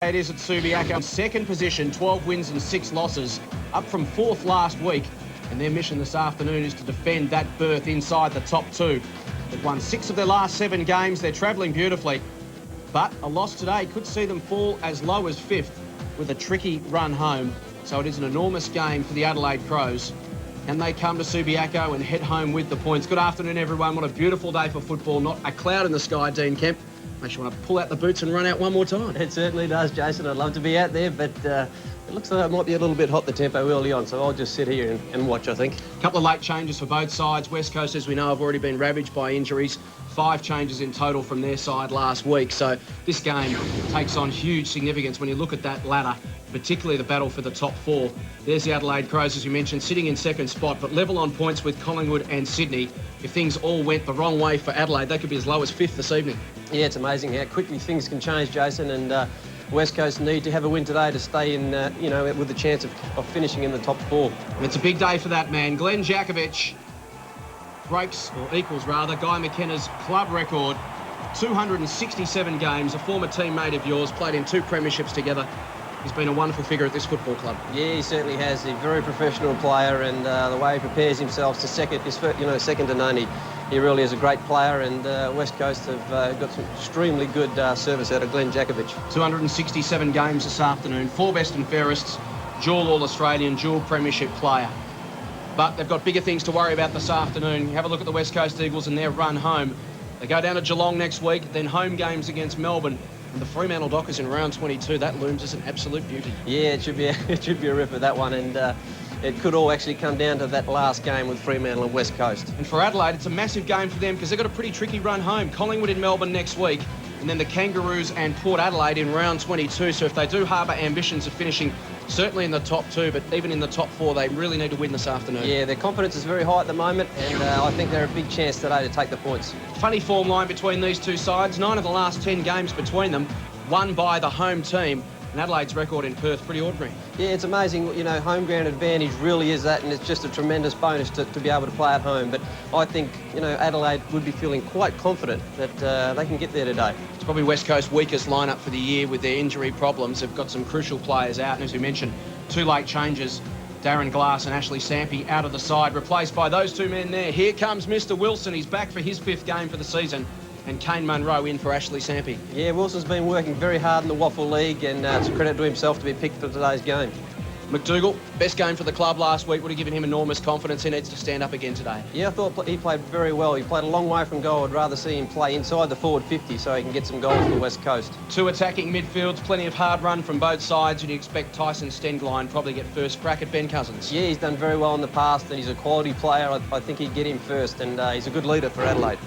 It is at Subiaco. Second position, 12 wins and 6 losses, up from 4th last week. And their mission this afternoon is to defend that berth inside the top 2. They've won 6 of their last 7 games. They're travelling beautifully. But a loss today could see them fall as low as 5th with a tricky run home. So it is an enormous game for the Adelaide Crows. Can they come to Subiaco and head home with the points? Good afternoon, everyone. What a beautiful day for football. Not a cloud in the sky, Dean Kemp. Makes you want to pull out the boots and run out one more time. It certainly does, Jason. I'd love to be out there, but it looks like it might be a little bit hot, the tempo early on, so I'll just sit here and watch, I think. A couple of late changes for both sides. West Coast, as we know, have already been ravaged by injuries. 5 changes in total from their side last week. So this game takes on huge significance when you look at that ladder, particularly the battle for the top 4. There's the Adelaide Crows, as you mentioned, sitting in second spot, but level on points with Collingwood and Sydney. If things all went the wrong way for Adelaide, they could be as low as 5th this evening. Yeah, it's amazing how quickly things can change, Jason, and West Coast need to have a win today to stay in, with the chance of finishing in the top 4. And it's a big day for that man. Glenn Jakovich breaks, or equals rather, Guy McKenna's club record. 267 games, a former teammate of yours, played in 2 premierships together. He's been a wonderful figure at this football club. Yeah, he certainly has. He's a very professional player, and the way he prepares himself to second to none. He really is a great player, and West Coast have got some extremely good service out of Glenn Jakovich. 267 games this afternoon, 4 best and fairest, dual All-Australian, dual premiership player. But they've got bigger things to worry about this afternoon. Have a look at the West Coast Eagles and their run home. They go down to Geelong next week, then home games against Melbourne. And the Fremantle Dockers in round 22, that looms as an absolute beauty. Yeah, it should be a ripper, that one, and it could all actually come down to that last game with Fremantle and West Coast. And for Adelaide, it's a massive game for them because they've got a pretty tricky run home. Collingwood in Melbourne next week, and then the Kangaroos and Port Adelaide in round 22. So if they do harbour ambitions of finishing certainly in the top 2, but even in the top 4, they really need to win this afternoon. Yeah, their confidence is very high at the moment, and I think they're a big chance today to take the points. Funny form line between these two sides. 9 of the last 10 games between them won by the home team. And Adelaide's record in Perth, pretty ordinary. Yeah, it's amazing. Home ground advantage really is that, and it's just a tremendous bonus to be able to play at home. But I think, Adelaide would be feeling quite confident that they can get there today. It's probably West Coast's weakest lineup for the year with their injury problems. They've got some crucial players out, and as we mentioned, 2 late changes. Darren Glass and Ashley Sampi out of the side, replaced by those 2 men there. Here comes Mr. Wilson. He's back for his 5th game for the season. And Kane Munro in for Ashley Sampi. Yeah, Wilson's been working very hard in the Waffle League, and it's a credit to himself to be picked for today's game. McDougall, best game for the club last week, would have given him enormous confidence. He needs to stand up again today. Yeah, I thought he played very well. He played a long way from goal. I'd rather see him play inside the forward 50 so he can get some goals for West Coast. 2 attacking midfields, plenty of hard run from both sides, and you expect Tyson Stengline probably get first crack at Ben Cousins. Yeah, he's done very well in the past, and he's a quality player. I think he'd get him first, and he's a good leader for Adelaide.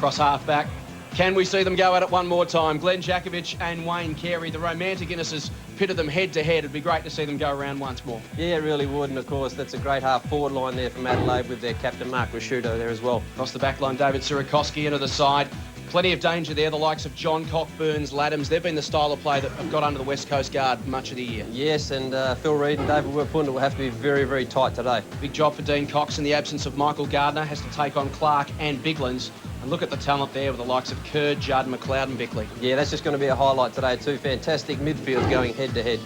Cross half back. Can we see them go at it one more time? Glenn Jakovich and Wayne Carey, the romantic Innesses, pitted them head to head. It'd be great to see them go around once more. Yeah, it really would, and of course that's a great half forward line there from Adelaide with their captain Mark Rasciuto there as well. Across the back line, David Sirakoski into the side. Plenty of danger there, the likes of John Cockburns, Laddams. They've been the style of play that have got under the West Coast guard much of the year. Yes, and Phil Reid and David Werpunda will have to be very, very tight today. Big job for Dean Cox in the absence of Michael Gardner. Has to take on Clark and Biglands. And look at the talent there with the likes of Kerr, Judd, McLeod and Bickley. Yeah, that's just going to be a highlight today too. Fantastic midfield going head to head.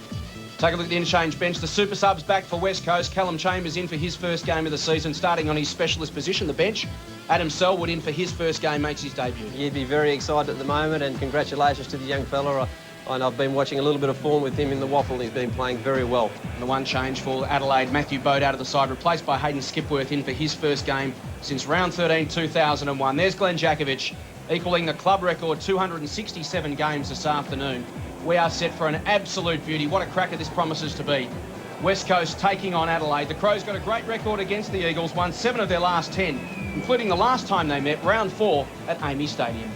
Take a look at the interchange bench. The super subs back for West Coast. Callum Chambers in for his first game of the season, starting on his specialist position, the bench. Adam Selwood in for his first game, makes his debut. You'd be very excited at the moment, and congratulations to the young fella. And I've been watching a little bit of form with him in the Waffle. He's been playing very well. And the one change for Adelaide, Matthew Bode out of the side, replaced by Hayden Skipworth in for his first game since round 13, 2001. There's Glenn Jakovich, equalling the club record, 267 games this afternoon. We are set for an absolute beauty. What a cracker this promises to be. West Coast taking on Adelaide. The Crows got a great record against the Eagles, won 7 of their last 10, including the last time they met, round 4 at Amy Stadium.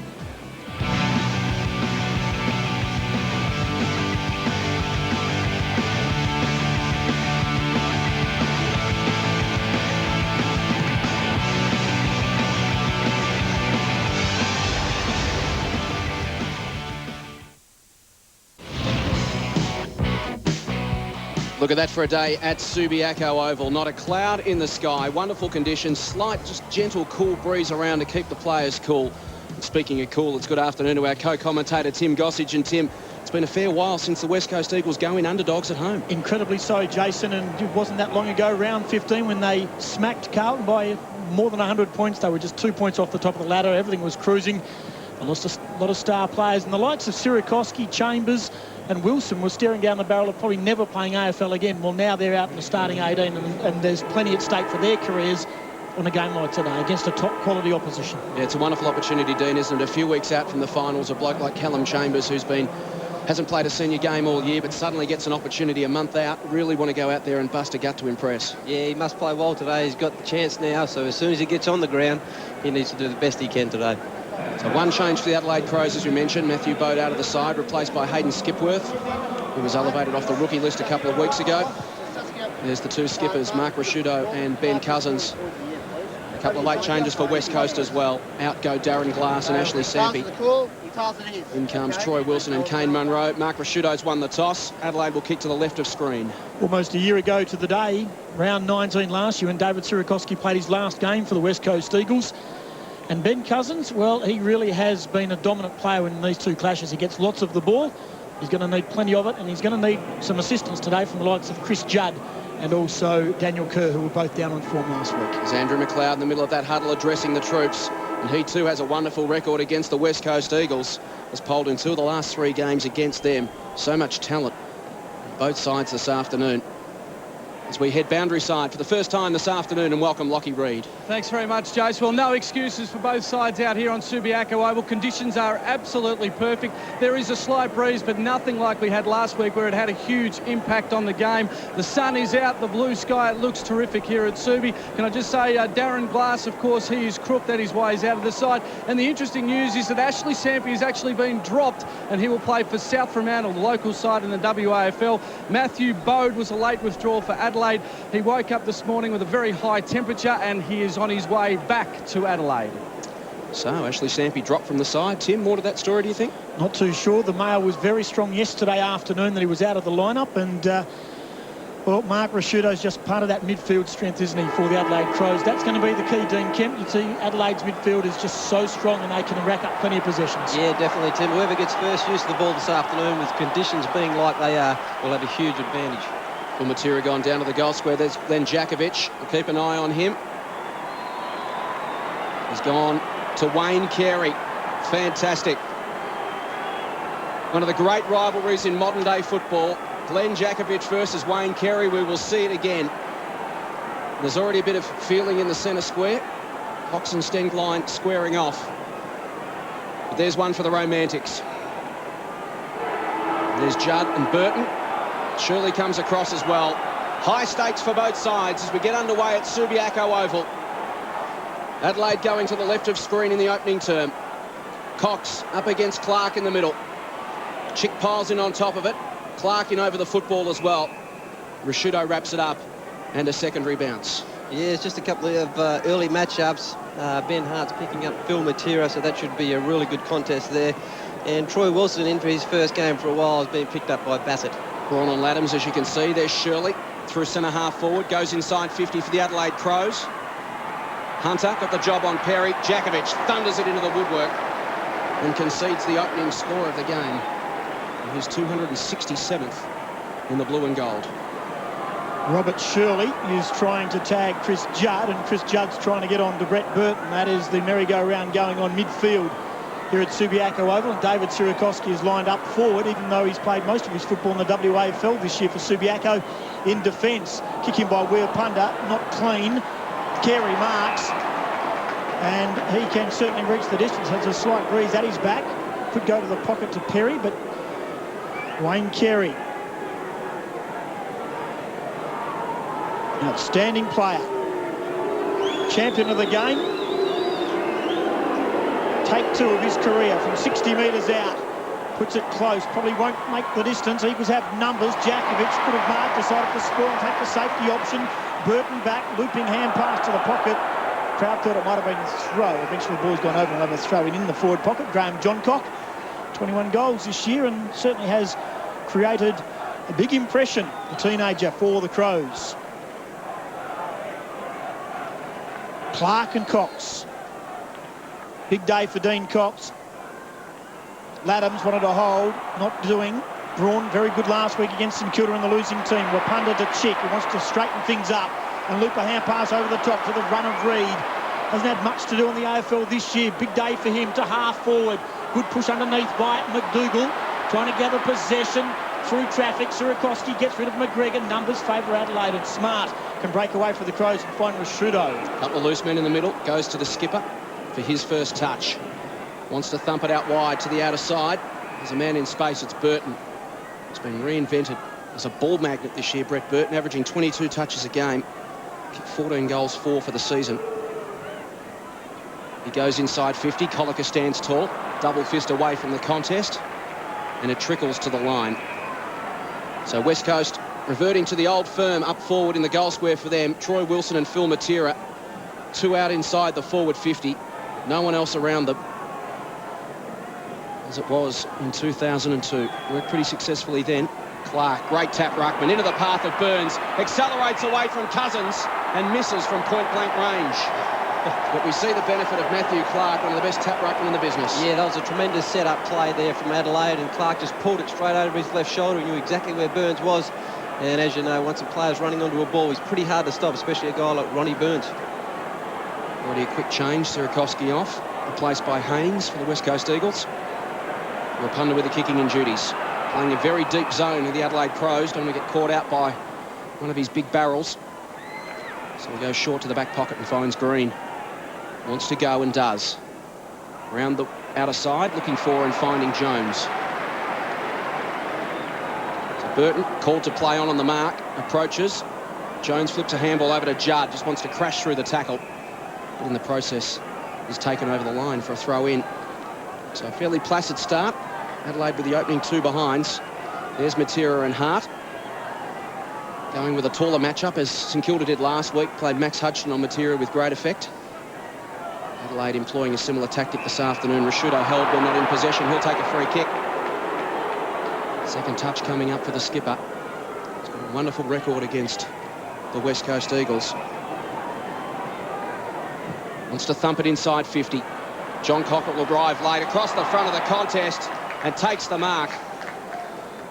Look at that for a day at Subiaco Oval. Not a cloud in the sky. Wonderful conditions. Slight, just gentle, cool breeze around to keep the players cool. And speaking of cool, it's good afternoon to our co-commentator, Tim Gossage. And Tim, It's been a fair while since the West Coast Eagles go in underdogs at home. Incredibly so, Jason, and it wasn't that long ago, round 15, when they smacked Carlton by more than 100 points. They were just 2 points off the top of the ladder. Everything was cruising. They lost a lot of star players, and the likes of Sirikoski, Chambers and Wilson were staring down the barrel of probably never playing AFL again. Well, now they're out in the starting 18, and there's plenty at stake for their careers on a game like today against a top quality opposition. Yeah, it's a wonderful opportunity, Dean, isn't it? A few weeks out from the finals, a bloke like Callum Chambers, who's hasn't played a senior game all year, but suddenly gets an opportunity a month out. Really want to go out there and bust a gut to impress. Yeah, he must play well today. He's got the chance now, so as soon as he gets on the ground, he needs to do the best he can today. So one change for the Adelaide Crows, as we mentioned. Matthew Bode out of the side, replaced by Hayden Skipworth, who was elevated off the rookie list a couple of weeks ago. There's the two skippers, Mark Rasciuto and Ben Cousins. A couple of late changes for West Coast as well. Out go Darren Glass and Ashley Sampi. In comes Troy Wilson and Kane Munro. Mark Rasciuto's won the toss. Adelaide will kick to the left of screen. Almost a year ago to the day, round 19 last year, when David Sirikoski played his last game for the West Coast Eagles. And Ben Cousins, well, he really has been a dominant player in these two clashes. He gets lots of the ball. He's going to need plenty of it, and he's going to need some assistance today from the likes of Chris Judd and also Daniel Kerr, who were both down on form last week. There's Andrew McLeod in the middle of that huddle addressing the troops. And he too has a wonderful record against the West Coast Eagles. Has polled in 2 of the last 3 games against them. So much talent on both sides this afternoon. As we head boundary side for the first time this afternoon, and welcome Lockie Reid. Thanks very much, Jace. Well, no excuses for both sides out here on Subiaco Oval. Conditions are absolutely perfect. There is a slight breeze, but nothing like we had last week, where it had a huge impact on the game. The sun is out, the blue sky, it looks terrific here at Subi. Can I just say, Darren Glass, of course, he is crooked at his ways out of the side. And the interesting news is that Ashley Sampi has actually been dropped, and he will play for South Fremantle, the local side in the WAFL. Matthew Bode was a late withdrawal for Adelaide. He woke up this morning with a very high temperature, and he is on his way back to Adelaide. So Ashley Sampi dropped from the side. Tim, more to that story, do you think? Not too sure. The Mail was very strong yesterday afternoon that he was out of the lineup, and well, Mark Rasciuto's just part of that midfield strength, isn't he, for the Adelaide Crows? That's going to be the key, Dean Kemp. You see, Adelaide's midfield is just so strong, and they can rack up plenty of possessions. Yeah, definitely, Tim. Whoever gets first use of the ball this afternoon, with conditions being like they are, will have a huge advantage. Matera gone down to the goal square. There's Glenn Jakovic. We'll keep an eye on him. He's gone to Wayne Carey. Fantastic. One of the great rivalries in modern day football. Glenn Jakovic versus Wayne Carey. We will see it again. There's already a bit of feeling in the centre square. Cox and Stenglein squaring off. But there's one for the Romantics. There's Judd and Burton. Shirley comes across as well. High stakes for both sides as we get underway at Subiaco Oval. Adelaide going to the left of screen in the opening term. Cox up against Clark in the middle. Chick piles in on top of it. Clark in over the football as well. Rasciuto wraps it up, and a secondary bounce. Yeah, it's just a couple of early matchups. Ben Hart's picking up Phil Matera, so that should be a really good contest there. And Troy Wilson, in for his first game for a while, has been picked up by Bassett. Braun on Laddams, as you can see. There's Shirley through centre half forward. Goes inside 50 for the Adelaide Crows. Hunter got the job on Perry. Jakovic thunders it into the woodwork and concedes the opening score of the game. His 267th in the blue and gold. Robert Shirley is trying to tag Chris Judd, and Chris Judd's trying to get on to Brett Burton. That is the merry-go-round going on midfield here at Subiaco Oval, and David Sirikoski is lined up forward, even though he's played most of his football in the WAFL this year for Subiaco in defence. Kick in by Weir-Punda, not clean. Carey marks, and he can certainly reach the distance. Has a slight breeze at his back. Could go to the pocket to Perry, but Wayne Carey, outstanding player, champion of the game. Take 2 of his career from 60 metres out. Puts it close, probably won't make the distance. Eagles have numbers. Jakovic could have marked, decided to score and take the safety option. Burton back, looping hand pass to the pocket. Crowd thought it might have been a throw. Eventually the ball's gone over and over, throwing in the forward pocket. Graham Johncock, 21 goals this year, and certainly has created a big impression, the teenager, for the Crows. Clark and Cox. Big day for Dean Cox. Laddams wanted to hold, not doing. Braun, very good last week against St Kilda in the losing team. Wapunda to Chick, who wants to straighten things up. And loop a hand pass over the top to the run of Reid. Hasn't had much to do in the AFL this year. Big day for him to half forward. Good push underneath by McDougall. Trying to gather possession through traffic. Sierakowski gets rid of McGregor. Numbers favour Adelaide, and Smart can break away for the Crows and find Rashudo. Couple of loose men in the middle. Goes to the skipper for his first touch. Wants to thump it out wide to the outer side. There's a man in space. It's Burton. It's been reinvented as a ball magnet this year. Brett Burton averaging 22 touches a game. Kicked 14 goals, 4 for the season. He goes inside 50. Coliker stands tall. Double fist away from the contest. And it trickles to the line. So West Coast reverting to the old firm up forward in the goal square for them. Troy Wilson and Phil Matera. 2 out inside the forward 50. No one else around them, as it was in 2002. Worked pretty successfully then. Clark, great tap ruckman into the path of Burns. Accelerates away from Cousins and misses from point-blank range. But we see the benefit of Matthew Clark, one of the best tap ruckmen in the business. Yeah, that was a tremendous set-up play there from Adelaide, and Clark just pulled it straight over his left shoulder. He knew exactly where Burns was. And as you know, once a player's running onto a ball, he's pretty hard to stop, especially a guy like Ronnie Burns. Already a quick change. Sierakowski off, replaced by Haynes for the West Coast Eagles. Wapunda with the kicking in duties. Playing a very deep zone with the Adelaide Crows. Don't want to get caught out by one of his big barrels. So he goes short to the back pocket and finds Green. Wants to go and does. Round the outer side, looking for and finding Jones. So Burton called to play on the mark. Approaches. Jones flips a handball over to Judd. Just wants to crash through the tackle. But in the process, is taken over the line for a throw in. So a fairly placid start. Adelaide with the opening 2 behinds. There's Matera and Hart. Going with a taller matchup, as St Kilda did last week. Played Max Hudson on Matera with great effect. Adelaide employing a similar tactic this afternoon. Rashudo held but not in possession. He'll take a free kick. Second touch coming up for the skipper. He's got a wonderful record against the West Coast Eagles. Wants to thump it inside 50. John Cockerill will drive late across the front of the contest and takes the mark.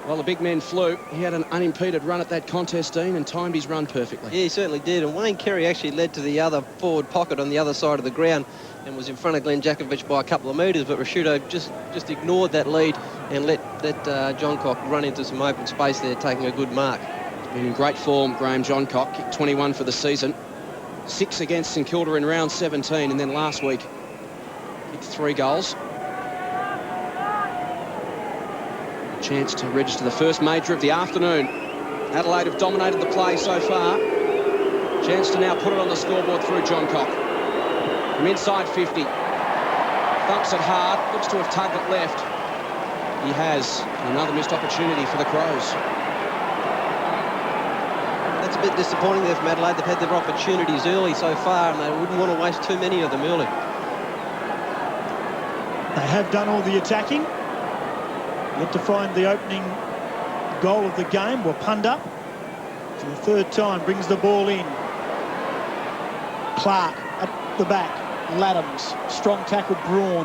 Well, the big men flew. He had an unimpeded run at that contest, Dean, and timed his run perfectly. Yeah, he certainly did. And Wayne Carey actually led to the other forward pocket on the other side of the ground and was in front of Glenn Jakovich by a couple of metres, but Rashudo just ignored that lead and let John Cock run into some open space there, taking a good mark. He's been in great form, Graham John Cock. Kicked 21 for the season. 6 against St Kilda in round 17, and then last week kicked 3 goals. Chance to register the first major of the afternoon. Adelaide have dominated the play so far. Chance to now put it on the scoreboard through John Cock. From inside 50. Thumps it hard. Looks to have tugged it left. He has. Another missed opportunity for the Crows. That's a bit disappointing there from Adelaide. They've had their opportunities early so far, and they wouldn't want to waste too many of them early. They have done all the attacking. Yet to find the opening goal of the game. Wapunda, for the 3rd time, brings the ball in. Clark at the back. Laddams, strong tackle, Braun.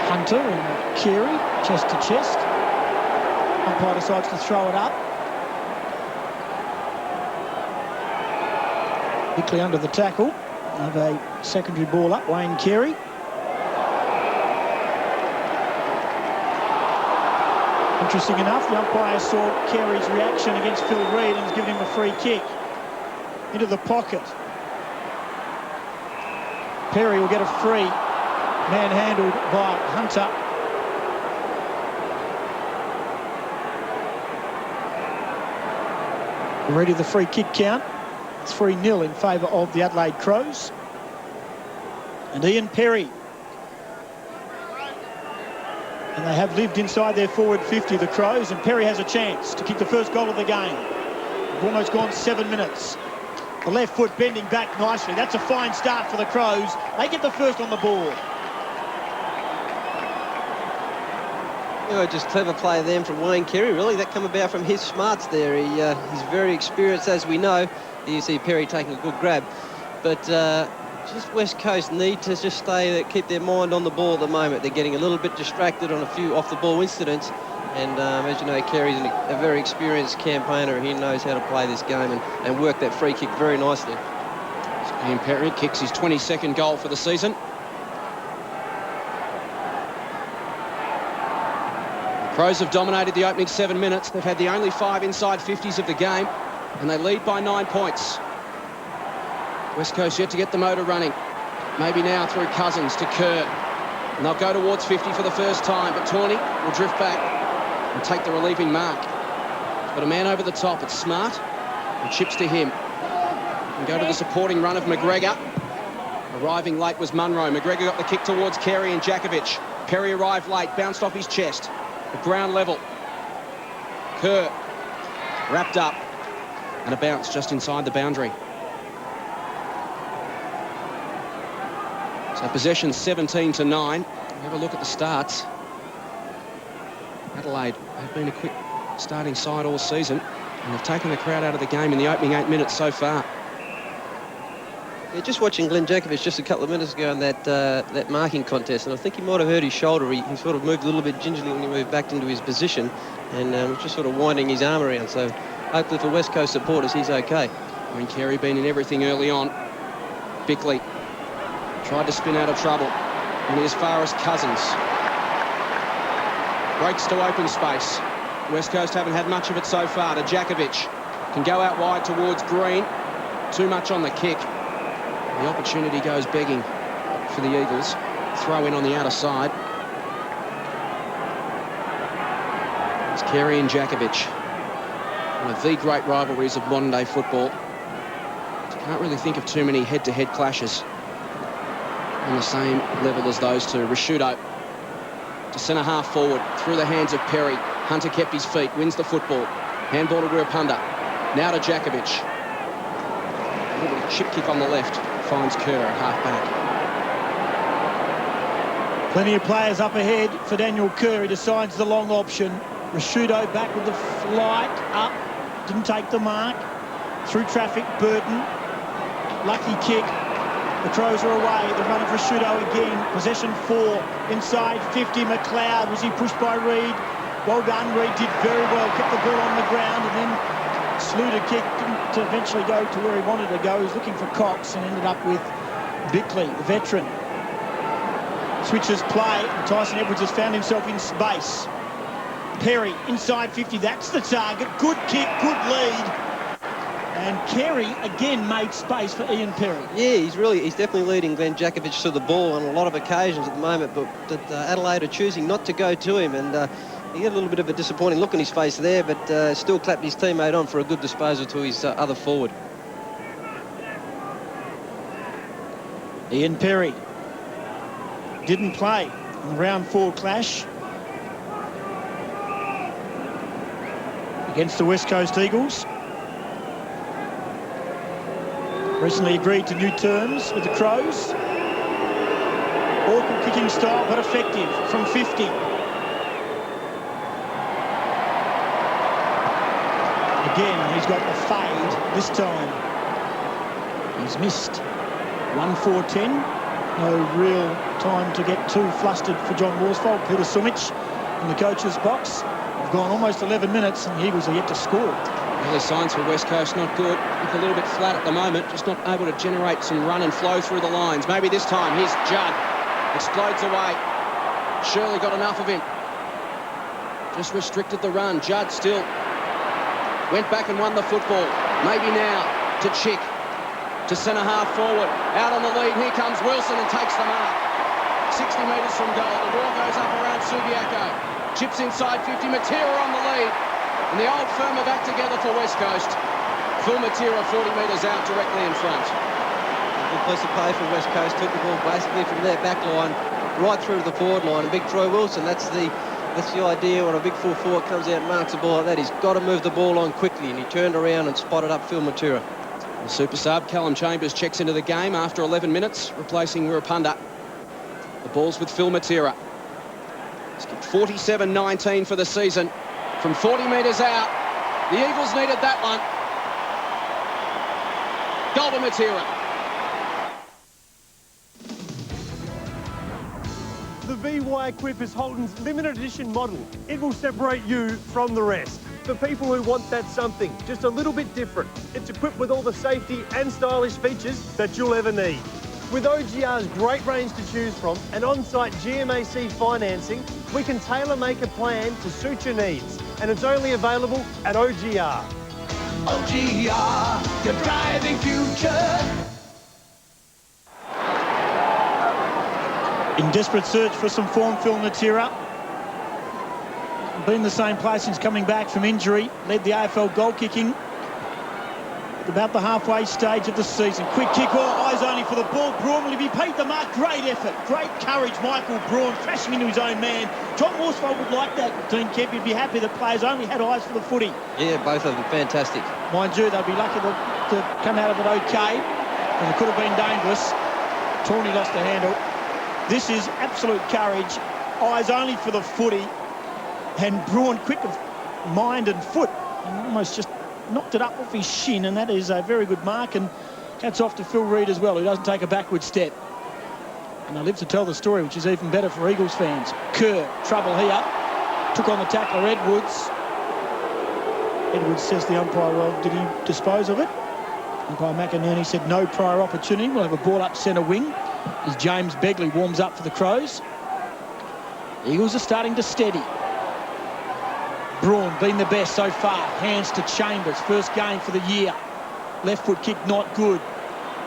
Hunter and Carey, chest to chest. Umpire decides to throw it up. Bickley under the tackle. Have a secondary ball up. Wayne Carey. Interesting enough, the umpire saw Carey's reaction against Phil Reid and has given him a free kick. Into the pocket. Perry will get a free. Manhandled by Hunter. Ready the free kick count. 3-0 in favour of the Adelaide Crows. And Ian Perry. And they have lived inside their forward 50, the Crows, and Perry has a chance to kick the first goal of the game. They've almost gone 7 minutes. The left foot bending back nicely. That's a fine start for the Crows. They get the first on the board. You know, just clever play then from Wayne Carey, really. That come about from his smarts there. He's very experienced, as we know, You see Perry taking a good grab. But just West Coast need to just keep their mind on the ball at the moment. They're getting a little bit distracted on a few off-the-ball incidents. And as you know, Kerry's a very experienced campaigner. He knows how to play this game and work that free kick very nicely. Ian Perry kicks his 22nd goal for the season. The Crows have dominated the opening 7 minutes. They've had the only 5 inside 50s of the game, and they lead by 9 points. West Coast yet to get the motor running. Maybe now through Cousins to Kerr. And they'll go towards 50 for the first time, but Tawney will drift back and take the relieving mark. But a man over the top, it's Smart, and chips to him. And go to the supporting run of McGregor. Arriving late was Munro. McGregor got the kick towards Carey and Jakovic. Perry arrived late, bounced off his chest. At ground level. Kerr wrapped up, and a bounce just inside the boundary. So possession 17-9. Have a look at the starts. Adelaide have been a quick starting side all season, and they've taken the crowd out of the game in the opening 8 minutes so far. Yeah, just watching Glenn Jakovic just a couple of minutes ago in that marking contest, and I think he might have hurt his shoulder. He sort of moved a little bit gingerly when he moved back into his position, and was just sort of winding his arm around. So hopefully for West Coast supporters, he's okay. I mean, Carey been in everything early on. Bickley tried to spin out of trouble, and as far as Cousins. Breaks to open space. West Coast haven't had much of it so far. To Jakovic. Can go out wide towards Green. Too much on the kick. The opportunity goes begging for the Eagles. Throw in on the outer side. It's Carey and Jakovic. One of the great rivalries of modern-day football. Can't really think of too many head-to-head clashes on the same level as those two. Rashudo to centre half forward, through the hands of Perry. Hunter kept his feet, wins the football. Handball to Ruapunda. Now to Jakovic. A little chip kick on the left, finds Kerr at half back. Plenty of players up ahead for Daniel Kerr. He decides the long option. Rashudo back with the flight up, didn't take the mark. Through traffic, Burton. Lucky kick. The Crows are away. The run of Rashudo again. Possession 4. Inside 50. McLeod. Was he pushed by Reid? Well done. Reid did very well. Kept the ball on the ground and then Sluter kicked to eventually go to where he wanted to go. He was looking for Cox and ended up with Bickley, the veteran. Switches play. Tyson Edwards has found himself in space. Perry inside 50. That's the target. Good kick. Good lead. And Carey again made space for Ian Perry. Yeah, he's definitely leading Glenn Jakovic to the ball on a lot of occasions at the moment, but Adelaide are choosing not to go to him, and he had a little bit of a disappointing look on his face there, but still clapped his teammate on for a good disposal to his other forward. Ian Perry didn't play in the round 4 clash against the West Coast Eagles. Recently agreed to new terms with the Crows. Awkward kicking style, but effective from 50. Again, he's got the fade this time. He's missed 1-4-10. No real time to get too flustered for John Worsfold. Peter Sumich in the coach's box. We've gone almost 11 minutes and the Eagles are yet to score. Early signs for West Coast not good. Look a little bit flat at the moment, just not able to generate some run and flow through the lines. Maybe this time, here's Judd. Explodes away. Shirley got enough of him. Just restricted the run. Judd still went back and won the football. Maybe now to Chick. To centre half forward. Out on the lead. Here comes Wilson and takes the mark. 60 metres from goal. The ball goes up around Subiaco. Chips inside 50. Matera on the lead. And the old firm are back together for West Coast. Phil Matera 40 metres out directly in front. Good piece of play for West Coast. Took the ball basically from their back line right through to the forward line. And big Troy Wilson, that's the idea when a big full forward comes out and marks the ball like that. He's got to move the ball on quickly, and he turned around and spotted up Phil Matera. The super sub, Callum Chambers, checks into the game after 11 minutes, replacing Ruapunda. The ball's with Phil Matera. He's kicked 47-19 for the season. From 40 metres out, the Eagles needed that one. Goal to Matera. The VY Equip is Holden's limited edition model. It will separate you from the rest. For people who want that something, just a little bit different. It's equipped with all the safety and stylish features that you'll ever need. With OGR's great range to choose from and on-site GMAC financing, we can tailor-make a plan to suit your needs. And it's only available at OGR. OGR, your driving future. In desperate search for some form, Phil Natira. Been the same place since coming back from injury. Led the AFL goal kicking at about the halfway stage of the season. Quick kick, all eyes only for the ball. Braun, will he be paid the mark? Great effort, great courage. Michael Braun crashing into his own man. John Horsfeld would like that. Dean Kemp would be happy the players only had eyes for the footy. Yeah, both of them fantastic. Mind you, they'll be lucky to come out of it okay, because it could have been dangerous. Tawney lost the handle. This is absolute courage. Eyes only for the footy. And Braun, quick of mind and foot, and almost just knocked it up off his shin, and that is a very good mark. And hats off to Phil Reid as well, who doesn't take a backward step. And they live to tell the story, which is even better for Eagles fans. Kerr, trouble here. Took on the tackler, Edwards. Edwards says the umpire, well, did he dispose of it? Umpire McInerney said no prior opportunity. We'll have a ball up centre wing as James Begley warms up for the Crows. Eagles are starting to steady. Braun been the best so far. Hands to Chambers, first game for the year. Left foot kick not good.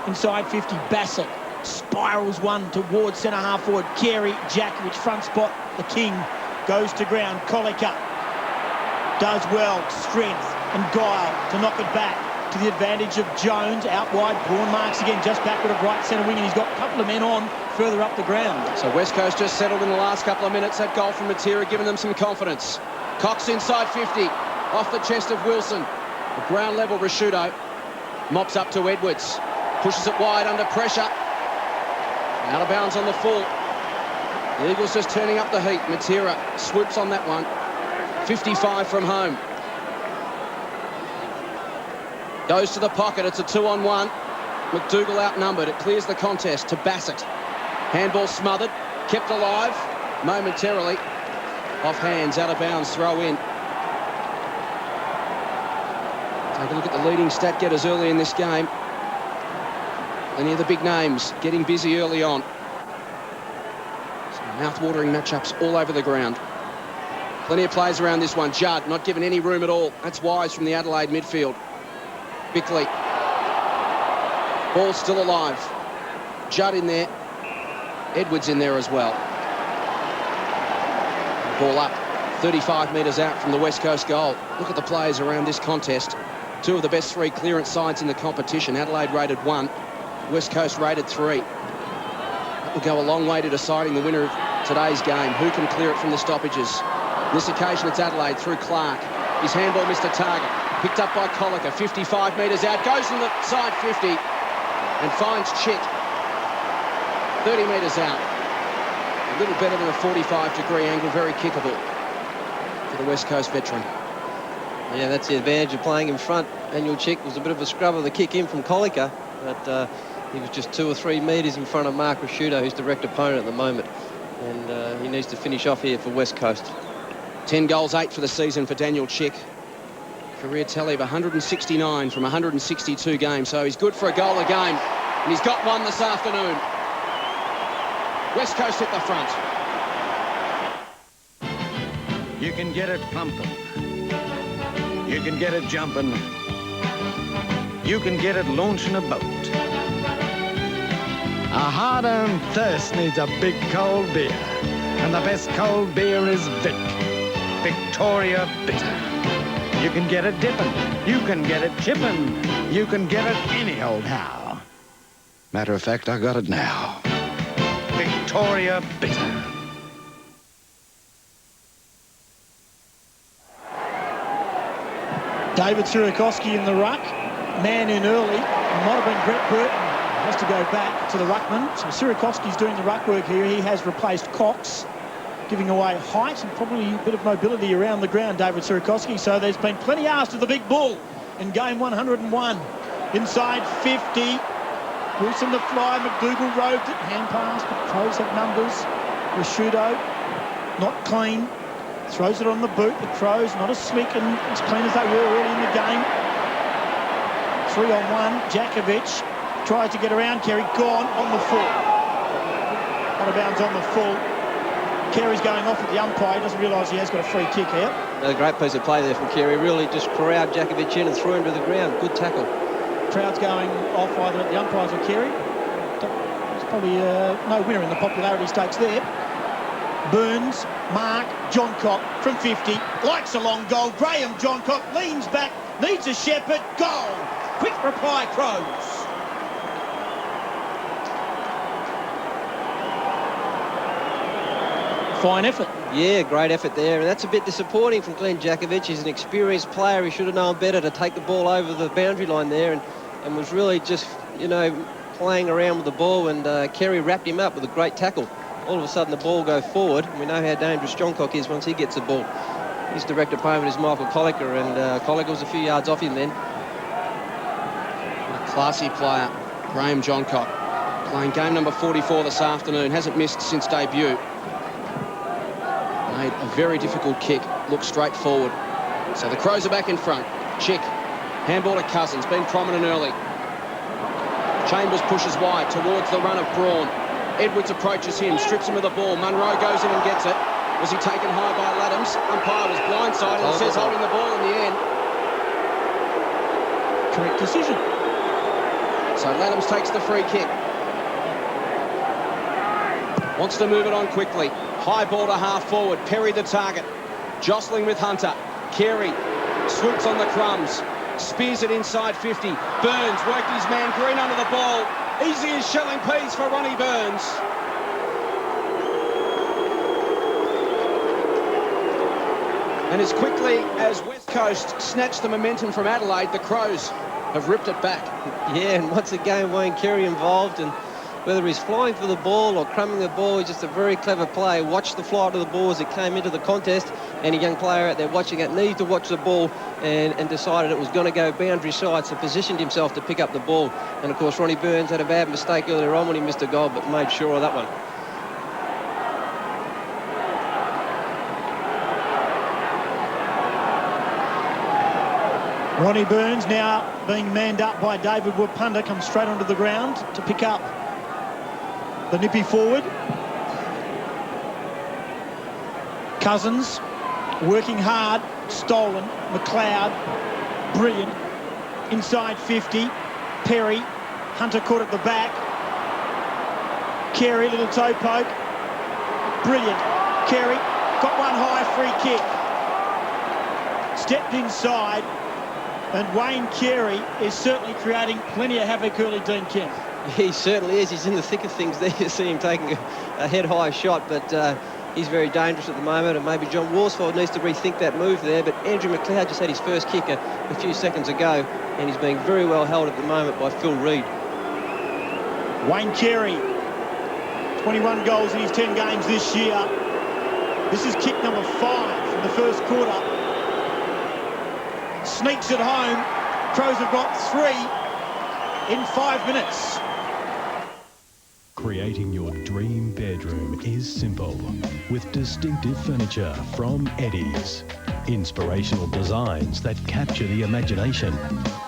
Inside 50, Bassett spirals one towards centre half forward. Carey, Jakovic, front spot. The King goes to ground. Colica does well. Strength and guile to knock it back to the advantage of Jones. Out wide, Braun marks again, just backward of right centre wing, and he's got a couple of men on further up the ground. So West Coast just settled in the last couple of minutes. That goal from Matera giving them some confidence. Cox inside 50, off the chest of Wilson. The ground level Rashudo mops up to Edwards, pushes it wide under pressure. Out of bounds on the full. The Eagles just turning up the heat. Matera swoops on that one. 55 from home. Goes to the pocket. It's a 2-on-1. McDougall outnumbered. It clears the contest to Bassett. Handball smothered, kept alive momentarily. Off hands, out of bounds, throw in. Take a look at the leading stat getters early in this game. Any of the big names getting busy early on. Some mouth-watering matchups all over the ground. Plenty of players around this one. Judd not given any room at all. That's wise from the Adelaide midfield. Bickley. Ball still alive. Judd in there. Edwards in there as well. Ball up 35 metres out from the West Coast goal. Look at the players around this contest. Two of the best three clearance sides in the competition. Adelaide rated 1, West Coast rated 3. That will go a long way to deciding the winner of today's game. Who can clear it from the stoppages? On this occasion, it's Adelaide through Clark. His handball missed a target. Picked up by Colica, 55 metres out. Goes from the side 50 and finds Chick. 30 metres out. A little better than a 45-degree angle, very kickable for the West Coast veteran. Yeah, that's the advantage of playing in front. Daniel Chick was a bit of a scrub of the kick in from Colica, but he was just 2 or 3 metres in front of Mark Rashudo, who's direct opponent at the moment. And he needs to finish off here for West Coast. 10 goals, 8 for the season for Daniel Chick. Career tally of 169 from 162 games, so he's good for a goal a game. And he's got one this afternoon. West Coast hit the front. You can get it pumping. You can get it jumping. You can get it launching a boat. A hard-earned thirst needs a big cold beer. And the best cold beer is Vic. Victoria Bitter. You can get it dipping. You can get it chipping. You can get it any old how. Matter of fact, I got it now. Victoria Bitter. David Sierakowski in the ruck. Man in early. It might have been Brett Burton. Has to go back to the ruckman. So Sierakowski's doing the ruck work here. He has replaced Cox, giving away height and probably a bit of mobility around the ground, David Sierakowski. So there's been plenty asked of the big bull in game 101. Inside 50. Wilson the fly, McDougall roved it, hand pass, but Crows have numbers. Rashudo, not clean, throws it on the boot. The Crows not as slick and as clean as they were early in the game. 3-on-1, Jakovic tries to get around Carey, gone on the full. Out of bounds on the full. Carey's going off at the umpire, he doesn't realise he has got a free kick out. A great piece of play there from Carey, really just corralled Jakovic in and threw him to the ground. Good tackle. Crowd's going off either at the umpires or Carey. There's probably no winner in the popularity stakes there. Burns, Mark, Johncock from 50. Likes a long goal. Graham Johncock leans back, needs a shepherd. Goal. Quick reply, Crows. Fine effort. Yeah, great effort there. And that's a bit disappointing from Glenn Jakovic. He's an experienced player. He should have known better to take the ball over the boundary line there and was really just, you know, playing around with the ball, and Carey wrapped him up with a great tackle. All of a sudden the ball goes forward. We know how dangerous Johncock is once he gets the ball. His direct opponent is Michael Collicker, and Collicker was a few yards off him then. A classy player, Graham Johncock, playing game number 44 this afternoon. Hasn't missed since debut. Made a very difficult kick, looked straight forward. So the Crows are back in front. Chick, handball to Cousins, been prominent early. Chambers pushes wide towards the run of Braun. Edwards approaches him, strips him of the ball. Munro goes in and gets it. Was he taken high by Laddams? Umpire was blindsided and says holding the ball in the end. Correct decision. So Laddams takes the free kick. Wants to move it on quickly. High ball to half forward. Perry the target. Jostling with Hunter. Carey swoops on the crumbs. Spears it inside 50. Burns worked his man Green under the ball. Easy as shelling peas for Ronnie Burns. And as quickly as West Coast snatched the momentum from Adelaide, the Crows have ripped it back. Yeah, and once again Wayne Carey involved, and whether he's flying for the ball or crumbing the ball, he's just a very clever player. Watched the flight of the ball as it came into the contest. Any young player out there watching it needs to watch the ball and decided it was going to go boundary side, so positioned himself to pick up the ball. And of course Ronnie Burns had a bad mistake earlier on when he missed a goal, but made sure of that one. Ronnie Burns now being manned up by David Wapunda, comes straight onto the ground to pick up the nippy forward. Cousins working hard, stolen. McLeod, brilliant. Inside 50, Perry. Hunter caught at the back. Carey, little toe poke. Brilliant. Carey got one high, free kick. Stepped inside. And Wayne Carey is certainly creating plenty of havoc early, Dean Kemp. He certainly is. He's in the thick of things there. You see him taking a head-high shot, but he's very dangerous at the moment, and maybe John Worsfold needs to rethink that move there. But Andrew McLeod just had his first kick a few seconds ago, and he's being very well held at the moment by Phil Reid. Wayne Carey, 21 goals in his 10 games this year. This is kick number 5 in the first quarter. Sneaks it home. Crows have got 3 in 5 minutes. Creating your dream bedroom is simple with distinctive furniture from Eddie's. Inspirational designs that capture the imagination.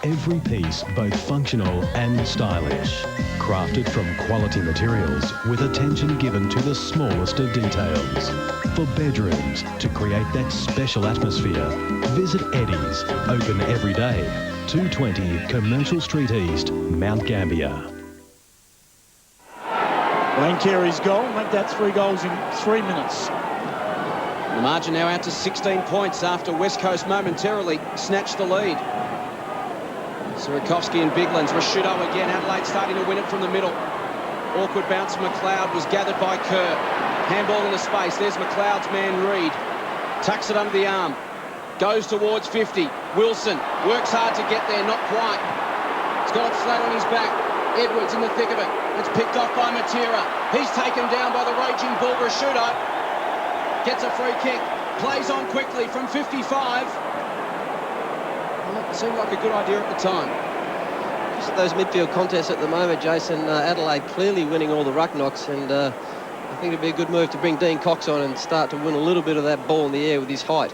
Every piece both functional and stylish. Crafted from quality materials with attention given to the smallest of details. For bedrooms to create that special atmosphere, visit Eddie's, open every day, 220 Commercial Street East, Mount Gambier. Wayne Carey's goal, make that 3 goals in 3 minutes. The margin now out to 16 points after West Coast momentarily snatched the lead. Surakovsky and Biglands. Rashudo again. Adelaide starting to win it from the middle. Awkward bounce from McLeod was gathered by Kerr. Handball into space. There's McLeod's man Reid. Tucks it under the arm. Goes towards 50. Wilson works hard to get there. Not quite. He's got it flat on his back. Edwards in the thick of it. It's picked off by Matera. He's taken down by the raging bull. Rashudo gets a free kick. Plays on quickly from 55. Well, it seemed like a good idea at the time. Just at those midfield contests at the moment, Jason, Adelaide clearly winning all the ruck knocks, and I think it'd be a good move to bring Dean Cox on and start to win a little bit of that ball in the air with his height.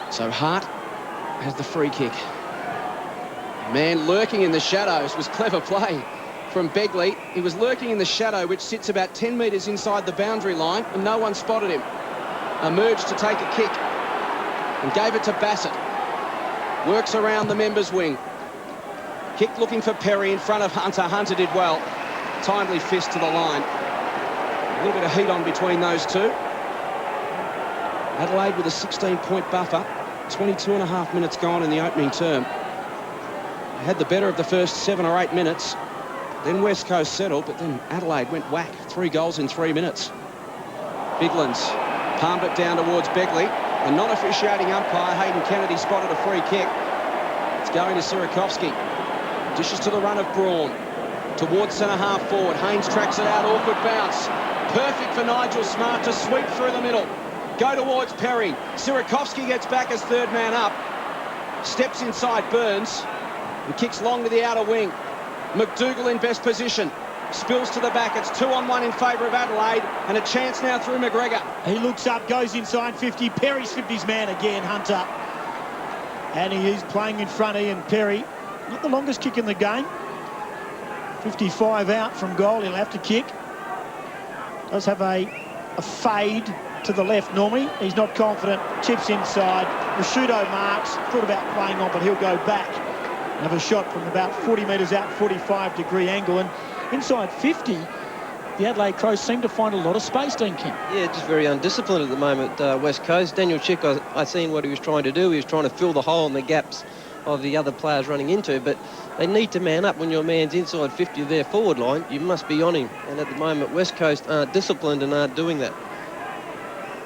So Hart has the free kick. Man lurking in the shadows was clever play from Begley. He was lurking in the shadow, which sits about 10 metres inside the boundary line, and no one spotted him. Emerged to take a kick and gave it to Bassett. Works around the members' wing. Kick looking for Perry in front of Hunter. Hunter did well. Timely fist to the line. A little bit of heat on between those two. Adelaide with a 16-point buffer. 22.5 minutes gone in the opening term. They had the better of the first 7 or 8 minutes. Then West Coast settled, but then Adelaide went whack. 3 goals in 3 minutes. Biglands palmed it down towards Begley. The non-officiating umpire, Hayden Kennedy, spotted a free kick. It's going to Sirakovsky. Dishes to the run of Braun. Towards centre-half forward. Haynes tracks it out. Awkward bounce. Perfect for Nigel Smart to sweep through the middle. Go towards Perry. Sirakovsky gets back as third man up. Steps inside Burns. And kicks long to the outer wing. McDougall in best position. Spills to the back. It's 2-on-1 in favour of Adelaide. And a chance now through McGregor. He looks up, goes inside 50. Perry slipped his man again, Hunter. And he is playing in front of Ian Perry. Not the longest kick in the game. 55 out from goal. He'll have to kick. Does have a fade to the left normally. He's not confident. Chips inside. Rashudo marks. Thought about playing on, but he'll go back. Have a shot from about 40 metres out, 45-degree angle. And inside 50, the Adelaide Crows seem to find a lot of space, Dean King. Yeah, just very undisciplined at the moment, West Coast. Daniel Chick, I seen what he was trying to do. He was trying to fill the hole in the gaps of the other players running into, but they need to man up. When your man's inside 50 of their forward line, you must be on him. And at the moment, West Coast aren't disciplined and aren't doing that.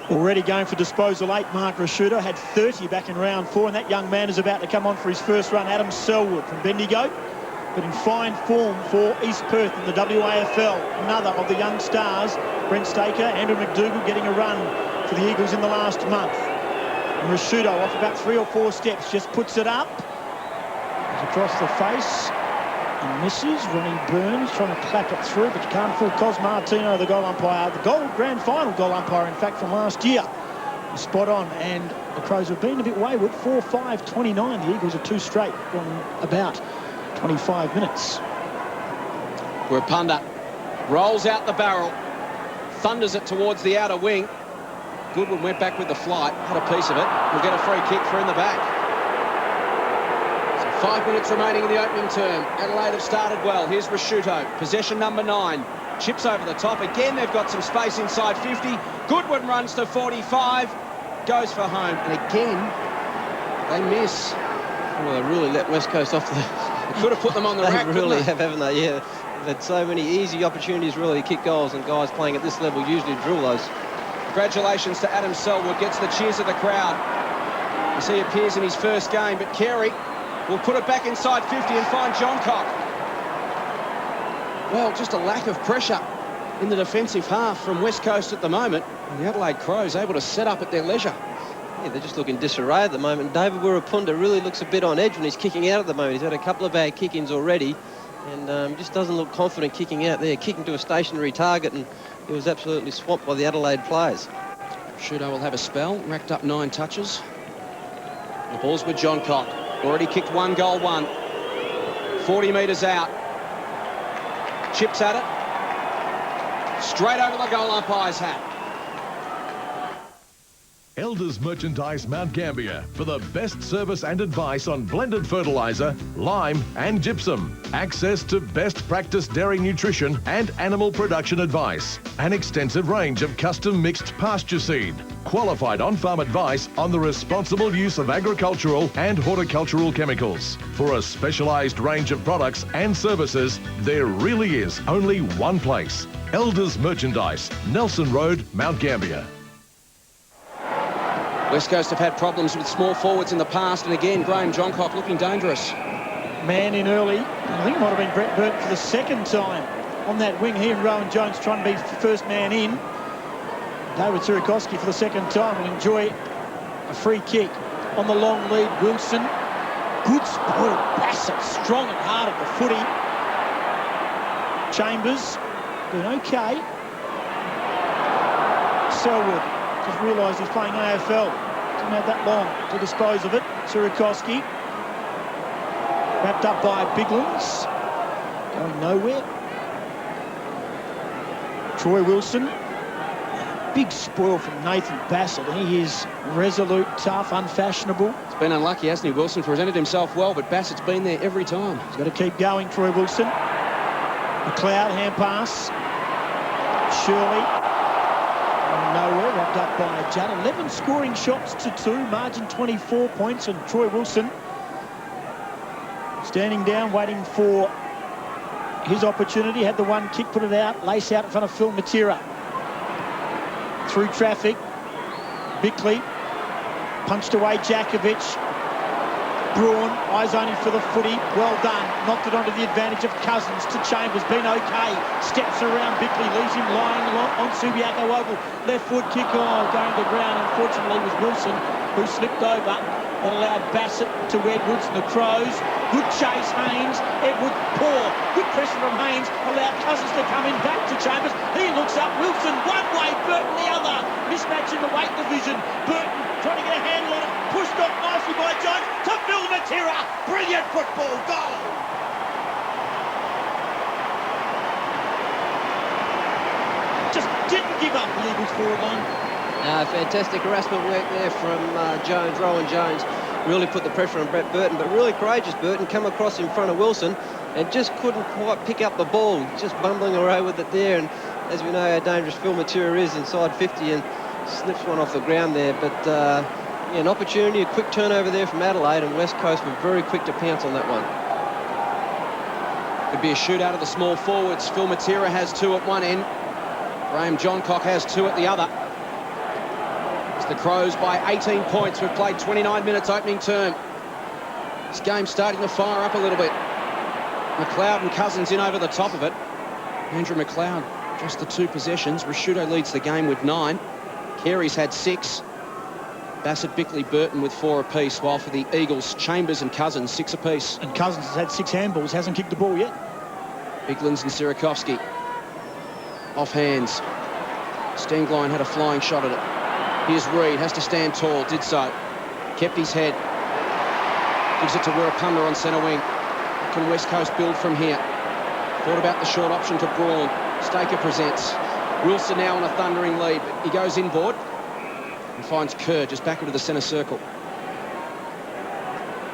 Already going for disposal 8, Mark Rashudo had 30 back in round 4, and that young man is about to come on for his first run. Adam Selwood from Bendigo, but in fine form for East Perth in the WAFL. Another of the young stars, Brent Staker, Andrew McDougall getting a run for the Eagles in the last month. And Rashudo off about 3 or 4 steps, just puts it up. Goes across the face and misses. Ronnie Burns trying to clap it through, but you can't fool Cos Martino, the goal umpire, the grand final goal umpire, in fact, from last year. He's spot on, and the Crows have been a bit wayward. 4-5-29. The Eagles are 2 straight on about 25 minutes. Rapunda rolls out the barrel, thunders it towards the outer wing. Goodwin went back with the flight, had a piece of it. We'll get a free kick for in the back. 5 minutes remaining in the opening term. Adelaide have started well. Here's Rashuto. Possession number 9. Chips over the top. Again, they've got some space inside 50. Goodwin runs to 45. Goes for home. And again, they miss. Well, they really let West Coast off the... They could have put them on the rack, really have, haven't they? Yeah. They've had so many easy opportunities, really, to kick goals, and guys playing at this level usually drill those. Congratulations to Adam Selwood. Gets the cheers of the crowd as he appears in his first game. But Carey will put it back inside 50 and find Johncock. Well, just a lack of pressure in the defensive half from West Coast at the moment. And the Adelaide Crows able to set up at their leisure. Yeah, they're just looking disarray at the moment. David Wirapunda really looks a bit on edge when he's kicking out at the moment. He's had a couple of bad kick-ins already, and just doesn't look confident kicking out there, kicking to a stationary target, and he was absolutely swamped by the Adelaide players. Shudo will have a spell, racked up 9 touches. The ball's with Johncock. Already kicked 1 goal, 1. 40 metres out. Chips at it. Straight over the goal umpire's hat. Elders Merchandise Mount Gambier for the best service and advice on blended fertiliser, lime and gypsum. Access to best practice dairy nutrition and animal production advice. An extensive range of custom mixed pasture seed. Qualified on-farm advice on the responsible use of agricultural and horticultural chemicals. For a specialised range of products and services, there really is only one place. Elders Merchandise, Nelson Road, Mount Gambier. West Coast have had problems with small forwards in the past, and again, Graham Johncock looking dangerous. Man in early. I think it might have been Brett Burton for the second time on that wing. He and Rowan Jones trying to be first man in. David Sirakovsky for the second time will enjoy a free kick on the long lead. Wilson Good spoil. Bassett strong and hard at the footy. Chambers doing okay. Selwood just realised he's playing AFL. Didn't have that long to dispose of it. Sierakowski wrapped up by Biglands. Going nowhere. Troy Wilson. Big spoil from Nathan Bassett. He is resolute, tough, unfashionable. He's been unlucky, hasn't he, Wilson? Presented himself well, but Bassett's been there every time. He's got to keep going, Troy Wilson. McLeod, hand pass. Shirley. Nowhere, wrapped up by Judd. 11 scoring shots to 2, margin 24 points, and Troy Wilson standing down, waiting for his opportunity. Had the one kick, put it out, lace out in front of Phil Matera. Through traffic, Bickley punched away Jakovic. Braun, eyes only for the footy. Well done. Knocked it onto the advantage of Cousins to Chambers. Been okay. Steps around Bickley. Leaves him lying on Subiaco Oval. Left foot kick on. Going to ground. Unfortunately, it was Wilson who slipped over. That allowed Bassett to Edwards and the Crows. Good chase, Haynes. Edwards, poor. Good pressure from Haynes. Allowed Cousins to come in back to Chambers. He looks up. Wilson one way, Burton the other. Mismatch in the weight division. Burton trying to get a handle on it. Pushed off nicely by Jones to Phil Matera. Brilliant football goal. Just didn't give up the Eagles forward line. Fantastic harassment work there from Jones, Rowan Jones. Really put the pressure on Brett Burton, but really courageous Burton, come across in front of Wilson and just couldn't quite pick up the ball. Just bumbling away with it there, and as we know how dangerous Phil Matera is inside 50 and snips one off the ground there. But yeah, an opportunity, a quick turnover there from Adelaide, and West Coast were very quick to pounce on that one. Could be a shootout of the small forwards. Phil Matera has 2 at one end. Graham Johncock has 2 at the other. It's the Crows by 18 points. We've played 29 minutes opening term. This game's starting to fire up a little bit. McLeod and Cousins in over the top of it. Andrew McLeod, just the 2 possessions. Rashudo leads the game with 9. Carey's had 6. Bassett, Bickley, Burton with 4 apiece, while for the Eagles, Chambers and Cousins 6 apiece. And Cousins has had 6 handballs, hasn't kicked the ball yet. Biglands and Sierakowski. Off hands. Stenglein had a flying shot at it. Here's Reid, has to stand tall, did so. Kept his head. Gives it to Wirrapunda on centre wing. Can West Coast build from here? Thought about the short option to Braun. Staker presents. Wilson now on a thundering lead. He goes inboard and finds Kerr just backward to the centre circle.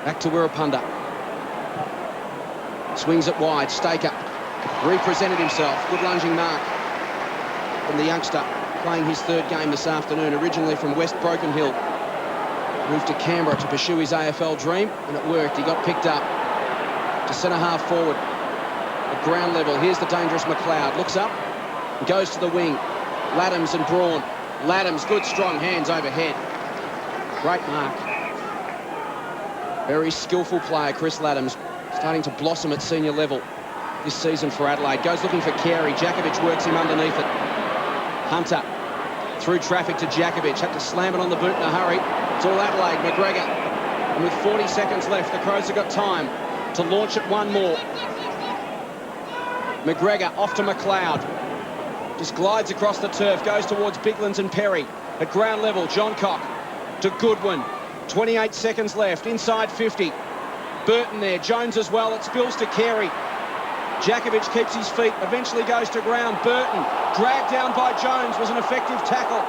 Back to Wirrapunda. Swings it wide. Staker represented himself. Good lunging mark from the youngster, playing his 3rd game this afternoon, originally from West Broken Hill. Moved to Canberra to pursue his AFL dream, and it worked. He got picked up to centre half forward at ground level. Here's the dangerous McLeod. Looks up and goes to the wing. Laddams and Braun. Laddams, good strong hands overhead. Great mark. Very skillful player, Chris Laddams, starting to blossom at senior level this season for Adelaide. Goes looking for Carey. Jakovic works him underneath it. Hunter through traffic to Jakovic. Had to slam it on the boot in a hurry. It's all Adelaide. McGregor. And with 40 seconds left, the Crows have got time to launch it one more. McGregor off to McLeod. Just glides across the turf. Goes towards Biglands and Perry. At ground level, Johncock to Goodwin. 28 seconds left. Inside 50. Burton there. Jones as well. It spills to Carey. Jakovic keeps his feet, eventually goes to ground. Burton, dragged down by Jones, was an effective tackle.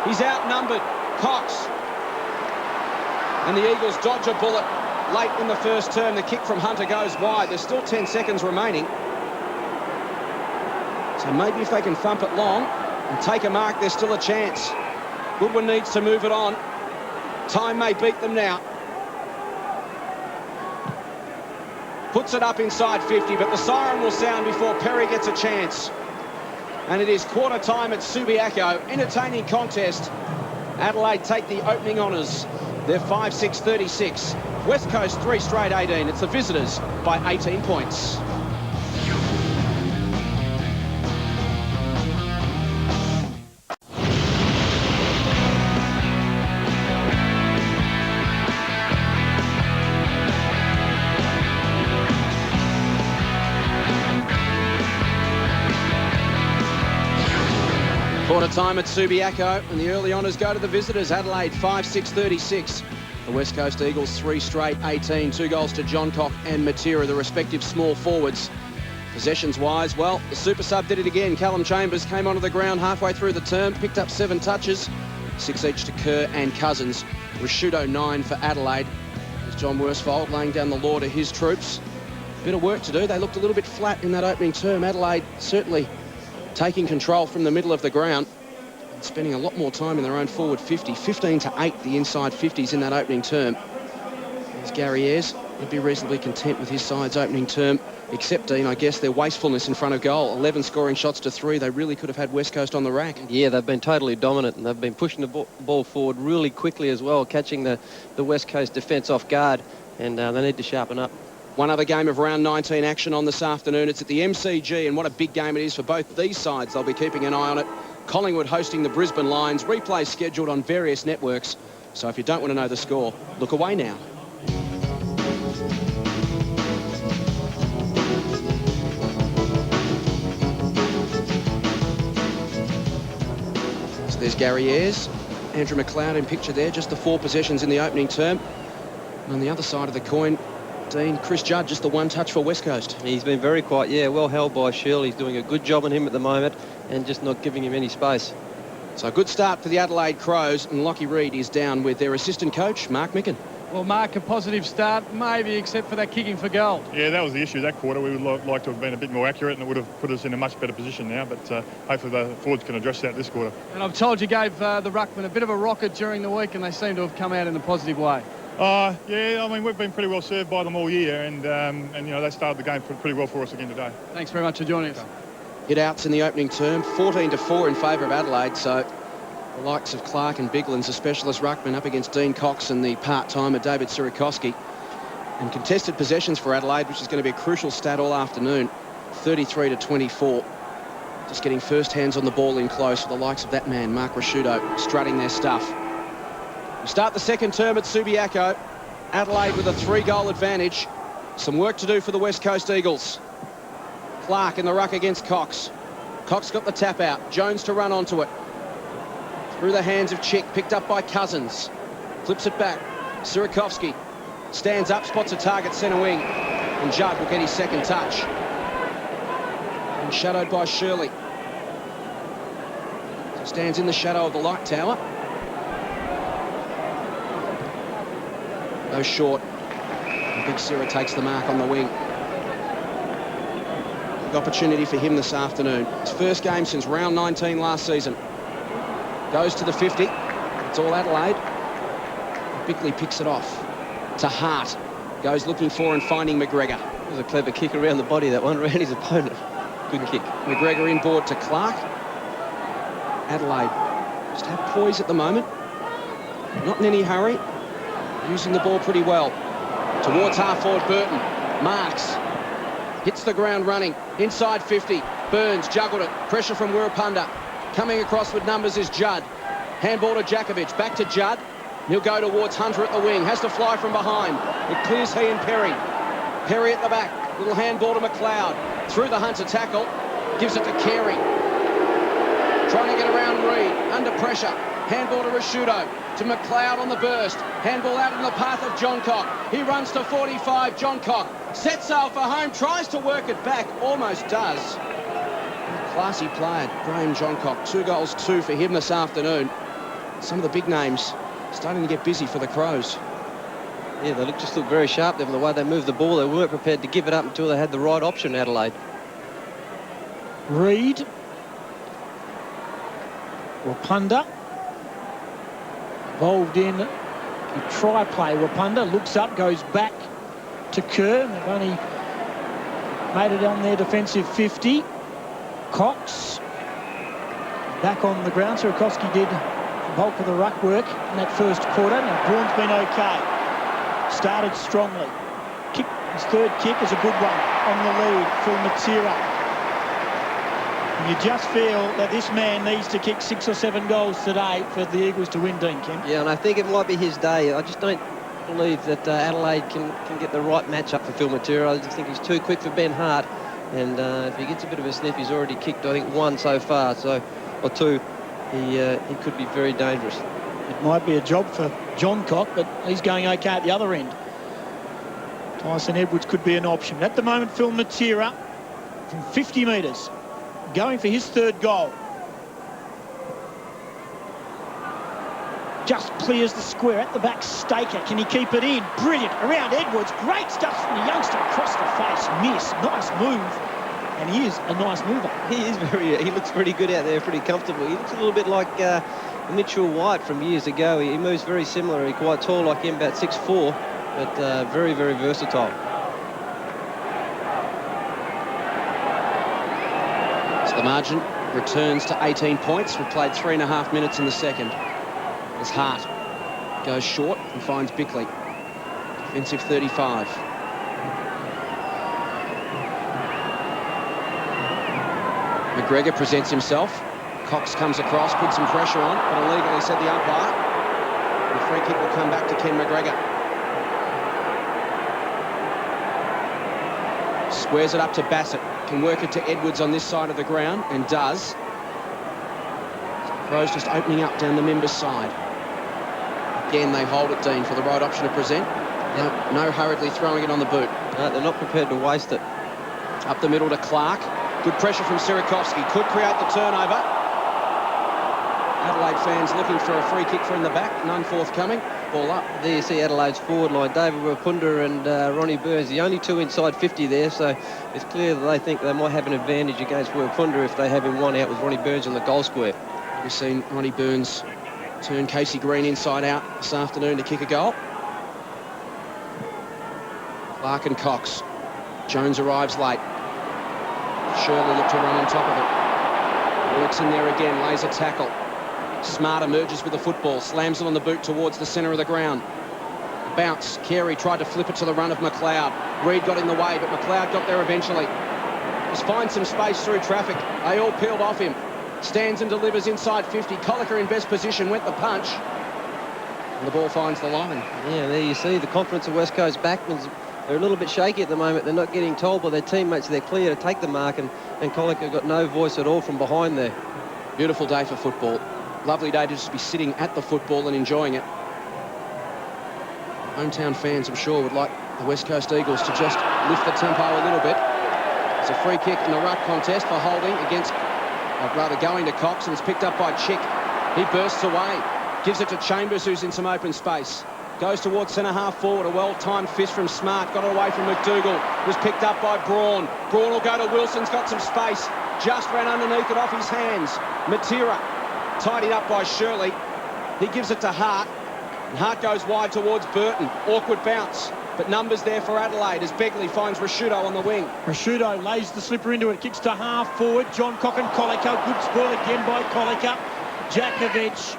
He's outnumbered. Cox. And the Eagles dodge a bullet late in the first term. The kick from Hunter goes wide. There's still 10 seconds remaining. So maybe if they can thump it long and take a mark, there's still a chance. Goodwin needs to move it on. Time may beat them now. Puts it up inside 50, but the siren will sound before Perry gets a chance. And it is quarter time at Subiaco. Entertaining contest. Adelaide take the opening honours. They're 5-6-36. West Coast 3 straight 18. It's the visitors by 18 points. Quarter time at Subiaco, and the early honours go to the visitors. Adelaide 5-6-36. The West Coast Eagles 3 straight 18. 2 goals to Johncock and Matera, the respective small forwards. Possessions-wise, well, the super sub did it again. Callum Chambers came onto the ground halfway through the term, picked up 7 touches, 6 each to Kerr and Cousins. Rashudo 9 for Adelaide. There's John Worsfold laying down the law to his troops. Bit of work to do. They looked a little bit flat in that opening term. Adelaide certainly taking control from the middle of the ground and spending a lot more time in their own forward 50. 15-8, the inside 50s in that opening term. There's Gary Ayres. He'd be reasonably content with his side's opening term, except, Dean, I guess, their wastefulness in front of goal. 11 scoring shots to 3. They really could have had West Coast on the rack. Yeah, they've been totally dominant, and they've been pushing the ball forward really quickly as well, catching the West Coast defence off guard, and they need to sharpen up. One other game of round 19 action on this afternoon. It's at the MCG, and what a big game it is for both these sides. They'll be keeping an eye on it. Collingwood hosting the Brisbane Lions. Replays scheduled on various networks. So if you don't want to know the score, look away now. So there's Gary Ayres. Andrew McLeod in picture there. Just the 4 possessions in the opening term. And on the other side of the coin, Dean, Chris Judd, just the 1 touch for West Coast. He's been very quiet, yeah, well held by Shirley. He's doing a good job on him at the moment and just not giving him any space. So a good start for the Adelaide Crows, and Lockie Reid is down with their assistant coach, Mark Micken. Well, Mark, a positive start, maybe, except for that kicking for goal. Yeah, that was the issue that quarter. We would like to have been a bit more accurate, and it would have put us in a much better position now, but hopefully the forwards can address that this quarter. And I've told you gave the ruckman a bit of a rocket during the week, and they seem to have come out in a positive way. Yeah, I mean, we've been pretty well served by them all year, and you know, they started the game pretty well for us again today. Thanks very much for joining us. Hit-outs in the opening term, 14-4 in favour of Adelaide, so the likes of Clark and Bigland's a specialist ruckman up against Dean Cox and the part-timer David Sirikowski. And contested possessions for Adelaide, which is going to be a crucial stat all afternoon, 33-24. Just getting first hands on the ball in close for the likes of that man, Mark Rashudo, strutting their stuff. We start the second term at Subiaco. Adelaide with a 3-goal advantage. Some work to do for the West Coast Eagles. Clark in the ruck against Cox. Cox got the tap out. Jones to run onto it. Through the hands of Chick, picked up by Cousins. Flips it back. Sirikowski stands up, spots a target centre wing. And Judd will get his second touch. And shadowed by Shirley. So stands in the shadow of the light tower. Goes short. And Big Sira takes the mark on the wing. Big opportunity for him this afternoon. His first game since round 19 last season. Goes to the 50. It's all Adelaide. Bickley picks it off to Hart. Goes looking for and finding McGregor. It was a clever kick around the body, that one, around his opponent. Good kick. McGregor inboard to Clark. Adelaide just have poise at the moment. Not in any hurry. Using the ball pretty well. Towards half-forward Burton. Marks. Hits the ground running. Inside 50. Burns juggled it. Pressure from Wirrapunda. Coming across with numbers is Judd. Handball to Jakovic. Back to Judd. He'll go towards Hunter at the wing. Has to fly from behind. It clears he and Perry. Perry at the back. Little handball to McLeod. Through the Hunter tackle. Gives it to Carey. Trying to get around Reid. Under pressure. Handball to Rashudo. To McLeod on the burst. Handball out in the path of Johncock. He runs to 45. Johncock sets sail for home. Tries to work it back. Almost does. Classy player, Graham Johncock. 2 goals, 2 for him this afternoon. Some of the big names starting to get busy for the Crows. Yeah, they just look very sharp there from the way they moved the ball. They weren't prepared to give it up until they had the right option, Adelaide. Reid. Wirrapunda. Involved in a try play. Wirrapunda looks up, goes back to Kerr. They've only made it on their defensive 50. Cox back on the ground. Sirikowski did the bulk of the ruck work in that first quarter. Now, Braun's been okay. Started strongly. His third kick is a good one on the lead for Matera. You just feel that this man needs to kick 6 or 7 goals today for the Eagles to win, Dean Kemp. Yeah, and I think it might be his day. I just don't believe that Adelaide can get the right match-up for Phil Matera. I just think he's too quick for Ben Hart. And if he gets a bit of a sniff, he's already kicked, I think, 1 so far, or 2. he could be very dangerous. It might be a job for John Cock, but he's going okay at the other end. Tyson Edwards could be an option. At the moment, Phil Matera from 50 metres, going for his third goal. Just clears the square at the back. Staker, can he keep it in? Brilliant, around Edwards, great stuff from the youngster, across the face, miss, nice move, and he is a nice mover. He looks pretty good out there, pretty comfortable. He looks a little bit like Mitchell White from years ago. He moves very similar. He's quite tall like him, about 6'4", but very, very versatile. So the margin returns to 18 points. We've played 3.5 minutes in the second. As Hart goes short and finds Bickley. Defensive 35. McGregor presents himself. Cox comes across, puts some pressure on, but illegally, said the umpire. The free kick will come back to Ken McGregor. Squares it up to Bassett. Can work it to Edwards on this side of the ground, and does. Crows just opening up down the members' side. Again, they hold it, Dean, for the right option to present. No hurriedly throwing it on the boot. No, they're not prepared to waste it. Up the middle to Clark. Good pressure from Sirikovsky. Could create the turnover. Adelaide fans looking for a free kick from the back. None forthcoming. Ball up. There you see Adelaide's forward line. David Wapunda and Ronnie Burns, the only two inside 50 there, so it's clear that they think they might have an advantage against Wapunda if they have him one out with Ronnie Burns in the goal square. We've seen Ronnie Burns turn Casey Green inside out this afternoon to kick a goal. Clark and Cox. Jones arrives late. Shirley looked to run on top of it. Works in there again, lays a tackle. Smart emerges with the football, slams it on the boot towards the centre of the ground. Bounce. Carey tried to flip it to the run of McLeod. Reid got in the way, but McLeod got there eventually. Just finds some space through traffic. They all peeled off him. Stands and delivers inside 50. Coliker in best position, went the punch. And the ball finds the line. Yeah, there you see the confidence of West Coast backmen. They're a little bit shaky at the moment. They're not getting told by their teammates they're clear to take the mark, and Coliker got no voice at all from behind there. Beautiful day for football. Lovely day to just be sitting at the football and enjoying it. Hometown fans, I'm sure, would like the West Coast Eagles to just lift the tempo a little bit. It's a free kick in the ruck contest for holding against... rather going to Cox, and it's picked up by Chick. He bursts away, gives it to Chambers, who's in some open space. Goes towards centre-half forward, a well-timed fist from Smart, got it away from McDougall, was picked up by Braun. Braun will go to Wilson's, got some space, just ran underneath it off his hands. Matera, tidied up by Shirley. He gives it to Hart, and Hart goes wide towards Burton. Awkward bounce, but numbers there for Adelaide as Begley finds Rashudo on the wing. Rashudo lays the slipper into it, kicks to half forward. John Cock and Coliker, good spoil again by Coliker. Jakovic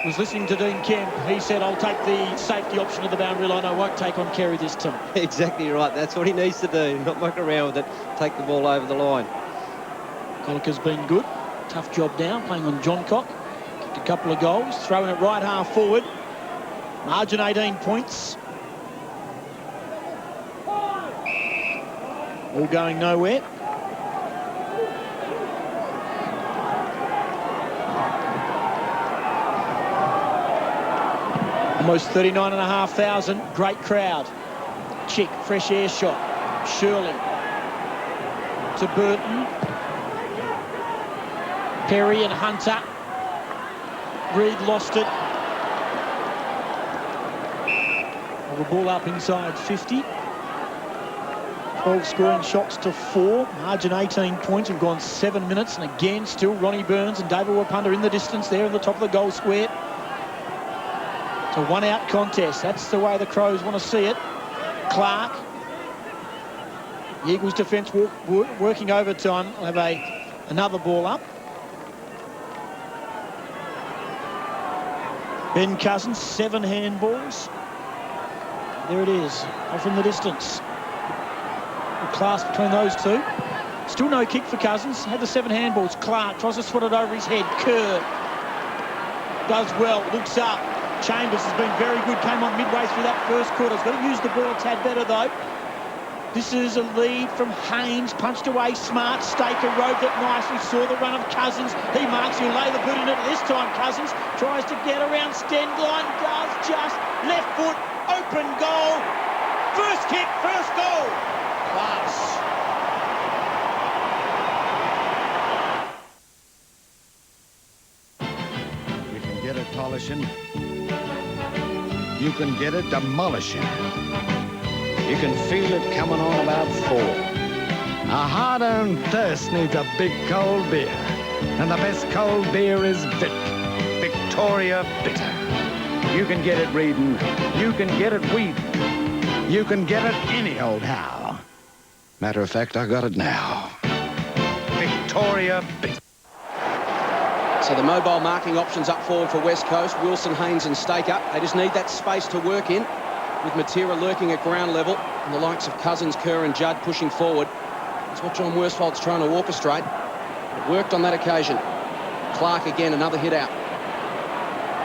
was listening to Dean Kemp. He said, I'll take the safety option of the boundary line. I won't take on Carey this time. Exactly right. That's what he needs to do. Not muck around with it. Take the ball over the line. Coliker's been good. Tough job now, playing on John Cock. Kicked a couple of goals. Throwing it right half forward. Margin 18 points. All going nowhere. Almost 39,500. Great crowd. Chick, fresh air shot. Shirley to Burton. Perry and Hunter. Reid lost it. The ball up inside 50. 12 scoring shots to 4. Margin 18 points. We've gone 7 minutes, and again still Ronnie Burns and David Wapunda in the distance there in the top of the goal square. It's a one-out contest. That's the way the Crows want to see it. Clark. The Eagles defence working overtime. We'll have another ball up. Ben Cousins, 7 handballs. There it is, off in the distance. The class between those two. Still no kick for Cousins. Had the 7 handballs. Clark tries to swat it over his head. Kerr does well, looks up. Chambers has been very good. Came on midway through that first quarter. He's got to use the ball a tad better though. This is a lead from Haynes, punched away smart. Staker rode that nicely, saw the run of Cousins. He marks, he'll lay the boot in it this time. Cousins tries to get around Stendline, does just. Left foot, open goal. First kick, first goal. Class. You can get it polishing. You can get it demolishing. You can feel it coming on about 4. A hard-earned thirst needs a big cold beer. And the best cold beer is Vic. Victoria Bitter. You can get it reading. You can get it weeding. You can get it any old how. Matter of fact, I got it now. Victoria Bitter. So the mobile marking options up forward for West Coast. Wilson, Haynes and Staker. They just need that space to work in, with Matera lurking at ground level and the likes of Cousins, Kerr and Judd pushing forward. That's what John Worsfold's trying to orchestrate. It worked on that occasion. Clark again, another hit out.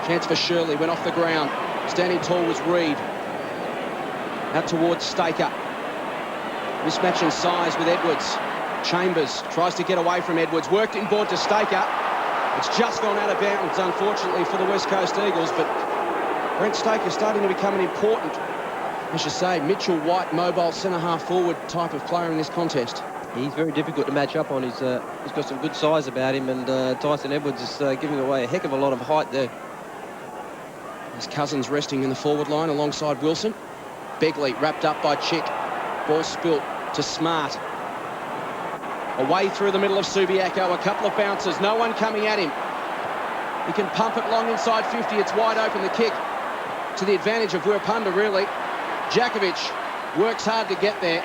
Chance for Shirley, went off the ground. Standing tall was Reid. Out towards Staker. Mismatch in size with Edwards. Chambers tries to get away from Edwards. Worked inboard to Staker. It's just gone out of bounds, unfortunately, for the West Coast Eagles, but Brent Staker starting to become an important, I should say, Mitchell White, mobile centre-half forward type of player in this contest. He's very difficult to match up on. He's got some good size about him, and Tyson Edwards is giving away a heck of a lot of height there. There's Cousins resting in the forward line alongside Wilson. Begley wrapped up by Chick. Ball spilt to Smart. Away through the middle of Subiaco, a couple of bounces, no one coming at him. He can pump it long inside 50, it's wide open, the kick to the advantage of Wirpunda, really. Jakovic works hard to get there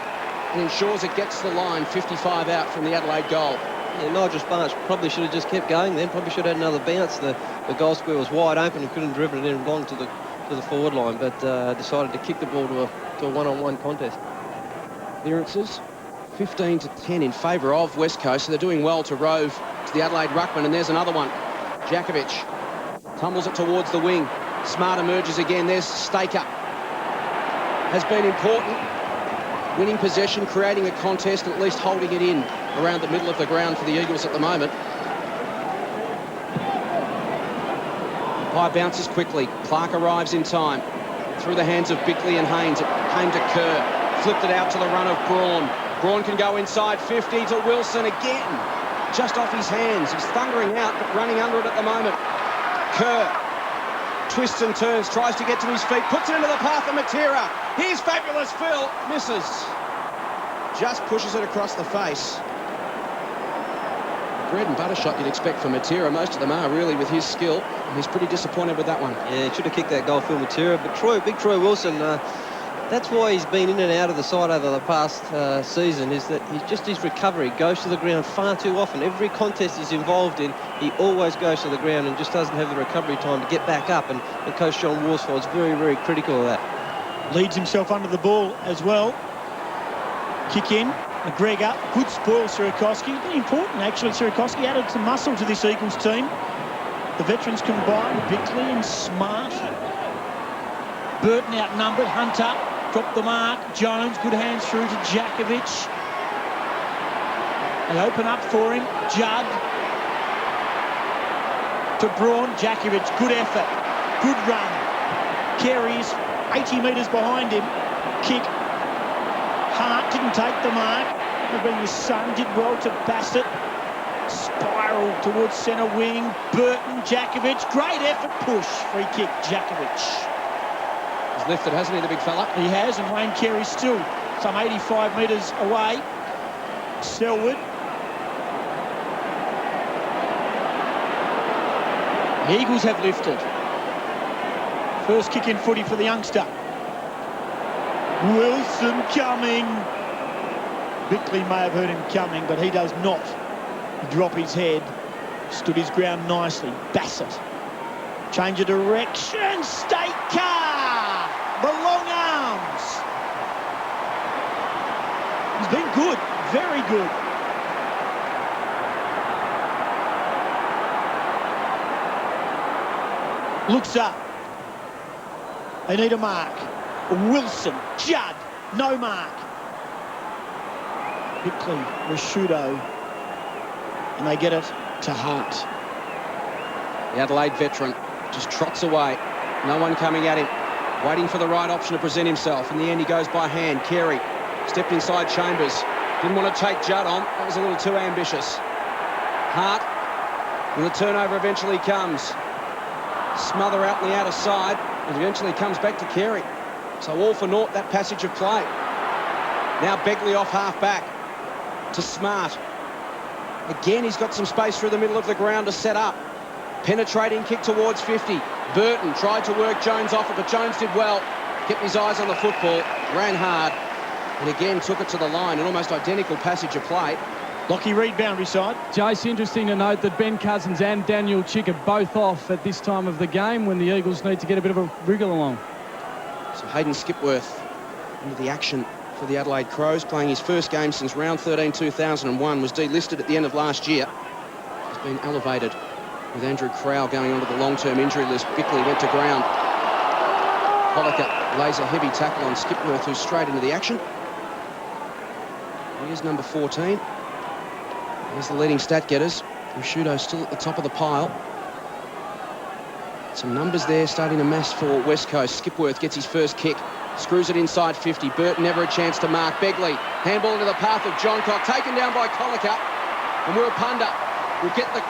and ensures it gets the line. 55 out from the Adelaide goal. Yeah, Nigel Sparks probably should have just kept going then, probably should have had another bounce. The goal square was wide open and couldn't driven it in long to the forward line, but decided to kick the ball to a one-on-one contest. Clearances 15 to 10 in favour of West Coast, so they're doing well to rove to the Adelaide ruckman, and there's another one. Jakovic tumbles it towards the wing. Smart emerges again. There's Staker. Has been important. Winning possession, creating a contest, and at least holding it in around the middle of the ground for the Eagles at the moment. High bounces quickly. Clark arrives in time. Through the hands of Bickley and Haynes. It came to Kerr. Flipped it out to the run of Braun. Braun can go inside 50 to Wilson again. Just off his hands. He's thundering out, but running under it at the moment. Kerr twists and turns, tries to get to his feet, puts it into the path of Matera. Here's fabulous Phil, misses. Just pushes it across the face. Bread and butter shot you'd expect from Matera. Most of them are, really, with his skill. And he's pretty disappointed with that one. Yeah, he should have kicked that goal, Phil Matera. But big Troy Wilson, that's why he's been in and out of the side over the past season, is that his recovery goes to the ground far too often. Every contest he's involved in, he always goes to the ground and just doesn't have the recovery time to get back up. And Coach John Worsfold's very, very critical of that. Leads himself under the ball as well. Kick in. McGregor, good spoil, Sierakowski. Very important, actually. Sierakowski added some muscle to this Eagles team. The veterans combined, Bickley and Smart. Burton outnumbered. Hunter dropped the mark. Jones, good hands through to Jakovic. They open up for him. Judd to Braun. Jakovic, good effort. Good run. Carries 80 metres behind him. Kick. Hart didn't take the mark. Could have been his son. Did well to Bassett. Spiral towards centre wing. Burton, Jakovic. Great effort. Push. Free kick. Jakovic. He's lifted, hasn't he, the big fella? He has, and Wayne Carey's still some 85 metres away. Selwood. The Eagles have lifted. First kick in footy for the youngster. Wilson coming. Bickley may have heard him coming, but he does not drop his head. Stood his ground nicely. Bassett. Change of direction. Staker. The long arms. He's been good. Very good. Looks up. They need a mark. Wilson, Judd, no mark. Bickley, Rashudo, and they get it to Hart. The Adelaide veteran just trots away. No one coming at him. Waiting for the right option to present himself. In the end, he goes by hand. Carey stepped inside Chambers. Didn't want to take Judd on. That was a little too ambitious. Hart, and the turnover eventually comes. Smother out on the outer side. It eventually comes back to Carey. So all for naught, that passage of play. Now Beckley off half-back to Smart. Again, he's got some space through the middle of the ground to set up. Penetrating kick towards 50. Burton tried to work Jones off it, but Jones did well. Kept his eyes on the football, ran hard, and again took it to the line. An almost identical passage of play. Lockie Reed, boundary side. Jace, interesting to note that Ben Cousins and Daniel Chick are both off at this time of the game when the Eagles need to get a bit of a wriggle along. So Hayden Skipworth into the action for the Adelaide Crows, playing his first game since round 13 2001, was delisted at the end of last year. He's been elevated with Andrew Crowell going onto the long-term injury list. Bickley went to ground. Holliker lays a heavy tackle on Skipworth, who's straight into the action. Here's number 14. Here's the leading stat getters. Rashudo still at the top of the pile. Some numbers there starting to mass for West Coast. Skipworth gets his first kick. Screws it inside 50. Burton never a chance to mark. Begley, handball into the path of Johncock. Taken down by Colliker. And Wirapunda will get the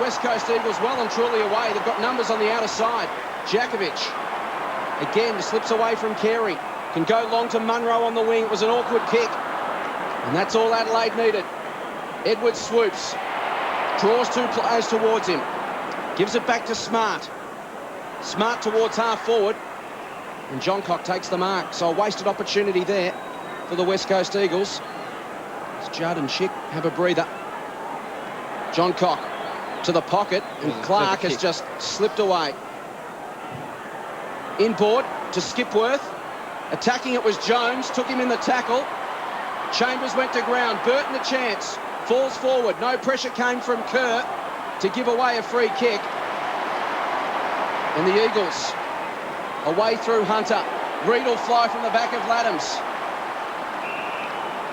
West Coast Eagles well and truly away. They've got numbers on the outer side. Jakovic, again, slips away from Carey. Can go long to Munro on the wing. It was an awkward kick. And that's all Adelaide needed. Edwards swoops. Draws two players towards him. Gives it back to Smart. Smart towards half forward. And Johncock takes the mark. So a wasted opportunity there for the West Coast Eagles. As Judd and Chick have a breather. Johncock to the pocket, and Clark has just slipped away. Inboard to Skipworth. Attacking it was Jones, took him in the tackle. Chambers went to ground. Burton a chance. Falls forward. No pressure came from Kerr to give away a free kick. And the Eagles away through Hunter. Reed will fly from the back of Laddams.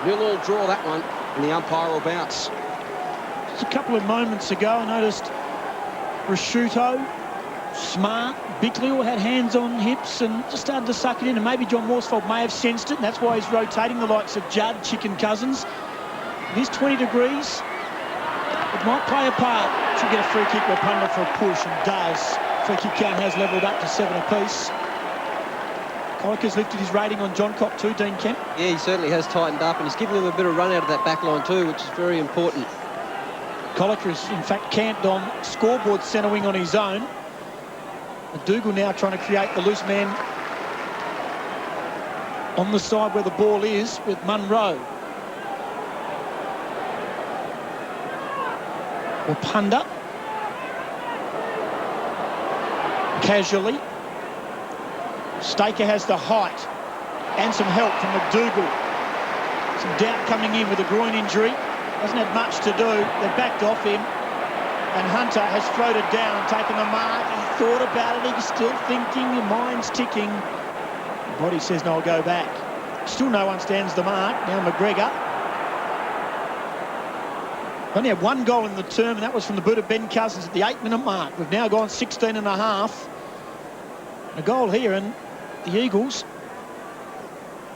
Mill will draw that one, and the umpire will bounce. Just a couple of moments ago, I noticed Rashuto, Smart, Bickley all had hands on hips and just started to suck it in, and maybe John Morsfold may have sensed it, and that's why he's rotating the likes of Judd, Chick and Cousins. It is 20 degrees. It might play a part. Should get a free kick or a punter for a push, and does. Free kick count has levelled up to 7 apiece. Colliker's lifted his rating on Johncock too, Dean Kemp. Yeah, he certainly has tightened up, and he's giving him a bit of run out of that back line too, which is very important. Colliker is, in fact, camped on scoreboard centre wing on his own. Dougal now trying to create the loose man on the side where the ball is with Munro. Wapunda. Casually. Staker has the height and some help from McDougall. Some doubt coming in with a groin injury. Hasn't had much to do. They've backed off him. And Hunter has floated down and taken the mark. He thought about it. He's still thinking. Your mind's ticking. The body says, no, I'll go back. Still no one stands the mark. Now McGregor. Only had one goal in the term, and that was from the boot of Ben Cousins at the 8-minute mark. We've now gone 16 and a half. A goal here, and the Eagles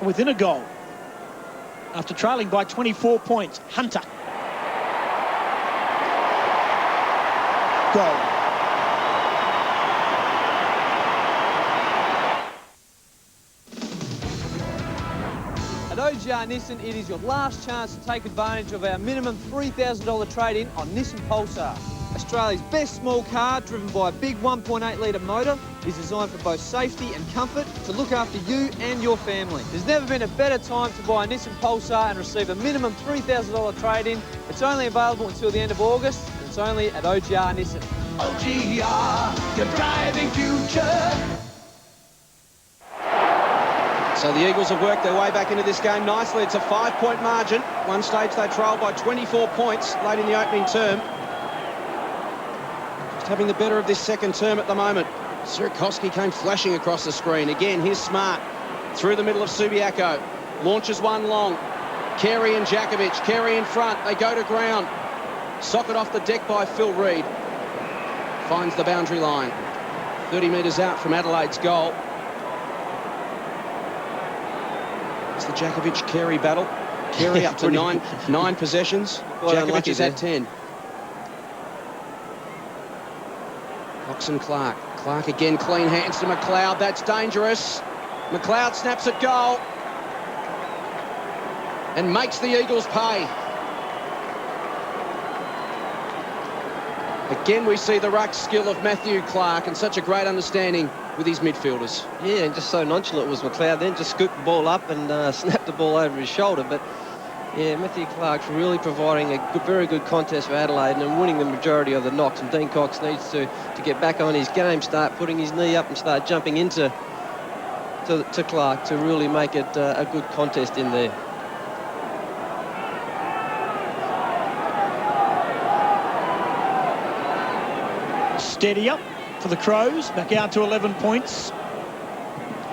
are within a goal after trailing by 24 points. Hunter. Goal. At OGR Nissan, it is your last chance to take advantage of our minimum $3,000 trade-in on Nissan Pulsar. Australia's best small car, driven by a big 1.8 litre motor, is designed for both safety and comfort to look after you and your family. There's never been a better time to buy a Nissan Pulsar and receive a minimum $3,000 trade-in. It's only available until the end of August, and it's only at OGR Nissan. OGR, your driving future. So the Eagles have worked their way back into this game nicely. It's a 5-point margin. One stage they trailed by 24 points late in the opening term. Just having the better of this second term at the moment. Sierakowski came flashing across the screen. Again, here's Smart through the middle of Subiaco. Launches one long. Carey and Jakovic. Carey in front. They go to ground. Socket off the deck by Phil Reid. Finds the boundary line. 30 metres out from Adelaide's goal. It's the Jakovic-Carey battle. Carey up to nine possessions. Jakovic is at 10. Cox and Clark. Clark again, clean hands to McLeod. That's dangerous. McLeod snaps at goal and makes the Eagles pay. Again, we see the ruck skill of Matthew Clark and such a great understanding with his midfielders. Yeah, and just so nonchalant was McLeod then, just scooped the ball up and snapped the ball over his shoulder. But yeah, Matthew Clark's really providing a very good contest for Adelaide and winning the majority of the knocks. And Dean Cox needs to get back on his game, start putting his knee up and start jumping into Clark to really make it a good contest in there. Steady up for the Crows, back out to 11 points.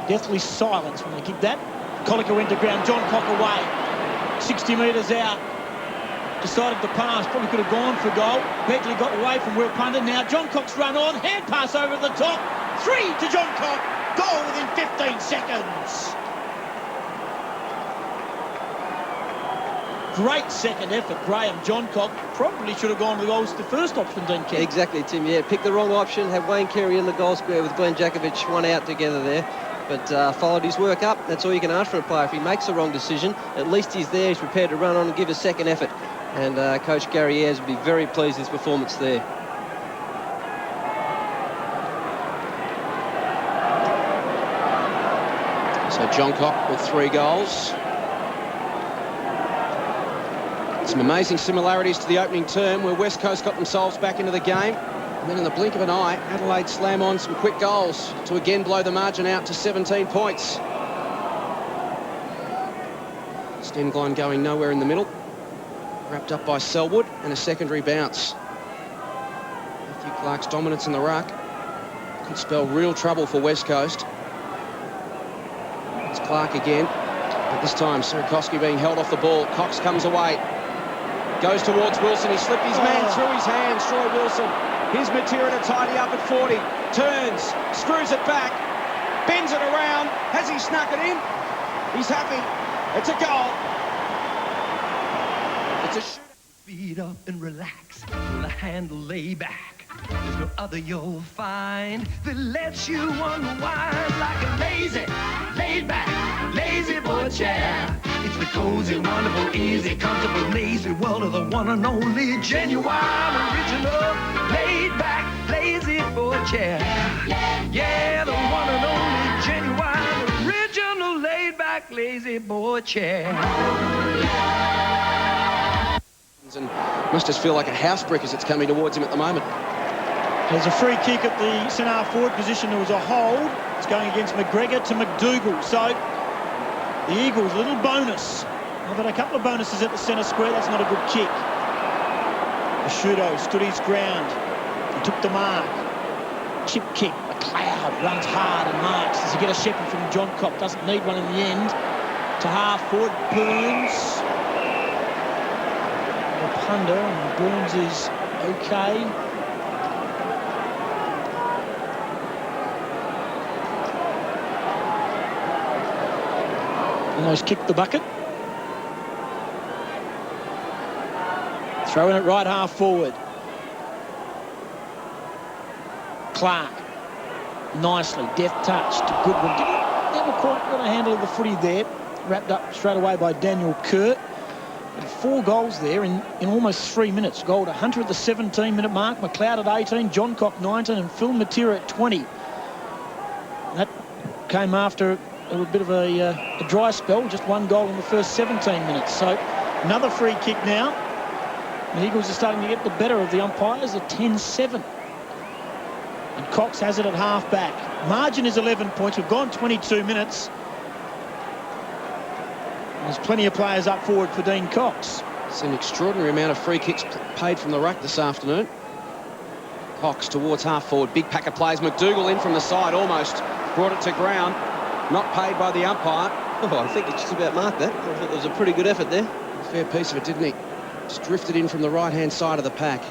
Deathly silence when they kicked that. Colica went to ground, John Cock away. 60 metres out. Decided to pass, probably could have gone for goal. Beckley got away from Will Punter. Now John Cock's run on, hand pass over the top. 3 to John Cock, goal within 15 seconds. Great second effort, Graham. John Cock probably should have gone to the goals the first option, Dean Kent. Exactly, Tim, yeah. Picked the wrong option, had Wayne Carey in the goal square with Glenn Jakovic one out together there. But followed his work up. That's all you can ask for a player. If he makes the wrong decision, at least he's there. He's prepared to run on and give a second effort. And Coach Gary Ayres would be very pleased with his performance there. So John Cock with 3 goals. Some amazing similarities to the opening term where West Coast got themselves back into the game. And then in the blink of an eye, Adelaide slam on some quick goals to again blow the margin out to 17 points. Stengline going nowhere in the middle. Wrapped up by Selwood and a secondary bounce. Matthew Clark's dominance in the ruck could spell real trouble for West Coast. It's Clark again, but this time Sierakowski being held off the ball. Cox comes away. Goes towards Wilson. He slipped his man through his hands. Troy Wilson. Here's Matera to tidy up at 40. Turns. Screws it back. Bends it around. Has he snuck it in? He's happy. It's a goal. It's a shoot. Feet up and relax. Pull the handle, lay back. There's no other you'll find that lets you unwind like a lazy, laid back, lazy boy chair. It's the cozy, wonderful, easy, comfortable, lazy world of the one and only genuine, original, laid back, lazy boy chair. Yeah, the one and only genuine, original, laid back, lazy boy chair. And must just feel like a house brick as it's coming towards him at the moment. There's a free kick at the centre forward position. There was a hold. It's going against McGregor to McDougall. So the Eagles, a little bonus. They've had a couple of bonuses at the centre square. That's not a good kick. Ashudo stood his ground. He took the mark. Chip kick. McLeod runs hard and marks. Does he get a shepherd from John Cock? Doesn't need one in the end. To half forward, Burns. Under, and Burns is okay. Almost kicked the bucket. Throwing it right half forward. Clark. Nicely, deft touch to Goodwin. Never quite got a handle of the footy there. Wrapped up straight away by Daniel Kurt. And 4 goals there in almost 3 minutes. Goal to Hunter at the 17-minute mark, McLeod at 18, John Cock 19, and Phil Matera at 20. That came after a bit of a dry spell, just 1 goal in the first 17 minutes. So another free kick now. The Eagles are starting to get the better of the umpires at 10-7. And Cox has it at half-back. Margin is 11 points. We've gone 22 minutes. There's plenty of players up forward for Dean Cox. It's an extraordinary amount of free kicks paid from the ruck this afternoon. Cox towards half forward. Big pack of players. McDougall in from the side almost. Brought it to ground. Not paid by the umpire. Oh, I think he just about marked that. I thought it was a pretty good effort there. Fair piece of it, didn't he? Just drifted in from the right-hand side of the pack.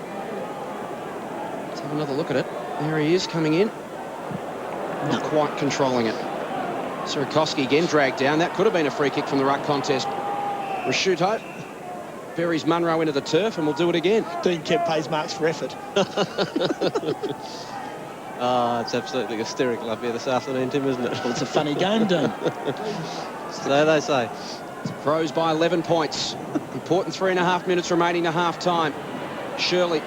Let's have another look at it. There he is, coming in. Not quite controlling it. Sierakowski again dragged down. That could have been a free kick from the ruck contest. Rashuto buries Munro into the turf, and we'll do it again. Dean Kemp pays marks for effort. It's absolutely hysterical up here this afternoon, Tim, isn't it? Well, it's a funny game, Dean. So they say. Crows by 11 points. Important 3.5 minutes remaining to half-time. Shirley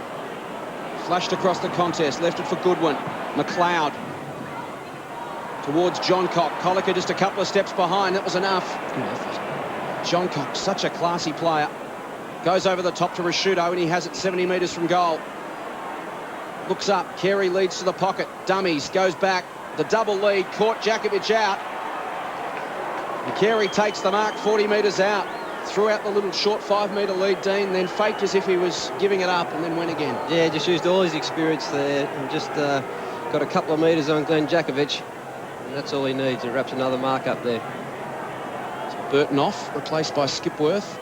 flashed across the contest, left it for Goodwin. McLeod towards Johncock. Colica just a couple of steps behind. That was enough. Johncock, such a classy player. Goes over the top to Rashuto, and he has it 70 metres from goal. Looks up. Carey leads to the pocket. Dummies. Goes back. The double lead. Caught Jakovic out. And Carey takes the mark 40 metres out. Threw out the little short 5-metre lead, Dean, then faked as if he was giving it up and then went again. Yeah, just used all his experience there and just got a couple of metres on Glenn Jakovic. And that's all he needs. He wraps another mark up there. Burton off, replaced by Skipworth.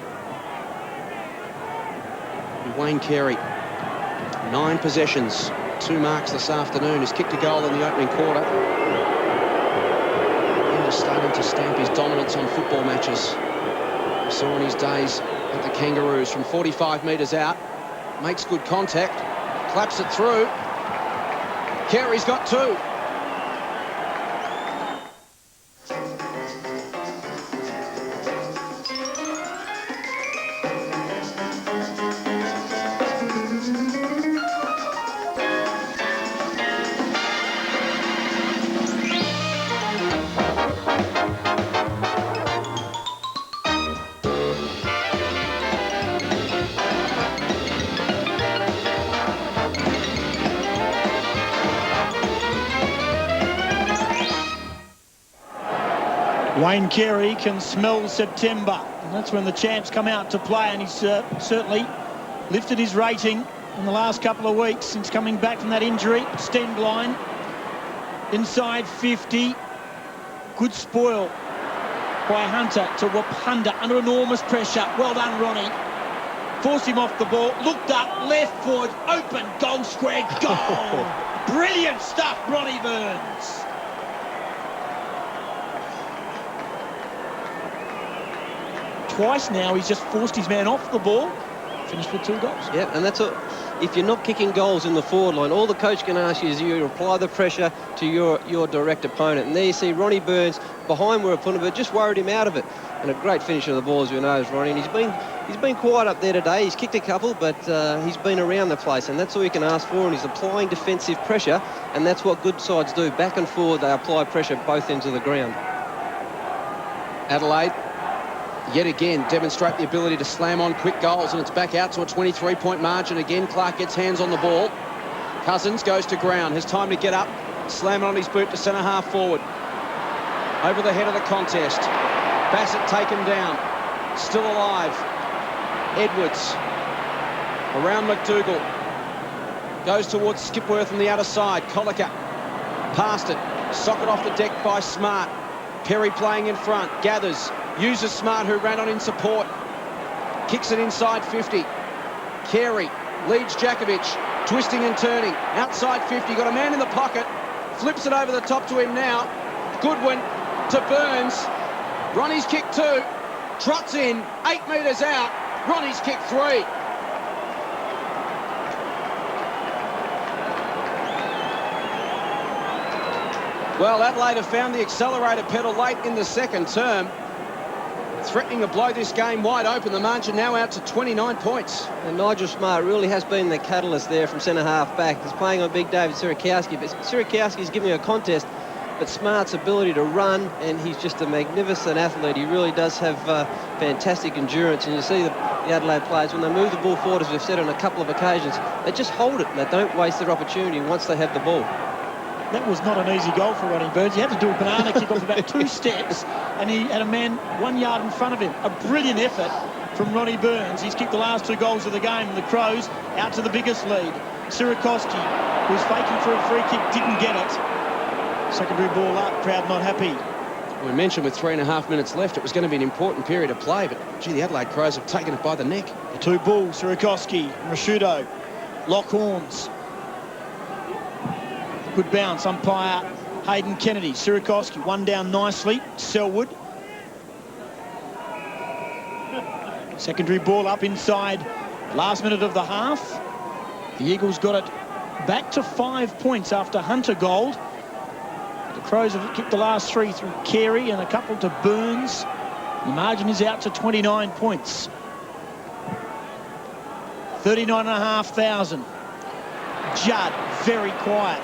And Wayne Carey. 9 possessions, 2 marks this afternoon. He's kicked a goal in the opening quarter. He's just starting to stamp his dominance on football matches. We saw in his days at the Kangaroos from 45 metres out. Makes good contact, claps it through. Carey's got 2. Wayne Carey can smell September, and that's when the champs come out to play, and he's certainly lifted his rating in the last couple of weeks since coming back from that injury. Stand line inside 50. Good spoil by Hunter to Wapunda under enormous pressure. Well done, Ronnie. Forced him off the ball, looked up, left foot, open, goal square, goal. Brilliant stuff, Ronnie Burns. Twice now he's just forced his man off the ball, finished with 2 goals. Yeah, and that's what, if you're not kicking goals in the forward line, all the coach can ask you is you apply the pressure to your direct opponent. And there you see Ronnie Burns behind where Wapunda, but just worried him out of it. And a great finish of the ball, as you know, is Ronnie. And he's been quiet up there today. He's kicked a couple, but he's been around the place, and that's all you can ask for. And he's applying defensive pressure, and that's what good sides do. Back and forward, they apply pressure both ends of the ground. Adelaide yet again demonstrate the ability to slam on quick goals, and it's back out to a 23-point margin again. Clark gets hands on the ball. Cousins goes to ground, has time to get up, slam on his boot to centre half forward. Over the head of the contest. Bassett taken down, still alive. Edwards around McDougall, goes towards Skipworth on the outer side. Colica past it, socket off the deck by Smart. Perry playing in front, gathers, uses Smart, who ran on in support, kicks it inside 50. Carey leads Jakovic, twisting and turning, outside 50, got a man in the pocket, flips it over the top to him now. Goodwin to Burns. Ronnie's kick 2, trots in, 8 metres out. Ronnie's kick 3. Well, Adelaide have found the accelerator pedal late in the second term, threatening to blow this game wide open. The margin now out to 29 points. And Nigel Smart really has been the catalyst there from centre-half back. He's playing on big David Sierakowski, but Sierakowski's giving a contest. But Smart's ability to run, and he's just a magnificent athlete. He really does have fantastic endurance. And you see the Adelaide players, when they move the ball forward, as we've said on a couple of occasions, they just hold it and they don't waste their opportunity once they have the ball. That was not an easy goal for Ronnie Burns. He had to do a banana kick off about 2 steps, and he had a man 1 yard in front of him. A brilliant effort from Ronnie Burns. He's kicked the last 2 goals of the game, and the Crows out to the biggest lead. Sierakowski, who's faking for a free kick, didn't get it. Secondary ball up, crowd not happy. We mentioned with 3.5 minutes left, it was going to be an important period of play, but, gee, the Adelaide Crows have taken it by the neck. The two bulls, Sierakowski and Rashudo, lock horns. Good bounce, umpire Hayden Kennedy. Sierakowski, one down nicely. Selwood. Secondary ball up inside. Last minute of the half. The Eagles got it back to 5 points after Hunter gold. The Crows have kicked the last 3 through Carey and a couple to Burns. The margin is out to 29 points. 39,500. Judd, very quiet.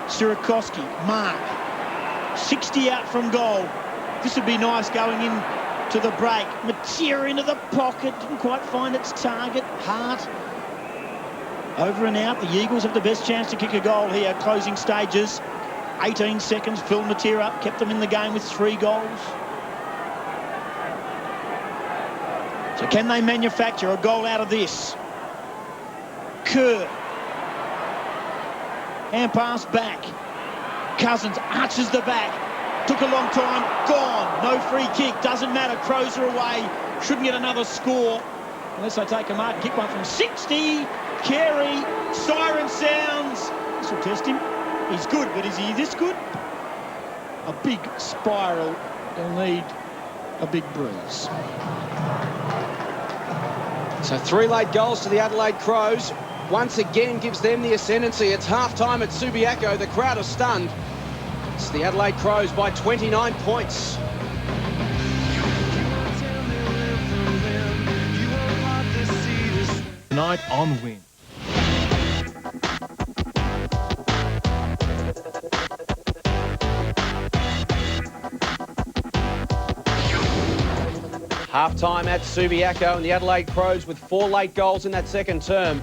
Sierakowski, Mark. 60 out from goal. This would be nice going in to the break. Matera into the pocket. Didn't quite find its target. Hart. Over and out. The Eagles have the best chance to kick a goal here. Closing stages. 18 seconds. Phil Matera kept them in the game with 3 goals. So can they manufacture a goal out of this? Kerr. Hand pass back. Cousins arches the back. Took a long time. Gone. No free kick. Doesn't matter. Crows are away. Shouldn't get another score unless they take a mark and kick one from 60. Carey. Siren sounds. This will test him. He's good, but is he this good? A big spiral. They'll need a big breeze. So 3 late goals to the Adelaide Crows. Once again gives them the ascendancy. It's half-time at Subiaco. The crowd are stunned. It's the Adelaide Crows by 29 points. Tonight on Win. Half-time at Subiaco, and the Adelaide Crows with 4 late goals in that second term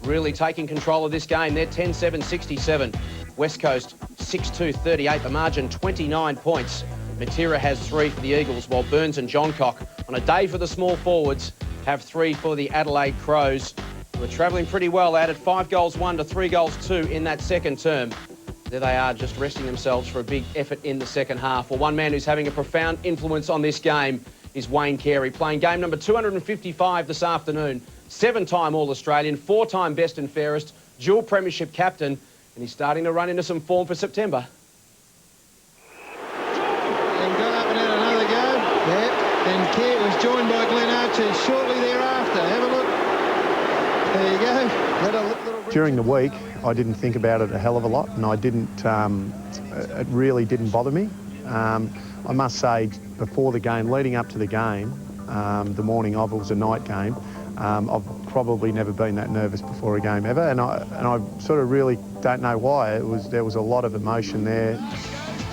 really taking control of this game. They're 10-7-67. West Coast 6-2-38. The margin 29 points. Matera has 3 for the Eagles, while Burns and Johncock, on a day for the small forwards, have 3 for the Adelaide Crows. We're travelling pretty well. They added 5 goals 1 to 3 goals 2 in that second term. There they are, just resting themselves for a big effort in the second half. Well, one man who's having a profound influence on this game is Wayne Carey, playing game number 255 this afternoon. 7-time All-Australian, 4-time best and fairest, dual premiership captain, and he's starting to run into some form for September. And got up and had another go. Yep. And Carey was joined by Glenn Archer shortly thereafter. Have a look. There you go. During the week, I didn't think about it a hell of a lot, and I didn't. It really didn't bother me. I must say, before the game, leading up to the game, the morning of, it was a night game. I've probably never been that nervous before a game ever, and I sort of really don't know why. There was a lot of emotion there.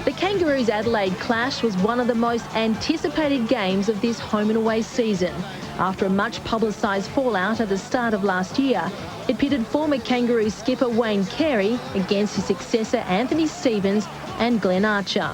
The Kangaroos Adelaide clash was one of the most anticipated games of this home and away season. After a much publicised fallout at the start of last year, it pitted former Kangaroos skipper Wayne Carey against his successor Anthony Stevens and Glenn Archer.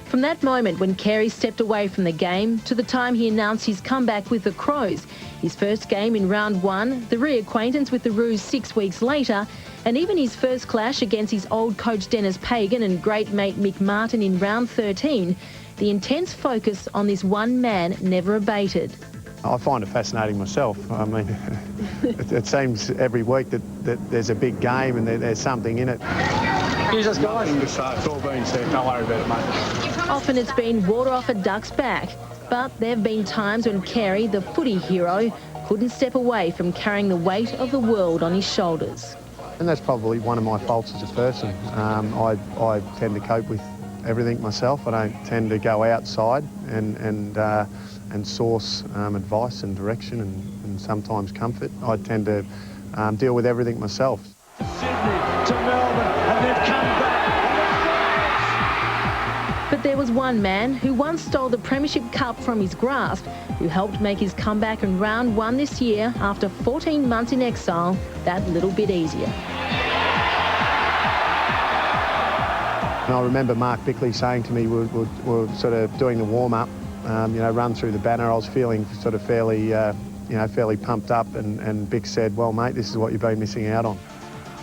From that moment when Carey stepped away from the game to the time he announced his comeback with the Crows, his first game in round 1, the reacquaintance with the Roos 6 weeks later, and even his first clash against his old coach Dennis Pagan and great mate Mick Martin in round 13, the intense focus on this one man never abated. I find it fascinating myself. I mean, it seems every week that there's a big game and there's something in it. Here's us guys. It's all been said. Don't worry about it, mate. Often it's been water off a duck's back, but there have been times when Carey, the footy hero, couldn't step away from carrying the weight of the world on his shoulders. And that's probably one of my faults as a person. I tend to cope with everything myself. I don't tend to go outside and source advice and direction and sometimes comfort. I tend to deal with everything myself. Sydney to Melbourne, and they've come back. But there was one man who once stole the Premiership Cup from his grasp, who helped make his comeback in round 1 this year after 14 months in exile that little bit easier. And I remember Mark Bickley saying to me, we're sort of doing the warm-up, run through the banner. I was feeling sort of fairly pumped up, and Bick said, well, mate, this is what you've been missing out on.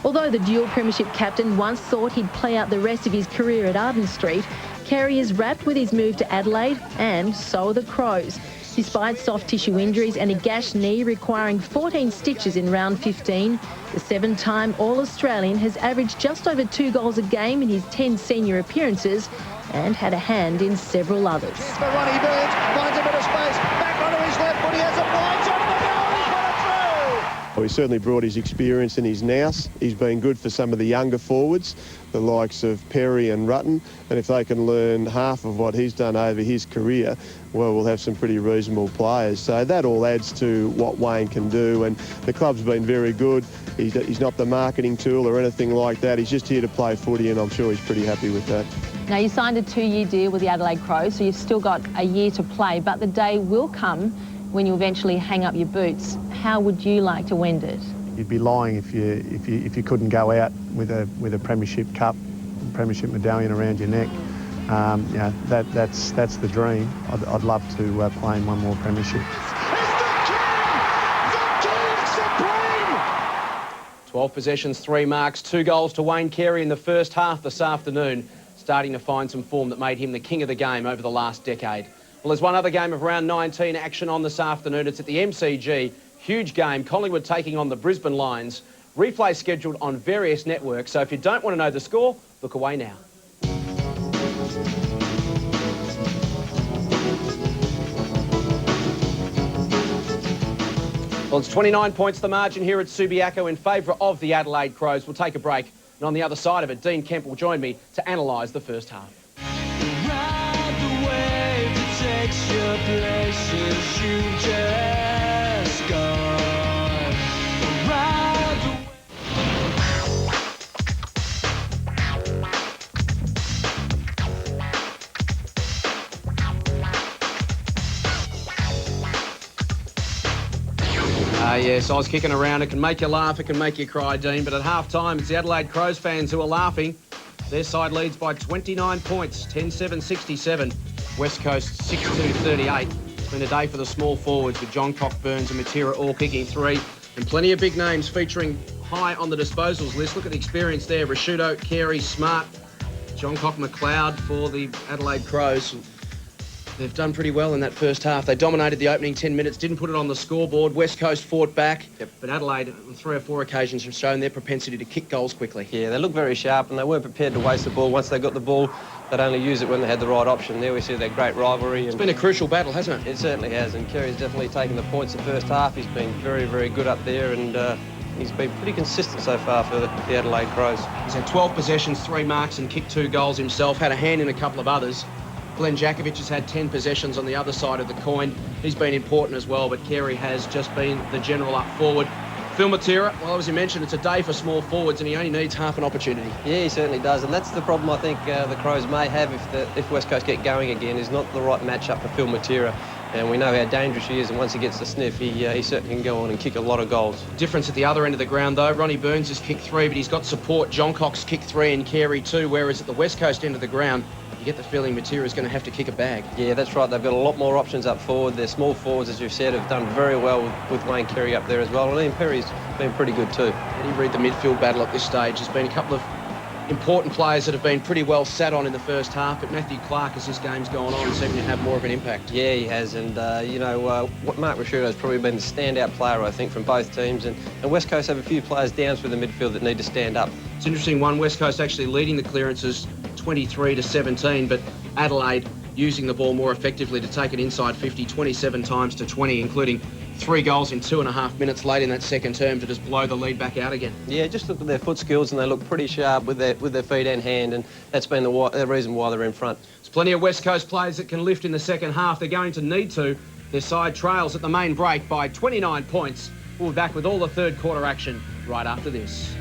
Although the dual premiership captain once thought he'd play out the rest of his career at Arden Street, Carey is wrapped with his move to Adelaide, and so are the Crows. Despite soft tissue injuries and a gashed knee requiring 14 stitches in round 15, the 7-time All-Australian has averaged just over 2 goals a game in his 10 senior appearances and had a hand in several others. For Ronnie Burns, finds a bit of space, back onto his left foot, he has a blind shot at the goal, he's got it through! Well, he certainly brought his experience and his nous. He's been good for some of the younger forwards, the likes of Perry and Rutten, and if they can learn half of what he's done over his career, well, we'll have some pretty reasonable players. So that all adds to what Wayne can do, and the club's been very good. He's not the marketing tool or anything like that. He's just here to play footy, and I'm sure he's pretty happy with that. Now, you signed a 2-year deal with the Adelaide Crows, so you've still got a year to play, but the day will come when you eventually hang up your boots. How would you like to end it? You'd be lying if you couldn't go out with a premiership cup, premiership medallion around your neck. Yeah, that's the dream. I'd love to play in one more premiership. 12 possessions, 3 marks, 2 goals to Wayne Carey in the first half this afternoon, starting to find some form that made him the king of the game over the last decade. Well, there's one other game of round 19 action on this afternoon. It's at the MCG. Huge game. Collingwood taking on the Brisbane Lions. Replay scheduled on various networks, so if you don't want to know the score, look away now. Well, it's 29 points the margin here at Subiaco in favour of the Adelaide Crows. We'll take a break, and on the other side of it, Dean Kemp will join me to analyse the first half. Ride the wave that takes your places you've just gone. Ride the Yes, I was kicking around. It can make you laugh, it can make you cry, Dean, but at half-time, it's the Adelaide Crows fans who are laughing. Their side leads by 29 points, 10-7-67. West Coast 6-2-38. It's been a day for the small forwards with John Cock, Burns and Matera all kicking 3. And plenty of big names featuring high on the disposals list. Look at the experience there. Rashudo, Carey, Smart, John Cock, McLeod for the Adelaide Crows. They've done pretty well in that first half. They dominated the opening 10 minutes, didn't put it on the scoreboard. West Coast fought back, but Adelaide on 3 or 4 occasions have shown their propensity to kick goals quickly. Yeah, they look very sharp and they weren't prepared to waste the ball. Once they got the ball, they'd only use it when they had the right option. There we see that great rivalry. It's been a crucial battle, hasn't it? It certainly has, and Carey's definitely taken the points the first half. He's been very, very good up there, and he's been pretty consistent so far for the Adelaide Crows. He's had 12 possessions, 3 marks and kicked 2 goals himself, had a hand in a couple of others. Glenn Jakovic has had 10 possessions on the other side of the coin. He's been important as well, but Carey has just been the general up forward. Phil Matera, well, as you mentioned, it's a day for small forwards and he only needs half an opportunity. Yeah, he certainly does, and that's the problem I think the Crows may have if West Coast get going again, is not the right matchup for Phil Matera. And we know how dangerous he is, and once he gets the sniff, he certainly can go on and kick a lot of goals. Difference at the other end of the ground, though. Ronnie Burns has kicked 3, but he's got support. John Cox kicked 3 and Carey 2, whereas at the West Coast end of the ground, you get the feeling Matera is going to have to kick a bag. Yeah, that's right. They've got a lot more options up forward. Their small forwards, as you've said, have done very well with Wayne Carey up there as well. And Ian Perry's been pretty good too. How do you read the midfield battle at this stage? There's been a couple of important players that have been pretty well sat on in the first half, but Matthew Clark, as this game's gone on, seemed to have more of an impact. Yeah, he has, and Mark Rashudo has probably been the standout player, I think, from both teams, and West Coast have a few players down through the midfield that need to stand up. It's interesting, one West Coast actually leading the clearances 23-17, but Adelaide using the ball more effectively to take it inside 50, 27 times to 20, including 3 goals in 2.5 minutes late in that second term to just blow the lead back out again. Yeah, just look at their foot skills and they look pretty sharp with their feet and hand, and that's been the reason why they're in front. There's plenty of West Coast players that can lift in the second half. They're going to need to. Their side trails at the main break by 29 points. We'll be back with all the third quarter action right after this.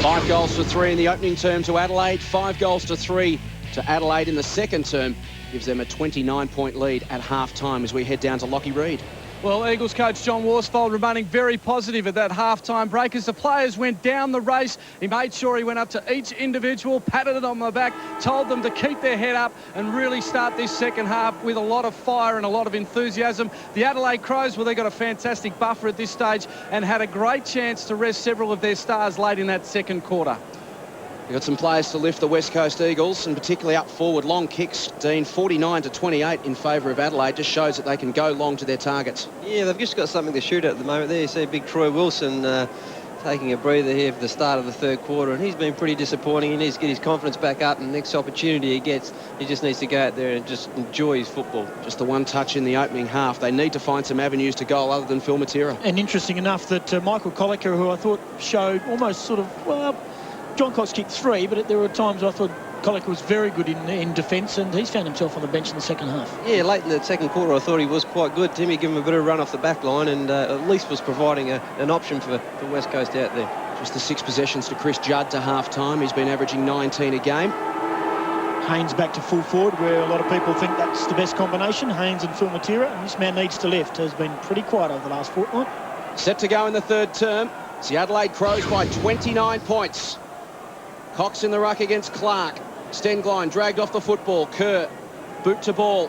Five goals to 3 in the opening term to Adelaide, 5 goals to 3 to Adelaide in the second term. Gives them a 29-point lead at half-time as we head down to Lockie Reed. Well, Eagles coach John Worsfold remaining very positive at that half-time break as the players went down the race. He made sure he went up to each individual, patted it on the back, told them to keep their head up and really start this second half with a lot of fire and a lot of enthusiasm. The Adelaide Crows, well, they got a fantastic buffer at this stage and had a great chance to rest several of their stars late in that second quarter. We've got some players to lift the West Coast Eagles, and particularly up forward. Long kicks, Dean, 49-28 in favour of Adelaide. Just shows that they can go long to their targets. Yeah, they've just got something to shoot at the moment. There you see big Troy Wilson taking a breather here for the start of the third quarter, and he's been pretty disappointing. He needs to get his confidence back up, and the next opportunity he gets, he just needs to go out there and just enjoy his football. Just the one touch in the opening half. They need to find some avenues to goal other than Phil Matera. And interesting enough that Michael Collicker, who I thought showed almost sort of, well, John Cox kicked 3, but there were times I thought Collicker was very good in defence, and he's found himself on the bench in the second half. Yeah, late in the second quarter I thought he was quite good. Timmy gave him a bit of a run off the back line and at least was providing an option for West Coast out there. Just the 6 possessions to Chris Judd to half-time. He's been averaging 19 a game. Haynes back to full forward, where a lot of people think that's the best combination, Haynes and Phil Matera, and this man needs to lift. Has been pretty quiet over the last fortnight. Set to go in the third term. It's the Adelaide Crows by 29 points. Cox in the ruck against Clark. Stenglein dragged off the football. Kerr, boot to ball.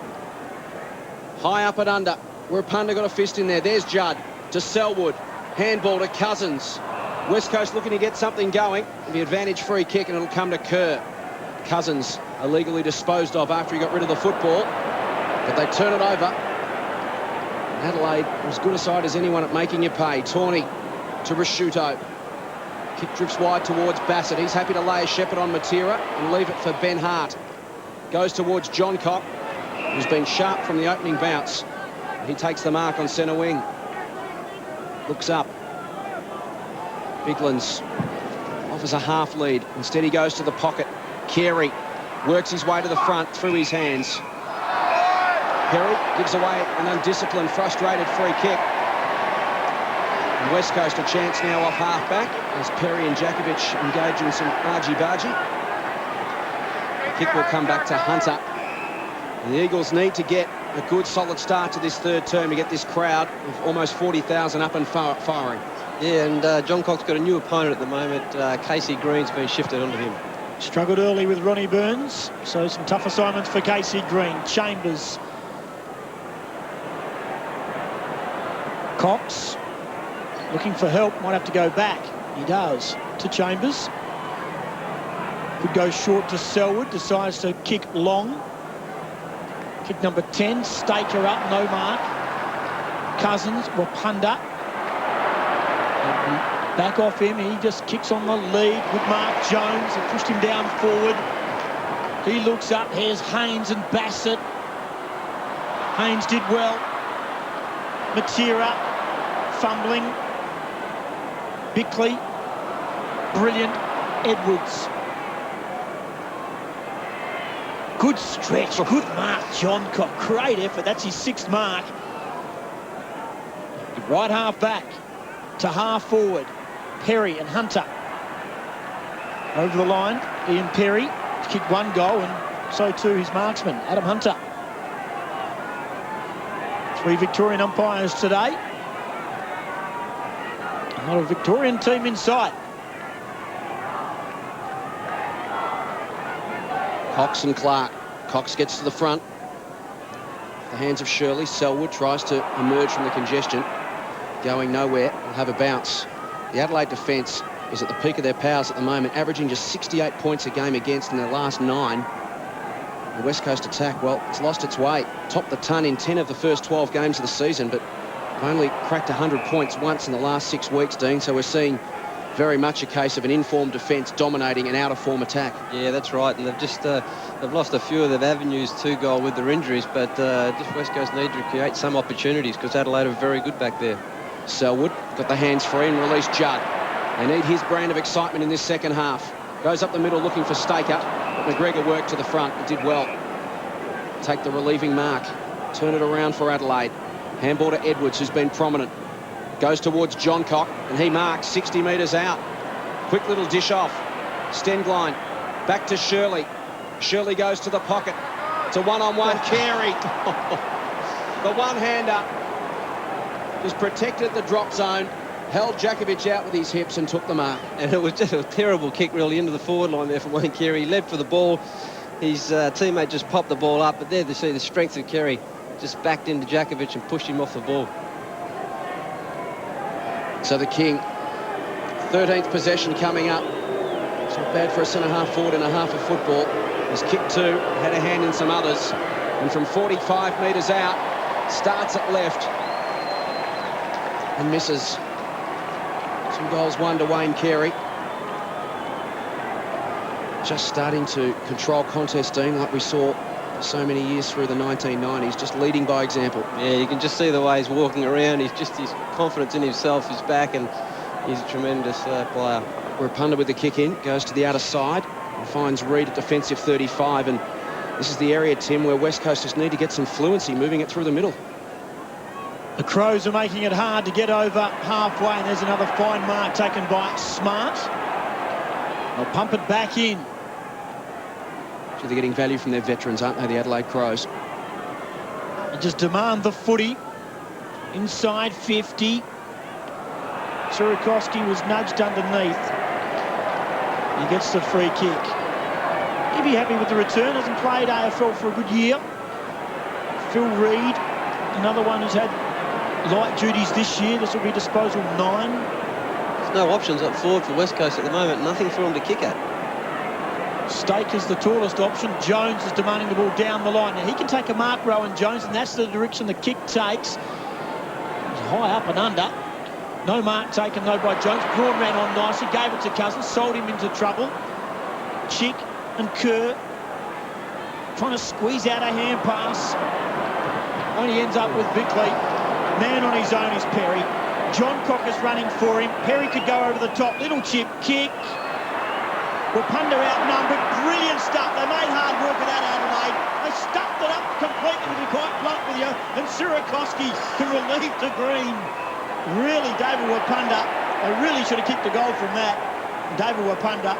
High up and under. Rapunda got a fist in there. There's Judd to Selwood. Handball to Cousins. West Coast looking to get something going. The advantage free kick, and it'll come to Kerr. Cousins illegally disposed of after he got rid of the football. But they turn it over. Adelaide was good a side as anyone at making you pay. Tawney to Rasciuto. Kick drifts wide towards Bassett. He's happy to lay a shepherd on Matera and leave it for Ben Hart. Goes towards John Cock, who's been sharp from the opening bounce. He takes the mark on centre wing. Looks up. Biglands offers a half lead. Instead he goes to the pocket. Carey works his way to the front through his hands. Perry gives away an undisciplined, frustrated free kick. And West Coast a chance now off half-back as Perry and Jakovic engage in some argy-bargy. The kick will come back to Hunter. And the Eagles need to get a good, solid start to this third term to get this crowd of almost 40,000 up and firing. Yeah, and John Cox got a new opponent at the moment. Casey Green's been shifted onto him. Struggled early with Ronnie Burns, so some tough assignments for Casey Green. Chambers. Cox looking for help, might have to go back. He does to Chambers. Could go short to Selwood, decides to kick long. Kick number 10, Staker up, no mark. Cousins, Rapunda. Back off him, he just kicks on the lead with Mark Jones. They pushed him down forward. He looks up, here's Haynes and Bassett. Haynes did well. Matera, fumbling. Bickley, brilliant. Edwards. Good stretch, good mark, John Cock. Great effort, that's his 6th mark. Right half back to half forward. Perry and Hunter. Over the line, Ian Perry kicked 1 goal, and so too his marksman, Adam Hunter. 3 Victorian umpires today. Not a Victorian team in sight. Cox and Clark. Cox gets to the front. The hands of Shirley. Selwood tries to emerge from the congestion. Going nowhere. Will have a bounce. The Adelaide defence is at the peak of their powers at the moment, averaging just 68 points a game against in their last 9. The West Coast attack, well, it's lost its way. Topped the ton in 10 of the first 12 games of the season, but only cracked 100 points once in the last 6 weeks, Dean. So we're seeing very much a case of an informed defence dominating an out-of-form attack. Yeah, that's right. And they've just they've lost a few of their avenues to goal with their injuries, but just West Coast need to create some opportunities because Adelaide are very good back there. Selwood got the hands free and released Judd. They need his brand of excitement in this second half. Goes up the middle looking for Staker, but McGregor worked to the front and did well. Take the relieving mark. Turn it around for Adelaide. Handball to Edwards, who's been prominent. Goes towards John Cock, and he marks 60 metres out. Quick little dish off. Stenglein back to Shirley. Shirley goes to the pocket. It's a one-on-one. Carey. The one-hander. just protected the drop zone, held Djakovic out with his hips and took the mark. And it was just a terrible kick, really, into the forward line there for Wayne Carey. He led for the ball. His teammate just popped the ball up, but there to see the strength of Carey, just backed into Djakovic and pushed him off the ball. So the King, 13th possession coming up. It's not bad for a centre-half forward in a half of football. He's kicked 2, had a hand in some others, and from 45 metres out, starts at left and misses. Some goals won to Wayne Carey. Just starting to control contest, Dean, like we saw for so many years through the 1990s, just leading by example. Yeah, you can just see the way he's walking around. His confidence in himself is back, and he's a tremendous player. Rapunda with the kick in, goes to the outer side and finds Reid at defensive 35, and this is the area, Tim, where West Coast just need to get some fluency, moving it through the middle. The Crows are making it hard to get over halfway, and there's another fine mark taken by Smart. They'll pump it back in. So they're getting value from their veterans, aren't they, the Adelaide Crows? They just demand the footy. Inside 50. Surakoski was nudged underneath. He gets the free kick. He'd be happy with the return. Hasn't played AFL for a good year. Phil Reid, another one who's had light duties this year. This will be disposal 9. There's no options up forward for West Coast at the moment. Nothing for him to kick at. Stake is the tallest option. Jones is demanding the ball down the line. Now, he can take a mark, Rowan Jones, and that's the direction the kick takes. He's high up and under. No mark taken, though, by Jones. Braun ran on nicely, gave it to Cousins, sold him into trouble. Chick and Kerr trying to squeeze out a hand pass. Only ends up with Bickley. Man on his own is Perry. John Cocker's running for him. Perry could go over the top. Little chip kick. Rapunda outnumbered. Brilliant stuff. They made hard work of that, Adelaide. They stuffed it up completely, to be quite blunt with you. And Surakoski can relieve to Green. Really, David Rapunda, they really should have kicked a goal from that. And David Rapunda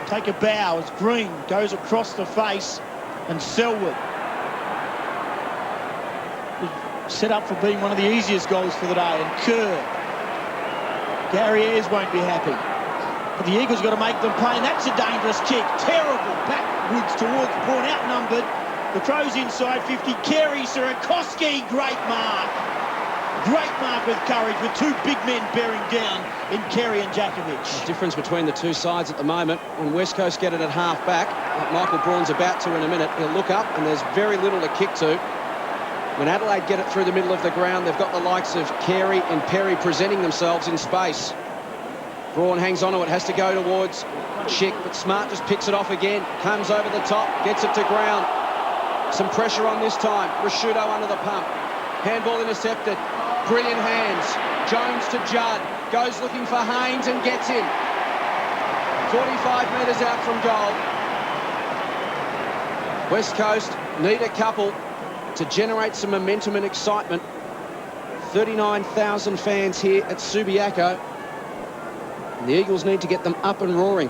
take a bow as Green goes across the face, and Selwood set up for being one of the easiest goals for the day. And Kerr, Gary Ayres won't be happy. But the Eagles got to make them pay, and that's a dangerous kick. Terrible backwards towards Braun, outnumbered. The Crows inside 50. Carey, Surakoski, great mark. Great mark with courage, with 2 big men bearing down in Carey and Djakovic. The difference between the two sides at the moment, when West Coast get it at half back, like Michael Braun's about to in a minute, he'll look up and there's very little to kick to. When Adelaide get it through the middle of the ground, they've got the likes of Carey and Perry presenting themselves in space. Braun hangs onto it, has to go towards Chick, but Smart just picks it off again, comes over the top, gets it to ground. Some pressure on this time. Rashudo under the pump. Handball intercepted. Brilliant hands. Jones to Judd. Goes looking for Haynes and gets him. 45 metres out from goal. West Coast need a couple to generate some momentum and excitement. 39,000 fans here at Subiaco. And the Eagles need to get them up and roaring.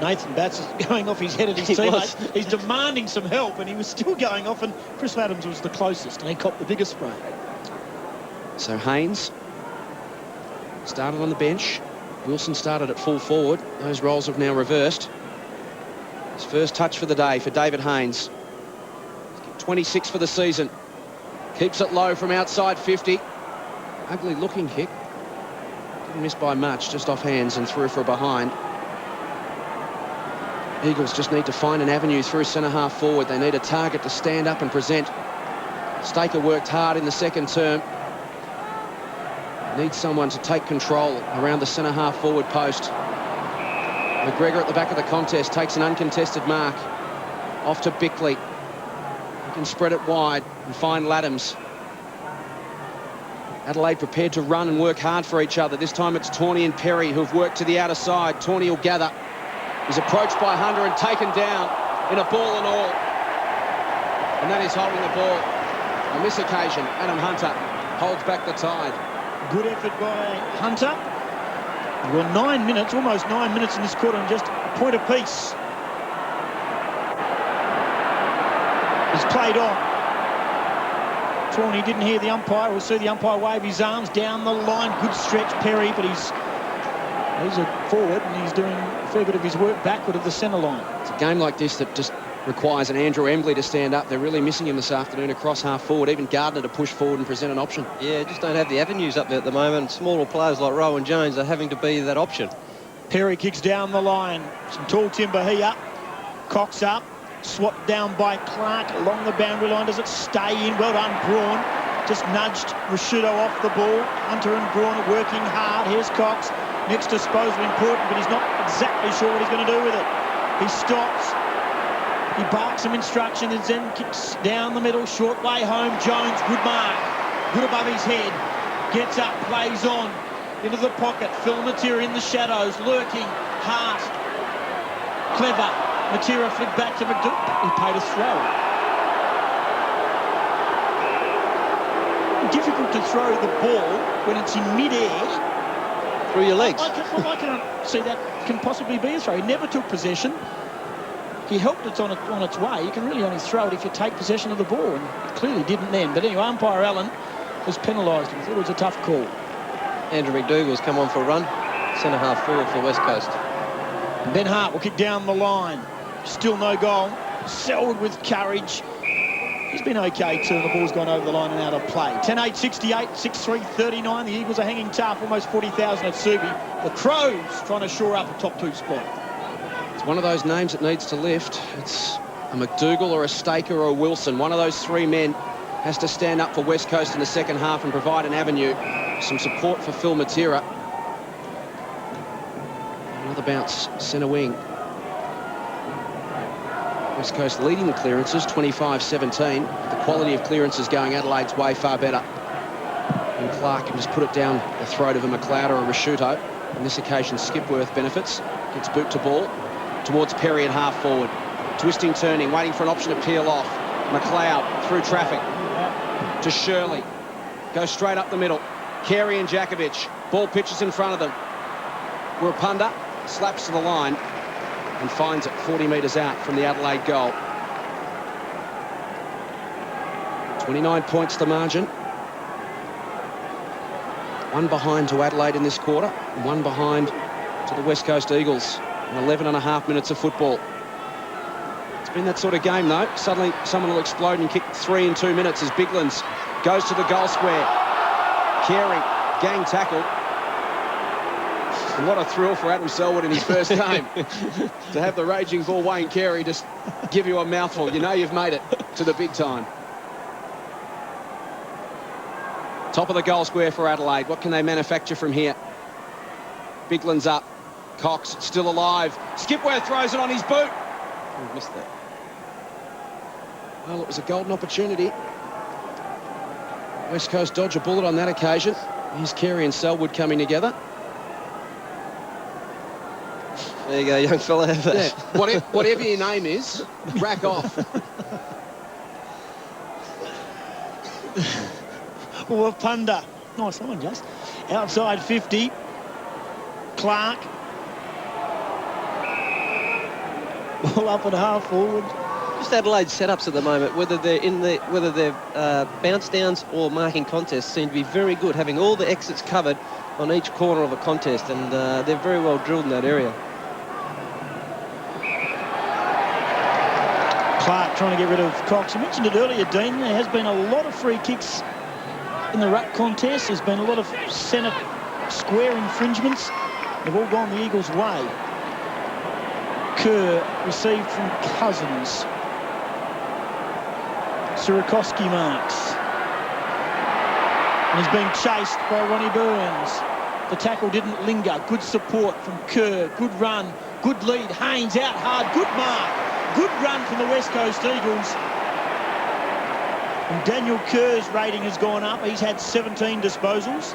Nathan Batts is going off his head at his teammates. He's demanding some help, and he was still going off, and Chris Adams was the closest, and he copped the biggest spray. So Haynes started on the bench. Wilson started at full forward. Those roles have now reversed. His first touch for the day for David Haynes. 26 for the season. Keeps it low from outside 50. Ugly looking kick. Didn't miss by much, just off hands and through for a behind. Eagles just need to find an avenue through centre-half forward. They need a target to stand up and present. Staker worked hard in the second term. Needs someone to take control around the centre-half forward post. McGregor at the back of the contest takes an uncontested mark. Off to Bickley. He can spread it wide and find Laddams. Adelaide prepared to run and work hard for each other. This time it's Tawney and Perry who have worked to the outer side. Tawney will gather. He's approached by Hunter and taken down in a ball and all. And that is holding the ball. On this occasion, Adam Hunter holds back the tide. Good effort by Hunter. We've got 9 minutes, almost 9 minutes in this quarter, and just a point apiece. He's played on. through, and he didn't hear the umpire. We'll see the umpire wave his arms down the line. Good stretch, Perry, but he's a forward, and he's doing a fair bit of his work backward of the centre line. It's a game like this that just requires an Andrew Embley to stand up. They're really missing him this afternoon across half forward. Even Gardner to push forward and present an option. Yeah, just don't have the avenues up there at the moment. Smaller players like Rowan Jones are having to be that option. Perry kicks down the line. Some tall timber here. Cox up. Swapped down by Clark along the boundary line. Does it stay in? Well done, Braun. Just nudged Rashudo off the ball. Hunter and Braun are working hard. Here's Cox. Next disposal important, but he's not exactly sure what he's going to do with it. He stops. He barks some instruction and then kicks down the middle. Short way home. Jones, good mark. Good above his head. Gets up, plays on. Into the pocket. Phil Matera in the shadows. Lurking. Hart. Clever. Matera flicked back to McDougall. He paid a throw. Difficult to throw the ball when it's in mid-air. Through your legs. I can't see that can possibly be a throw. He never took possession. He helped it on its way. You can really only throw it if you take possession of the ball, and he clearly didn't then. But anyway, umpire Allen was penalised. He thought it was a tough call. Andrew McDougall's come on for a run. Centre half forward for West Coast. Ben Hart will kick down the line. Still no goal. Selwood with courage. He's been okay too, and the ball's gone over the line and out of play. 10-8, 68, 6-3, 39. The Eagles are hanging tough, almost 40,000 at Subi. The Crows trying to shore up a top 2 spot. It's one of those names that needs to lift. It's a McDougall or a Staker or a Wilson. One of those 3 men has to stand up for West Coast in the second half and provide an avenue. Some support for Phil Matera. Another bounce, centre wing. West Coast leading the clearances, 25-17. The quality of clearances going Adelaide's way far better. And Clark can just put it down the throat of a McLeod or a Rashuto. On this occasion, Skipworth benefits. Gets boot to ball towards Perry at half forward. Twisting, turning, waiting for an option to peel off. McLeod through traffic to Shirley. Goes straight up the middle. Carey and Jakovic. Ball pitches in front of them. Rapunda slaps to the line and finds it 40 metres out from the Adelaide goal. 29 points the margin. 1 behind to Adelaide in this quarter, and 1 behind to the West Coast Eagles. 11.5 minutes of football. It's been that sort of game, though. Suddenly, someone will explode and kick 3 in 2 minutes as Biglands goes to the goal square. Carey, gang tackle. And what a thrill for Adam Selwood in his first game. To have the raging bull Wayne Carey just give you a mouthful. You know you've made it to the big time. Top of the goal square for Adelaide. What can they manufacture from here? Biglands up. Cox still alive. Skipworth throws it on his boot. He missed that. Well, it was a golden opportunity. West Coast dodge a bullet on that occasion. Here's Carey and Selwood coming together. There you go, young fella. Have that. Yeah. Whatever your name is, rack off. Rapunda. Nice line, just. Outside 50. Clark. Ball up at half forward. Just Adelaide's setups at the moment, whether they're bounce downs or marking contests, seem to be very good, having all the exits covered on each corner of a contest, and they're very well drilled in that area. Clark trying to get rid of Cox. I mentioned it earlier, Dean. There has been a lot of free kicks in the ruck contest. There's been a lot of centre square infringements. They've all gone the Eagles' way. Kerr received from Cousins. Sierakowski marks. And he's being chased by Ronnie Burns. The tackle didn't linger. Good support from Kerr. Good run. Good lead. Haynes out hard. Good mark. Good run from the West Coast Eagles. And Daniel Kerr's rating has gone up. He's had 17 disposals.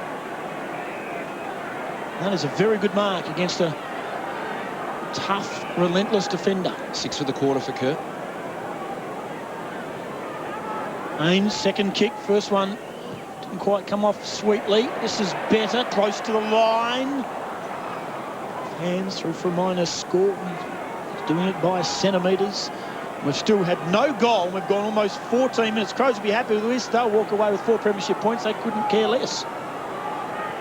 That is a very good mark against a tough, relentless defender. 6 for the quarter for Kerr. Haynes, second kick. First one didn't quite come off sweetly. This is better. Close to the line. Hands through for a minor score. He's doing it by centimetres. We've still had no goal. We've gone almost 14 minutes. Crows will be happy with this. They'll walk away with 4 premiership points. They couldn't care less.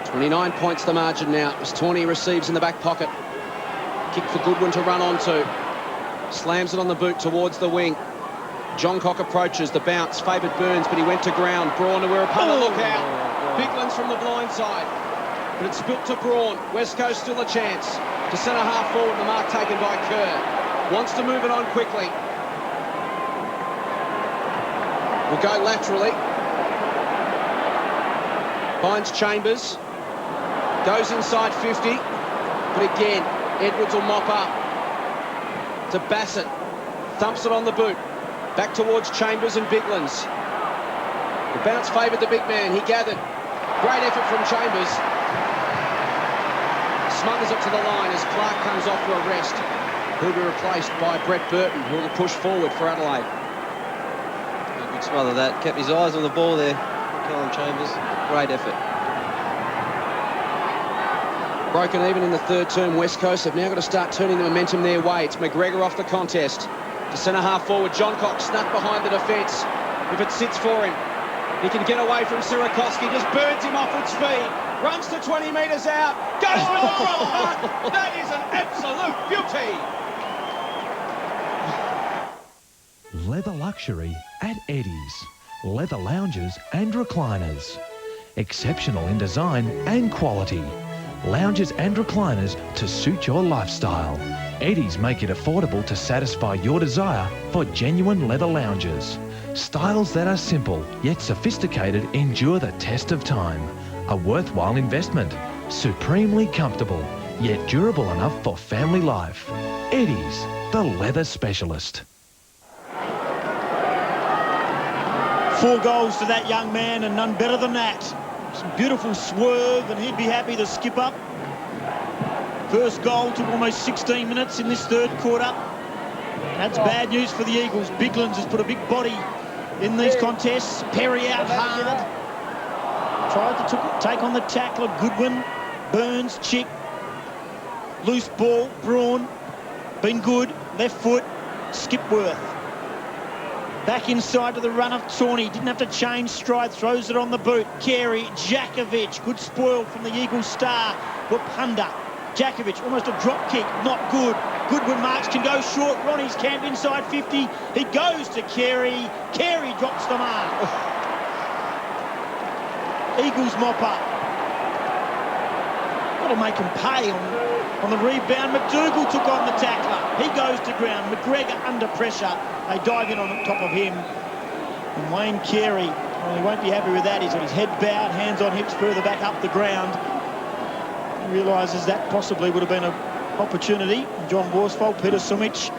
29 points the margin now as Tawney receives in the back pocket. Kick for Goodwin to run onto. Slams it on the boot towards the wing. John Cock approaches. The bounce favoured Burns, but he went to ground. Braun to Wirrapuna, look out. Biglan's from the blind side. But it's built to Braun. West Coast still a chance. To centre half forward, the mark taken by Kerr. Wants to move it on quickly. Will go laterally. Finds Chambers. Goes inside 50. But again, Edwards will mop up. To Bassett. Thumps it on the boot. Back towards Chambers and Biglan's. The bounce favoured the big man. He gathered. Great effort from Chambers. Smuggles it to the line as Clark comes off for a rest. He'll be replaced by Brett Burton, who will push forward for Adelaide. Good smother that. Kept his eyes on the ball there. Callum Chambers. Great effort. Broken even in the third term, West Coast have now got to start turning the momentum their way. It's McGregor off the contest. To centre half forward, John Cox snuck behind the defence. If it sits for him, he can get away from Sierakowski, just burns him off its speed. Runs to 20 metres out, goes for the run. That is an absolute beauty. Leather luxury at Eddie's. Leather lounges and recliners. Exceptional in design and quality. Lounges and recliners to suit your lifestyle. Eddie's make it affordable to satisfy your desire for genuine leather lounges. Styles that are simple yet sophisticated endure the test of time. A worthwhile investment. Supremely comfortable yet durable enough for family life. Eddie's, the leather specialist. 4 goals to that young man and none better than that. Some beautiful swerve and he'd be happy to skip up. First goal took almost 16 minutes in this third quarter. That's bad news for the Eagles. Biglan's has put a big body in these contests. Perry out hard. Tried to take on the tackler. Goodwin, Burns, Chick. Loose ball, Braun. Been good. Left foot, Skipworth. Back inside to the run of Tawney. Didn't have to change stride. Throws it on the boot. Carey, Jakovic. Good spoil from the Eagles star. Wapunda. Jakovic, almost a drop kick. Not good. Goodwin marks, can go short. Ronnie's camped inside 50. He goes to Carey. Carey drops the mark. Eagles mop up. Got to make him pay on the rebound. McDougall took on the tackler. He goes to ground. McGregor under pressure. They dive in on top of him. And Wayne Carey, well, he won't be happy with that. He's got his head bowed, hands on hips, further back up the ground. He realises that possibly would have been an opportunity. John Worsfold, Peter Sumich.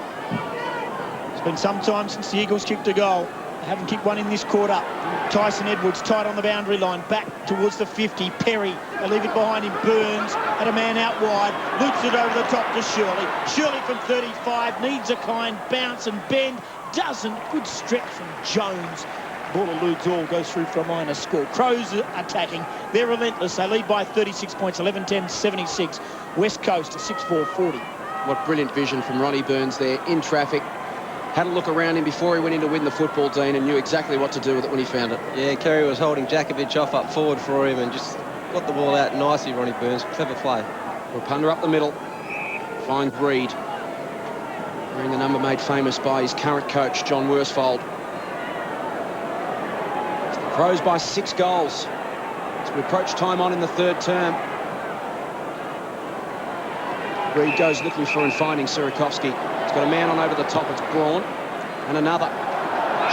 It's been some time since the Eagles kicked a goal. They haven't kicked one in this quarter. Tyson Edwards tight on the boundary line, back towards the 50. Perry, they leave it behind him. Burns had a man out wide, loops it over the top to Shirley. Shirley from 35 needs a kind bounce and bend. Doesn't. Good stretch from Jones. Ball eludes all, goes through for a minor score. Crows are attacking. They're relentless. They lead by 36 points, 11-10-76. West Coast 6-4-40. What brilliant vision from Ronnie Burns there in traffic. Had a look around him before he went in to win the football, Dean, and knew exactly what to do with it when he found it. Yeah, Kerry was holding Jakovic off up forward for him and just got the ball out nicely, Ronnie Burns. Clever play. Rapunda up the middle. Finds Reed. Wearing the number made famous by his current coach, John Worsfold. The Crows by 6 goals as we approach time on in the third term. Reed goes looking for and finding Sierakowski. He's got a man on over the top. It's Braun. And another.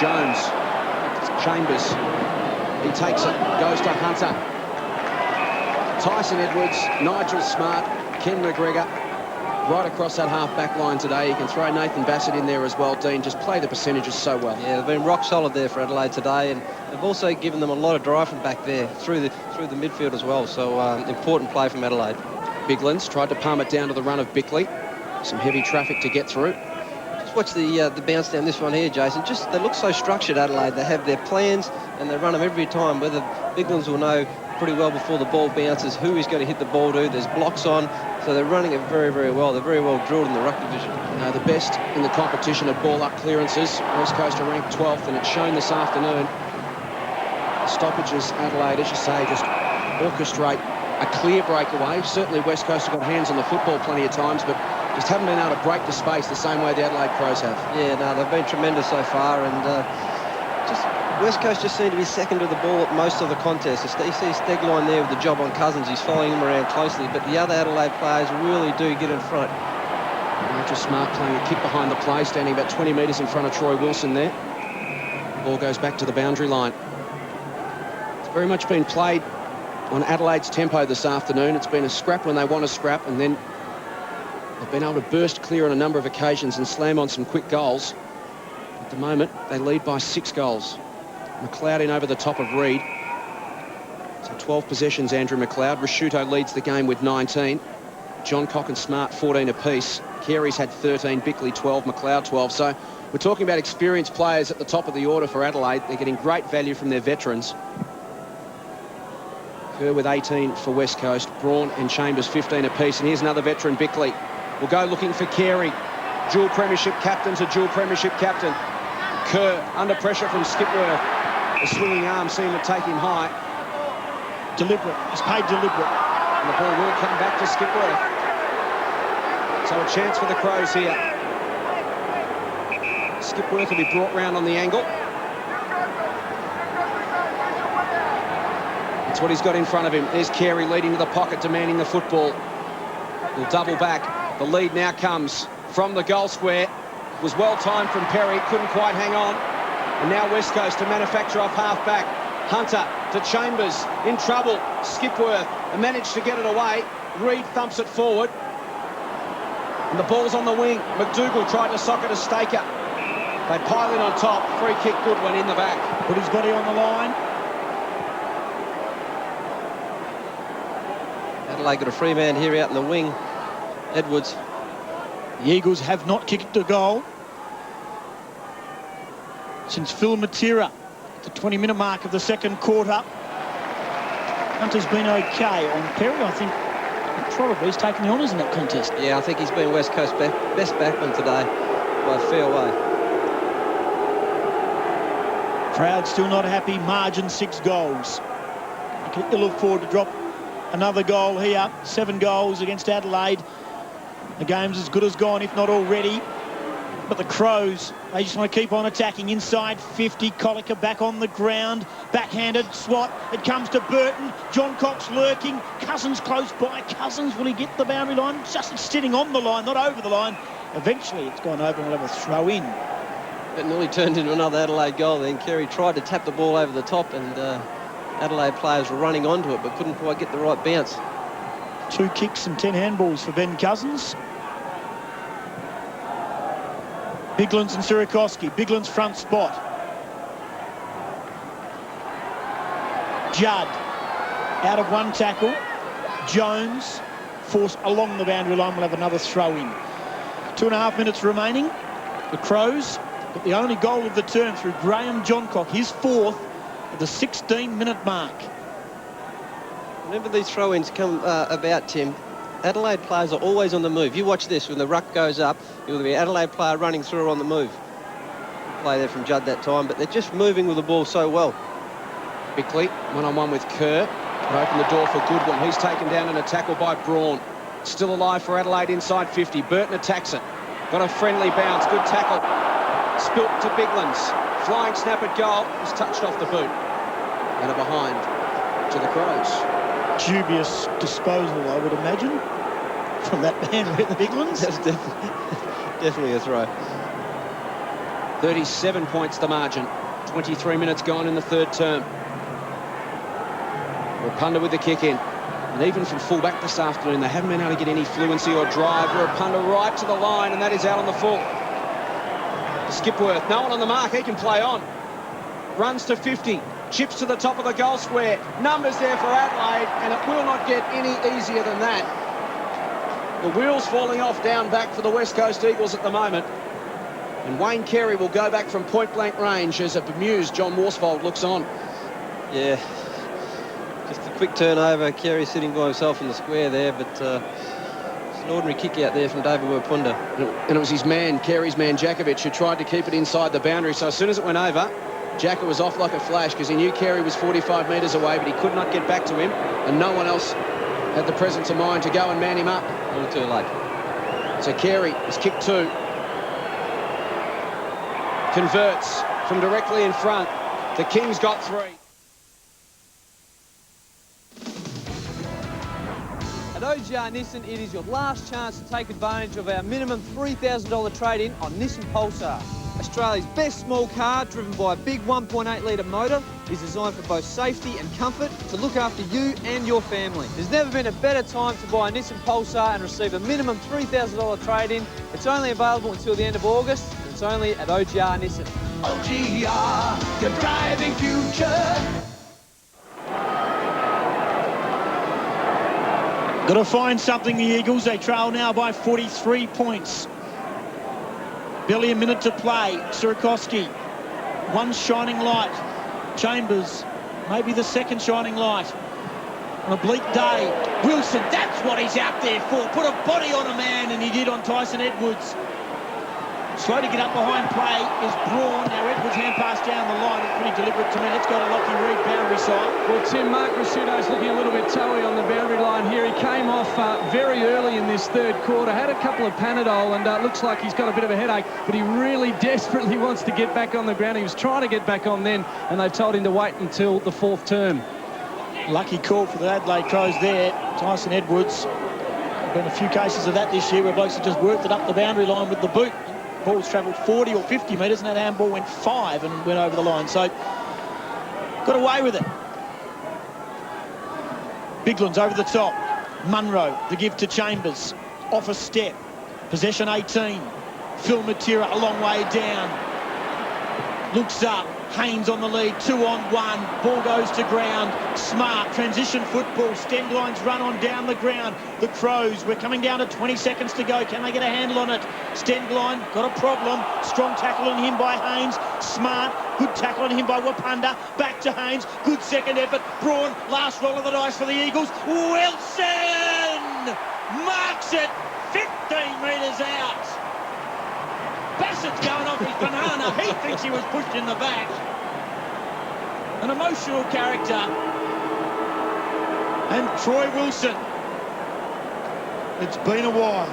Jones. It's Chambers. He takes it. Goes to Hunter. Tyson Edwards. Nigel Smart. Ken McGregor. Right across that half-back line today. You can throw Nathan Bassett in there as well, Dean. Just play the percentages so well. Yeah, they've been rock solid there for Adelaide today, and they've also given them a lot of drive from back there through the midfield as well. So important play from Adelaide. Biglan's tried to palm it down to the run of Bickley. Some heavy traffic to get through. Just watch the bounce down this one here, Jason. Just they look so structured, Adelaide. They have their plans and they run them every time. Whether Biglan's will know pretty well before the ball bounces who he's going to hit the ball to. There's blocks on. So they're running it very, very well. They're very well drilled in the ruck division. The best in the competition at ball up clearances. West Coast are ranked 12th, and it's shown this afternoon. Stoppages, Adelaide, as you say, just orchestrate a clear breakaway. Certainly West Coast have got hands on the football plenty of times, but just haven't been able to break the space the same way the Adelaide Crows have. Yeah, no, they've been tremendous so far, and West Coast just seem to be second to the ball at most of the contests. You see Stegline there with the job on Cousins. He's following him around closely, but the other Adelaide players really do get in front. Nigel Smart playing a kick behind the play, standing about 20 metres in front of Troy Wilson there. Ball goes back to the boundary line. It's very much been played on Adelaide's tempo this afternoon. It's been a scrap when they want to scrap, and then they've been able to burst clear on a number of occasions and slam on some quick goals. At the moment, they lead by 6 goals. McLeod in over the top of Reid. So 12 possessions, Andrew McLeod. Rasciuto leads the game with 19. John Cock and Smart 14 apiece. Carey's had 13, Bickley 12, McLeod 12. So we're talking about experienced players at the top of the order for Adelaide. They're getting great value from their veterans. Kerr with 18 for West Coast. Braun and Chambers 15 apiece. And here's another veteran, Bickley. Will go looking for Carey. Dual premiership captain to dual premiership captain. Kerr under pressure from Skipworth. The swinging arm seemed to take him high. Deliberate. He's paid deliberate. And the ball will come back to Skipworth. So a chance for the Crows here. Skipworth will be brought round on the angle. That's what he's got in front of him. There's Carey leading to the pocket, demanding the football. He'll double back. The lead now comes from the goal square. It was well timed from Perry, couldn't quite hang on. And now West Coast to manufacture off half-back. Hunter to Chambers, in trouble. Skipworth managed to get it away. Reid thumps it forward. And the ball's on the wing. McDougall tried to sock it to Staker. They pile in on top. Free kick, Goodwin in the back. Put his body on the line. Adelaide got a free man here out in the wing. Edwards. The Eagles have not kicked a goal since Phil Matera at the 20-minute mark of the second quarter. Hunter's been okay on Perry. I think probably he's taken the honours in that contest. Yeah, I think he's been West Coast best backman today by a fair way. Crowd still not happy. Margin 6 goals. You can ill afford to drop another goal here. 7 goals against Adelaide. The game's as good as gone, if not already. But the Crows, they just want to keep on attacking. Inside 50, Colliker back on the ground. Backhanded swat. It comes to Burton. John Cox lurking. Cousins close by. Cousins, will he get the boundary line? Just sitting on the line, not over the line. Eventually, it's gone over and we'll have a throw in. It nearly turned into another Adelaide goal then. Carey tried to tap the ball over the top, and Adelaide players were running onto it but couldn't quite get the right bounce. 2 kicks and 10 handballs for Ben Cousins. Biglands and Sirikoski. Biglands front spot. Judd out of one tackle. Jones forced along the boundary line. We'll have another throw in. 2.5 minutes remaining. The Crows got the only goal of the term through Graham Johncock, his 4th at the 16-minute mark. Whenever these throw-ins come about, Tim, Adelaide players are always on the move. You watch this, when the ruck goes up, it'll be an Adelaide player running through on the move. Play there from Judd that time, but they're just moving with the ball so well. Bickley, one-on-one with Kerr. Can open the door for Goodwin. He's taken down in a tackle by Braun. Still alive for Adelaide inside 50. Burton attacks it. Got a friendly bounce. Good tackle. Spilt to Biglands. Flying snap at goal. He's touched off the boot. And a behind to the Crows. Dubious disposal, I would imagine, from that man with the Biglands. That's definitely a throw. 37 points the margin. 23 minutes gone in the third term. Rapunda with the kick in. And even from full-back this afternoon, they haven't been able to get any fluency or drive. Rapunda right to the line, and that is out on the full. Skipworth, no one on the mark, he can play on. Runs to 50. Chips to the top of the goal square. Numbers there for Adelaide, and it will not get any easier than that. The wheels falling off down back for the West Coast Eagles at the moment. And Wayne Carey will go back from point-blank range as a bemused John Worsfold looks on. Yeah, just a quick turnover. Carey sitting by himself in the square there, but an ordinary kick out there from David Wapunda. And it was his man, Carey's man, Jakovic, who tried to keep it inside the boundary. So as soon as it went over, Jacko was off like a flash because he knew Carey was 45 metres away, but he could not get back to him, and no one else had the presence of mind to go and man him up. A little too late. So Carey has kicked 2. Converts from directly in front. The Kings got 3. At OGR Nissan, it is your last chance to take advantage of our minimum $3,000 trade-in on Nissan Pulsar. Australia's best small car, driven by a big 1.8 litre motor, is designed for both safety and comfort to look after you and your family. There's never been a better time to buy a Nissan Pulsar and receive a minimum $3,000 trade-in. It's only available until the end of August, and it's only at OGR Nissan. OGR, your driving future. Got to find something, the Eagles. They trail now by 43 points. Barely a minute to play. Sierakowski, one shining light. Chambers, maybe the second shining light. On a bleak day, Wilson, that's what he's out there for. Put a body on a man, and he did on Tyson Edwards. Slow to get up behind play is Braun. Now Edwards hand pass down the line. It's pretty deliberate to me. Let's go to Lockie Reed, boundary side. Well, Tim, Mark Rasuto's looking a little bit toey on the boundary line here. He came off very early in this third quarter, had a couple of Panadol, and looks like he's got a bit of a headache, but he really desperately wants to get back on the ground. He was trying to get back on then, and they've told him to wait until the 4th term. Lucky call for the Adelaide Crows there. Tyson Edwards. There's been a few cases of that this year where blokes have just worked it up the boundary line with the boot. Ball's travelled 40 or 50 metres, and that handball went 5 and went over the line. So, got away with it. Bigland's over the top. Munro, the give to Chambers. Off a step. Possession 18. Phil Matera a long way down. Looks up. Haynes on the lead. 2 on 1. Ball goes to ground. Smart. Transition football. Stengline's run on down the ground. The Crows, we're coming down to 20 seconds to go. Can they get a handle on it? Stengline got a problem. Strong tackle on him by Haynes. Smart. Good tackle on him by Wapunda. Back to Haynes. Good second effort. Braun. Last roll of the dice for the Eagles. Wilson marks it 15 metres out. Bassett's going off his banana. He thinks he was pushed in the back. An emotional character. And Troy Wilson. It's been a while.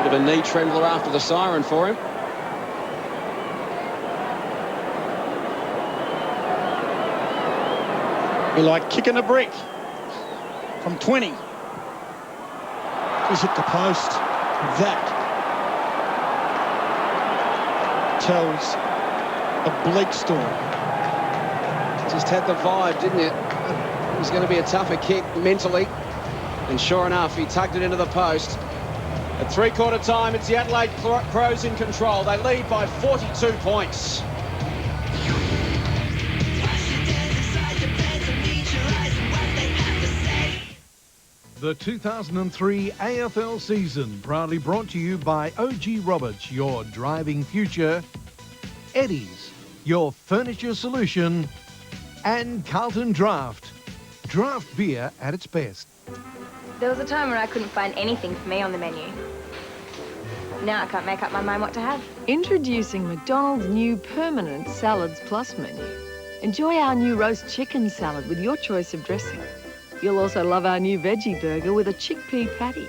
Bit of a knee trembler after the siren for him. Be like kicking a brick from 20. He's hit the post. That tells a bleak story. Just had the vibe, didn't it? It was going to be a tougher kick mentally. And sure enough, he tugged it into the post. At 3/4 time, it's the Adelaide Crows in control. They lead by 42 points. The 2003 AFL season proudly brought to you by OG Roberts, your driving future, Eddie's, your furniture solution, and Carlton Draft. Draft beer at its best. There was a time when I couldn't find anything for me on the menu. Now I can't make up my mind what to have. Introducing McDonald's new permanent Salads Plus menu. Enjoy our new roast chicken salad with your choice of dressing. You'll also love our new veggie burger with a chickpea patty.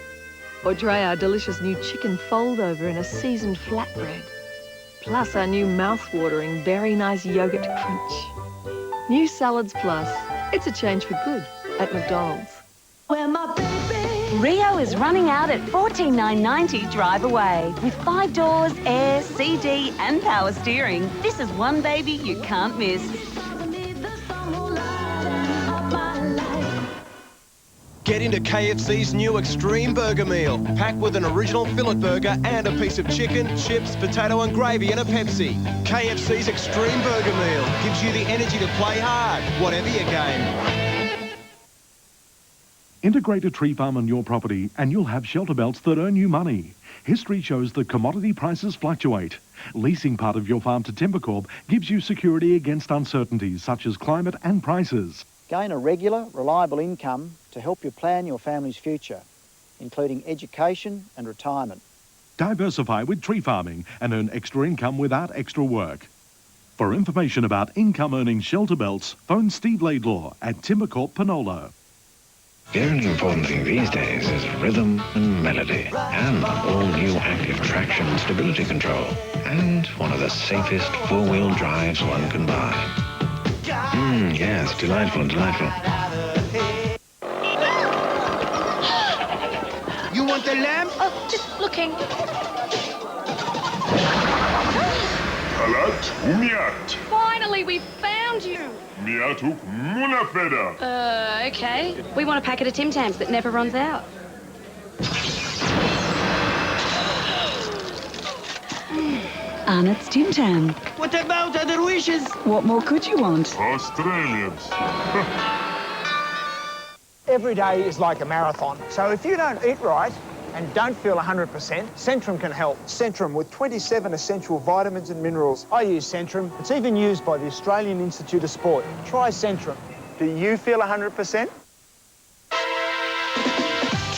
Or try our delicious new chicken fold-over in a seasoned flatbread. Plus our new mouth-watering Berry Nice Yogurt Crunch. New Salads Plus. It's a change for good at McDonald's. Where my baby. Rio is running out at $14,990 drive away. With 5 doors, air, CD and power steering. This is one baby you can't miss. Get into KFC's new Extreme Burger Meal, packed with an original fillet burger and a piece of chicken, chips, potato and gravy and a Pepsi. KFC's Extreme Burger Meal gives you the energy to play hard, whatever your game. Integrate a tree farm on your property and you'll have shelter belts that earn you money. History shows that commodity prices fluctuate. Leasing part of your farm to Timber Corp gives you security against uncertainties such as climate and prices. Gain a regular, reliable income to help you plan your family's future, including education and retirement. Diversify with tree farming and earn extra income without extra work. For information about income-earning shelter belts, phone Steve Laidlaw at Timbercorp Panola. The only important thing these days is rhythm and melody, and all new active traction and stability control, and one of the safest four-wheel drives one can buy. Yes, delightful, delightful. You want the lamp? Oh, just looking. Halat umiat. Finally, we found you. Miatuk munafeda. Okay. We want a packet of Tim Tams that never runs out. Arnott's Tim Tam. What about other wishes? What more could you want? Australians. Every day is like a marathon, so if you don't eat right and don't feel 100%, Centrum can help. Centrum with 27 essential vitamins and minerals. I use Centrum. It's even used by the Australian Institute of Sport. Try Centrum. Do you feel 100%?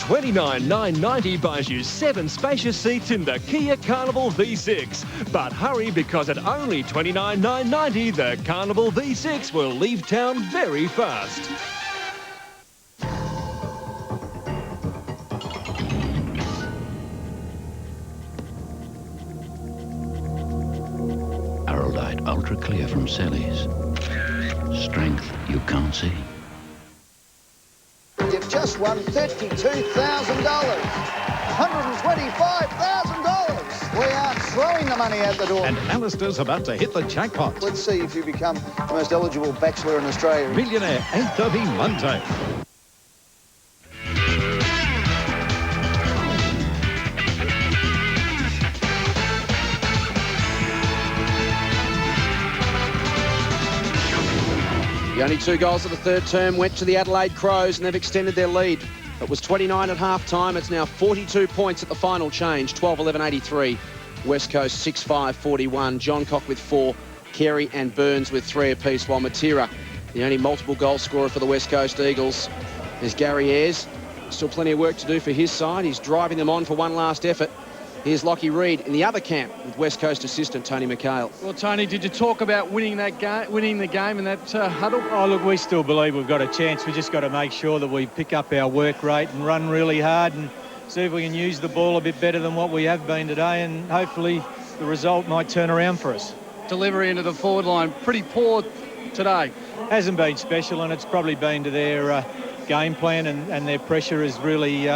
$29,990 buys you 7 spacious seats in the Kia Carnival V6. But hurry, because at only $29,990, the Carnival V6 will leave town very fast. Adelaide Ultra Clear from Sally's. Strength you can't see. You've just won $32,000. $125,000. We are throwing the money out the door. And Alistair's about to hit the jackpot. Let's see if you become the most eligible bachelor in Australia. Millionaire Anthony Monte. The only 2 goals of the third term went to the Adelaide Crows, and they've extended their lead. It was 29 at half-time. It's now 42 points at the final change, 12-11-83. West Coast 6-5-41. John Cock with 4, Carey and Burns with 3 apiece, while Matera, the only multiple goal scorer for the West Coast Eagles. There's Gary Ayres. Still plenty of work to do for his side. He's driving them on for one last effort. Here's Lockie Reed in the other camp with West Coast assistant Tony McHale. Well, Tony, did you talk about winning the game in that huddle? Oh, look, we still believe we've got a chance. We just got to make sure that we pick up our work rate and run really hard and see if we can use the ball a bit better than what we have been today, and hopefully the result might turn around for us. Delivery into the forward line, pretty poor today. Hasn't been special, and it's probably been to their game plan, and their pressure has really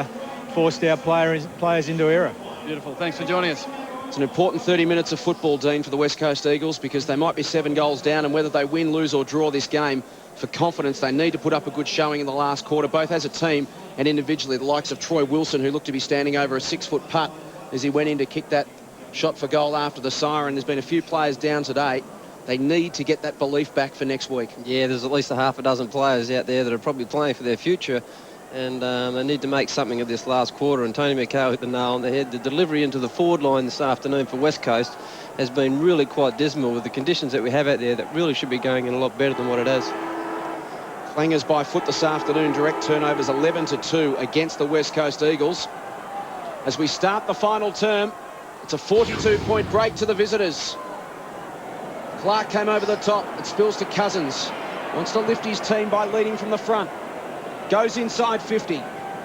forced our players into error. Beautiful. Thanks for joining us. It's an important 30 minutes of football, Dean, for the West Coast Eagles, because they might be 7 goals down, and whether they win, lose or draw this game, for confidence, they need to put up a good showing in the last quarter, both as a team and individually. The likes of Troy Wilson, who looked to be standing over a 6-foot putt as he went in to kick that shot for goal after the siren. There's been a few players down today. They need to get that belief back for next week. Yeah, there's at least a half a dozen players out there that are probably playing for their future, and they need to make something of this last quarter. And Tony McHale hit the nail on the head. The delivery into the forward line this afternoon for West Coast has been really quite dismal with the conditions that we have out there that really should be going in a lot better than what it has. Clangers by foot this afternoon. Direct turnovers 11-2 against the West Coast Eagles. As we start the final term, it's a 42-point break to the visitors. Clark came over the top. It spills to Cousins. Wants to lift his team by leading from the front. Goes inside 50.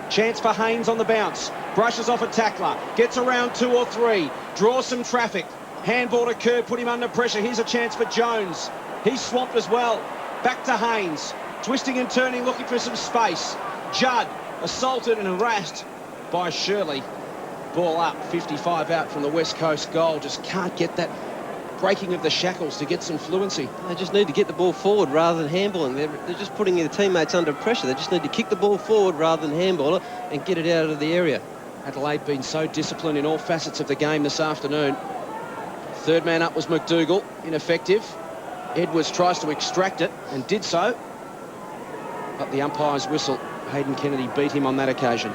Chance for Haynes on the bounce. Brushes off a tackler. Gets around 2 or 3. Draws some traffic. Handball to Kerr. Put him under pressure. Here's a chance for Jones. He's swamped as well. Back to Haynes. Twisting and turning, looking for some space. Judd assaulted and harassed by Shirley. Ball up. 55 out from the West Coast goal. Just can't get that breaking of the shackles to get some fluency. They just need to get the ball forward rather than handballing. They're just putting their teammates under pressure. They just need to kick the ball forward rather than handball it and get it out of the area. Adelaide been so disciplined in all facets of the game this afternoon. Third man up was McDougall, ineffective. Edwards tries to extract it and did so, but the umpire's whistle. Hayden Kennedy beat him on that occasion.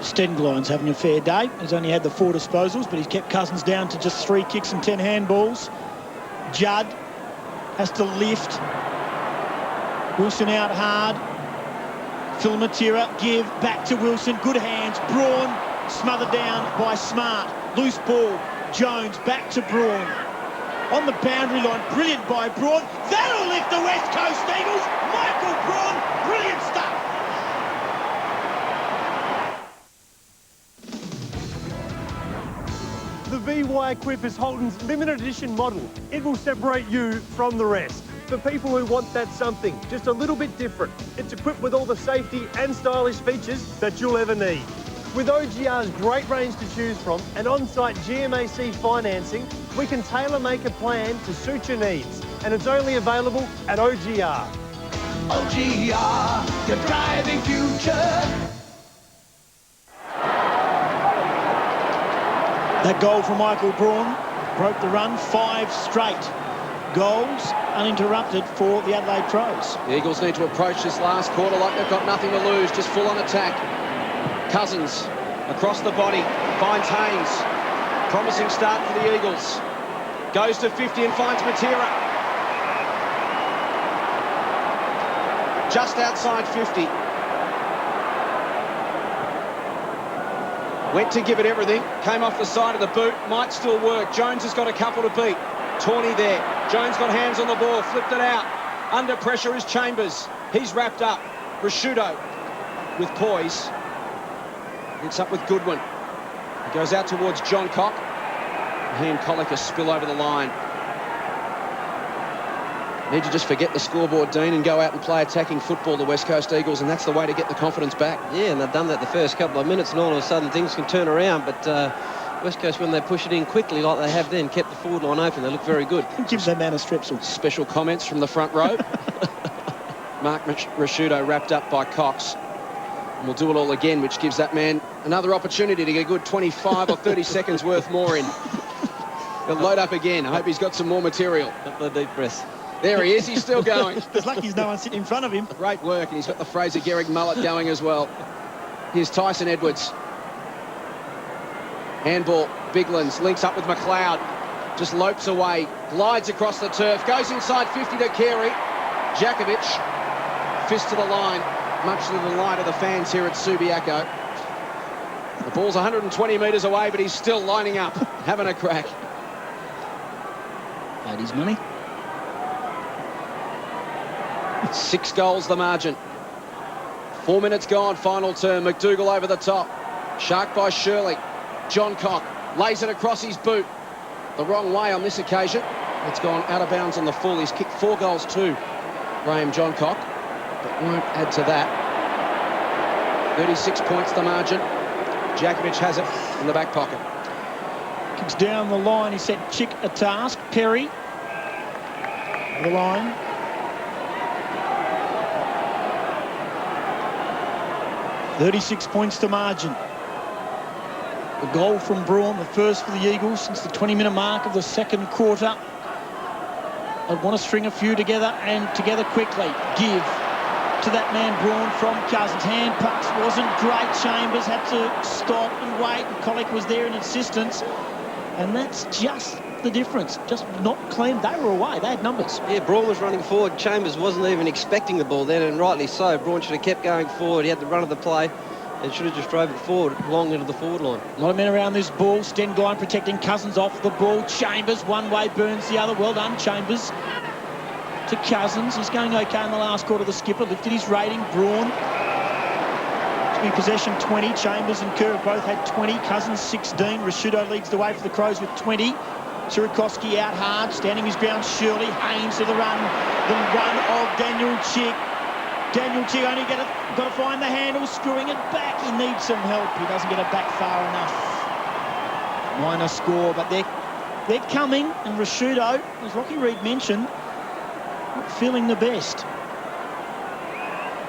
Stengleine's having a fair day. He's only had the 4 disposals, but he's kept Cousins down to just 3 kicks and 10 handballs. Judd has to lift. Wilson out hard. Phil Matera, give, back to Wilson, good hands. Braun smothered down by Smart. Loose ball, Jones, back to Braun. On the boundary line, brilliant by Braun. That'll lift the West Coast Eagles. Michael Braun, brilliant stuff. The VY Equip is Holden's limited edition model. It will separate you from the rest. For people who want that something just a little bit different, it's equipped with all the safety and stylish features that you'll ever need. With OGR's great range to choose from and on-site GMAC financing, we can tailor-make a plan to suit your needs. And it's only available at OGR. OGR, your driving future. That goal from Michael Braun broke the run, 5 straight goals uninterrupted for the Adelaide Crows. The Eagles need to approach this last quarter like they've got nothing to lose, just full on attack. Cousins across the body, finds Haynes. Promising start for the Eagles. Goes to 50 and finds Matera. Just outside 50. Went to give it everything, came off the side of the boot, might still work. Jones has got a couple to beat. Tawney there. Jones got hands on the ball, flipped it out. Under pressure is Chambers. He's wrapped up. Rashudo with poise. Links up with Goodwin. He goes out towards John Cock. He and Collicker spill over the line. Need to just forget the scoreboard, Dean, and go out and play attacking football, the West Coast Eagles, and that's the way to get the confidence back. Yeah, and they've done that the first couple of minutes, and all of a sudden things can turn around, but West Coast, when they push it in quickly like they have then, kept the forward line open. They look very good. Gives that man a strepsil. Special comments from the front row. Mark Rashudo wrapped up by Cox. And we'll do it all again, which gives that man another opportunity to get a good 25 or 30 seconds worth more in. He'll load up again. I hope he's got some more material. Couple of deep breaths. There he is. He's still going. There's lucky there's no one sitting in front of him. Great work, and he's got the Fraser Gehrig mullet going as well. Here's Tyson Edwards. Handball, Biglands links up with McLeod. Just lopes away, glides across the turf, goes inside 50 to Carey. Jakovic, fist to the line, much to the delight of the fans here at Subiaco. The ball's 120 metres away, but he's still lining up, having a crack. Paid his money. 6 goals the margin. 4 minutes gone, final term. McDougall over the top. Shark by Shirley. John Cock lays it across his boot. The wrong way on this occasion. It's gone out of bounds on the full. He's kicked 4 goals too, Graham John Cock, but won't add to that. 36 points the margin. Jakovic has it in the back pocket. Kicks down the line. He set Chick a task. Perry. The line. .36 points to margin. The goal from Braun, the first for the Eagles since the 20-minute mark of the second quarter. I'd want to string a few together and together quickly. Give to that man Braun from Cousins. Hand pass wasn't great. Chambers had to stop and wait, and Collick was there in assistance. And that's just the difference. Just not clean. They were away. They had numbers. Yeah, Braun was running forward. Chambers wasn't even expecting the ball then, and rightly so. Braun should have kept going forward. He had the run of the play and should have just drove it forward, long into the forward line. A lot of men around this ball. Stenglein protecting Cousins off the ball. Chambers one way, Burns the other. Well done, Chambers. To Cousins. He's going okay in the last quarter. The skipper lifted his rating. Braun to be possession 20. Chambers and Kerr both had 20. Cousins 16. Rashudo leads the way for the Crows with 20. Sierakowski out hard, standing his ground. Shirley, Haynes to the run. The run of Daniel Chick. Daniel Chick only got to find the handle, screwing it back. He needs some help. He doesn't get it back far enough. Minor score, but they're coming. And Rashudo, as Rocky Reid mentioned, not feeling the best.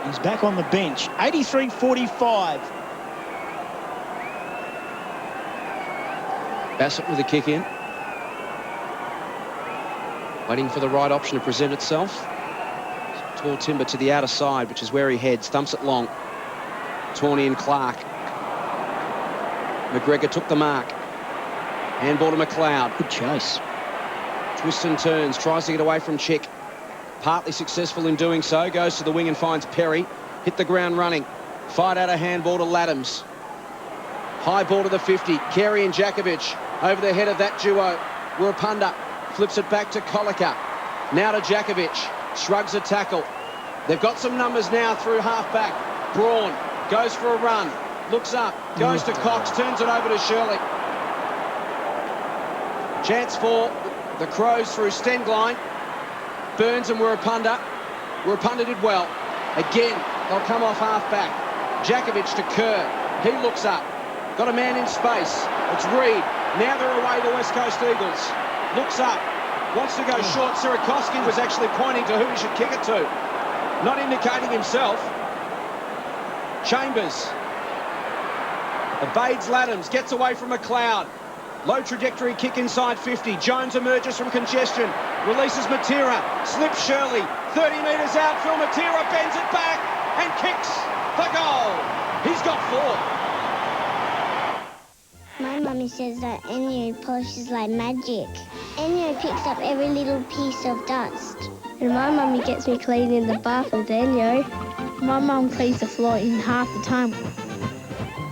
He's back on the bench. 83-45. Bassett with a kick in. Waiting for the right option to present itself. Tall timber to the outer side, which is where he heads. Thumps it long. Tawney and Clark. McGregor took the mark. Handball to McLeod. Good chase. Twists and turns. Tries to get away from Chick. partly successful in doing so. Goes to the wing and finds Perry. Hit the ground running. Fired out a handball to Laddams. High ball to the 50. Carey and Jakovic over the head of that duo. Wirapunda flips it back to Colica. Now to Jakovic. Shrugs a tackle. They've got some numbers now through half-back. Braun goes for a run. Looks up. Goes to Cox. Turns it over to Shirley. Chance for the Crows through Stengline. Burns and Wirapunda. Wirapunda did well. Again, they'll come off half-back. Jakovic to Kerr. He looks up. Got a man in space. It's Reed. Now they're away, the West Coast Eagles. Looks up. Wants to go short. Sierakowski was actually pointing to who he should kick it to. Not indicating himself. Chambers. Evades Laddams. Gets away from McLeod. Low trajectory kick inside 50. Jones emerges from congestion. Releases Matera. Slips Shirley. 30 metres out. Phil Matera bends it back and kicks the goal. He's got 4. My mummy says that Enyo polishes like magic. Enyo picks up every little piece of dust. And my mummy gets me clean in the bath with Enyo. My mum cleans the floor in half the time.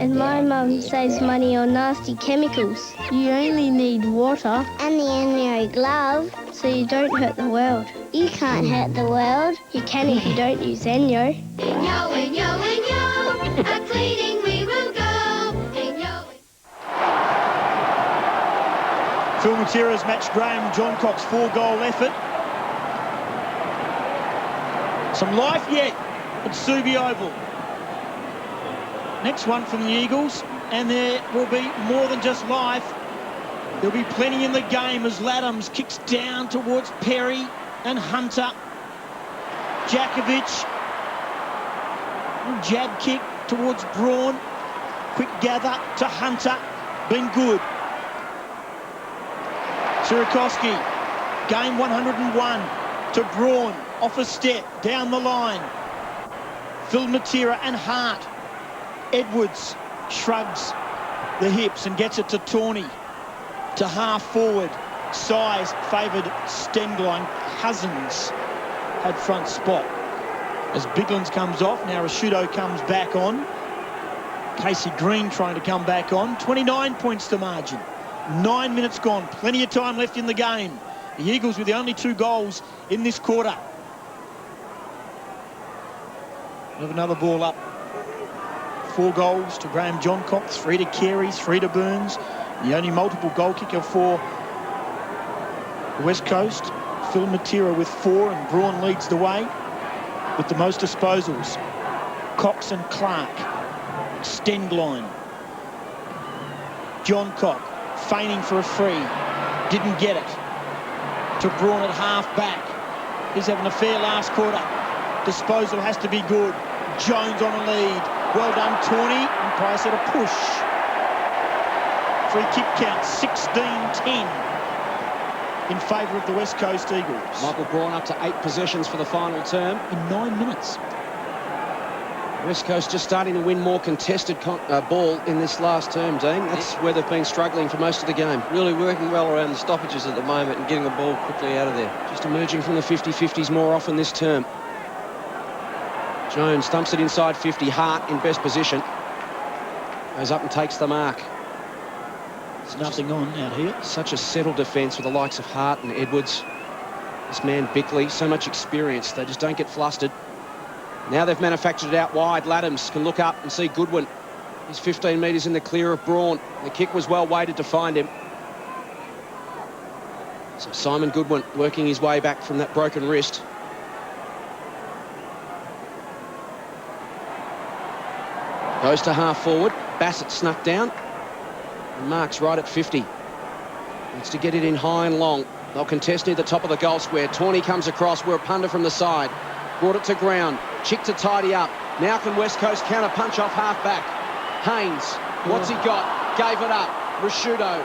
And my mum saves money on nasty chemicals. You only need water and the Enyo glove so you don't hurt the world. You can't hurt the world. You can if you don't use Enyo. Enyo, Enyo, Enyo, a cleaning we will go. Enyo. Phil Matera's matched Graham John Cock's 4-goal effort. Some life yet at Subi Oval. Next one from the Eagles, and there will be more than just life. There'll be plenty in the game as Laddams kicks down towards Perry and Hunter. Jakovic. Jab kick towards Braun. Quick gather to Hunter. Been good. Sierakowski. Game 101 to Braun. Off a step, down the line. Phil Matera and Hart. Edwards shrugs the hips and gets it to Tawney. To half forward. Size favoured Stengline. Cousins had front spot. As Biglands comes off, now Rashudo comes back on. Casey Green trying to come back on. 29 points to margin. 9 minutes gone. Plenty of time left in the game. The Eagles with the only 2 goals in this quarter. We'll have another ball up. 4 goals to Graham Johncock, 3 to Carey, 3 to Burns. The only multiple goal kicker for the West Coast. Phil Matera with 4, and Braun leads the way with the most disposals. Cox and Clark. Stengline. Johncock feigning for a free. Didn't get it. To Braun at half-back. He's having a fair last quarter. Disposal has to be good. Jones on a lead. Well done, Tawney. Umpire said a push. Free kick count, 16-10 in favour of the West Coast Eagles. Michael Braun up to 8 possessions for the final term. In 9 minutes. West Coast just starting to win more contested ball in this last term, Dean. That's where they've been struggling for most of the game. Really working well around the stoppages at the moment and getting the ball quickly out of there. Just emerging from the 50-50s more often this term. Jones dumps it inside 50. Hart in best position. Goes up and takes the mark. There's nothing on out here. Such a settled defence with the likes of Hart and Edwards. This man Bickley, so much experience. They just don't get flustered. Now they've manufactured it out wide. Laddams can look up and see Goodwin. He's 15 metres in the clear of Braun. The kick was well weighted to find him. So Simon Goodwin working his way back from that broken wrist. Goes to half forward. Bassett snuck down. And Mark's right at 50. Wants to get it in high and long. They'll contest near the top of the goal square. Tawney comes across. Wirapunda from the side. Brought it to ground. Chick to tidy up. Now can West Coast counter punch off half-back. Haynes. What's he got? Gave it up. Rashudo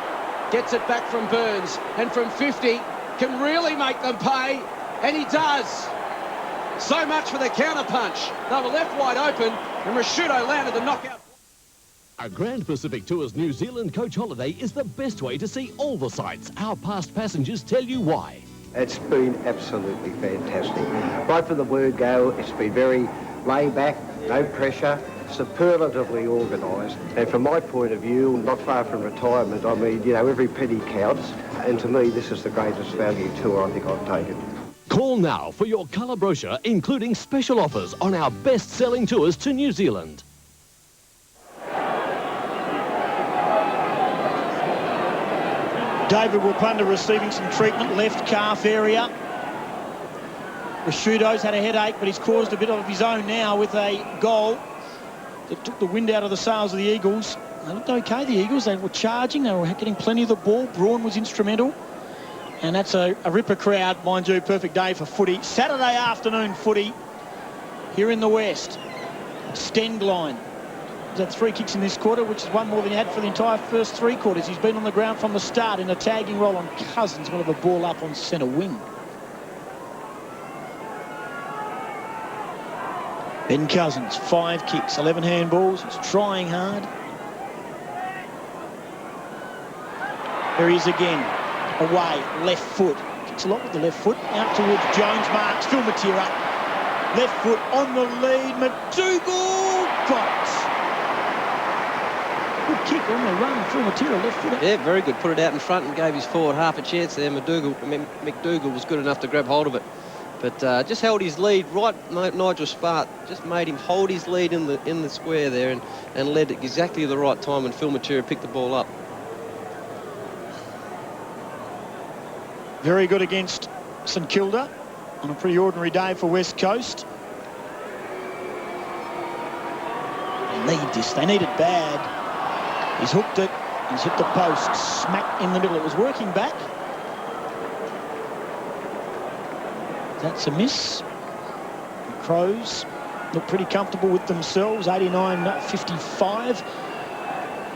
gets it back from Burns. And from 50 can really make them pay. And he does. So much for the counter punch. They were left wide open. And Rashudo landed the knockout. A Grand Pacific Tours New Zealand coach holiday is the best way to see all the sights. Our past passengers tell you why. It's been absolutely fantastic. Right from the word go, it's been very laid back, no pressure, superlatively organised. And from my point of view, not far from retirement, I mean, you know, every penny counts. And to me, this is the greatest value tour I think I've taken. Call now for your colour brochure, including special offers on our best-selling tours to New Zealand. David Wapunta receiving some treatment, left calf area. Rashudo's had a headache, but he's caused a bit of his own now with a goal that took the wind out of the sails of the Eagles. They looked okay, the Eagles. They were charging. They were getting plenty of the ball. Braun was instrumental. And that's a ripper crowd, mind you. Perfect day for footy. Saturday afternoon footy here in the West. Stengline. He's had 3 kicks in this quarter, which is one more than he had for the entire first 3 quarters. He's been on the ground from the start in a tagging role on Cousins. One of the ball up on centre wing. Ben Cousins, 5 kicks, 11 handballs. He's trying hard. There he is again. Away, left foot. Kicks a lot with the left foot. Out towards Jones, marks, Phil Matera. Left foot on the lead. McDougall got it. Good kick on the run. Phil Matera, left foot. Yeah, very good. Put it out in front and gave his forward half a chance there. McDougall was good enough to grab hold of it. But just held his lead right. Nigel Spart just made him hold his lead in the square there and led at exactly the right time when Phil Matera picked the ball up. Very good against St Kilda on a pretty ordinary day for West Coast. They need this. They need it bad. He's hooked it. He's hit the post. Smack in the middle. It was working back. That's a miss. The Crows look pretty comfortable with themselves. 89-55.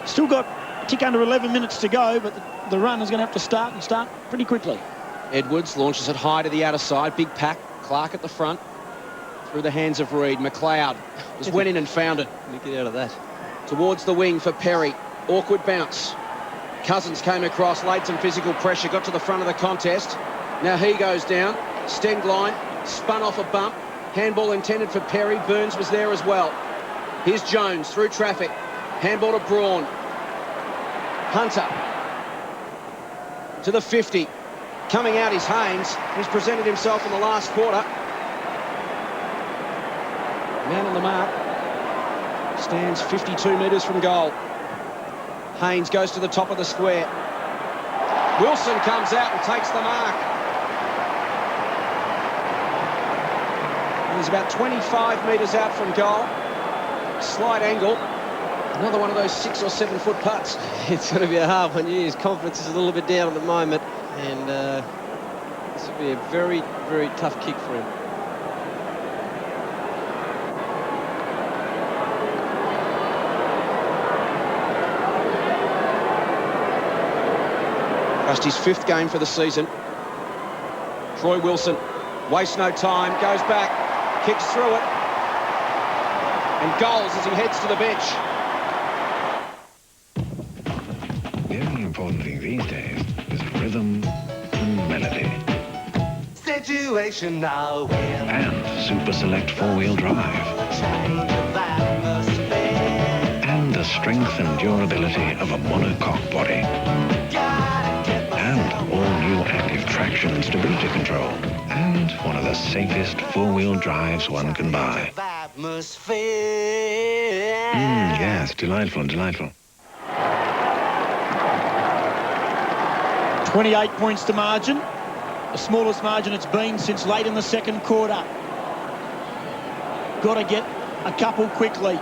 Still got a tick under 11 minutes to go, but the run is going to have to start pretty quickly. Edwards launches it high to the outer side. Big pack. Clark at the front. Through the hands of Reid. McLeod just went in and found it. Let me get out of that. Towards the wing for Perry. Awkward bounce. Cousins came across, laid some physical pressure, got to the front of the contest. Now he goes down. Stengline spun off a bump. Handball intended for Perry. Burns was there as well. Here's Jones through traffic. Handball to Braun. Hunter to the 50. Coming out is Haynes. He's presented himself in the last quarter. Man on the mark. Stands 52 metres from goal. Haynes goes to the top of the square. Wilson comes out and takes the mark. He's about 25 metres out from goal. Slight angle. Another one of those 6 or 7 foot putts. It's going to be a hard one. Yeah, his confidence is a little bit down at the moment. And this will be a very, very tough kick for him. Just his 5th game for the season. Troy Wilson wastes no time, goes back, kicks through it, and goals as he heads to the bench. The only important thing these days is rhythm and melody. Situation now And Super Select 4-wheel drive. And the strength and durability of a monocoque body. And all new active traction and stability control. And one of the safest 4-wheel drives one can buy. Yes, delightful, delightful. 28 points to margin. The smallest margin it's been since late in the second quarter. Got to get a couple quickly.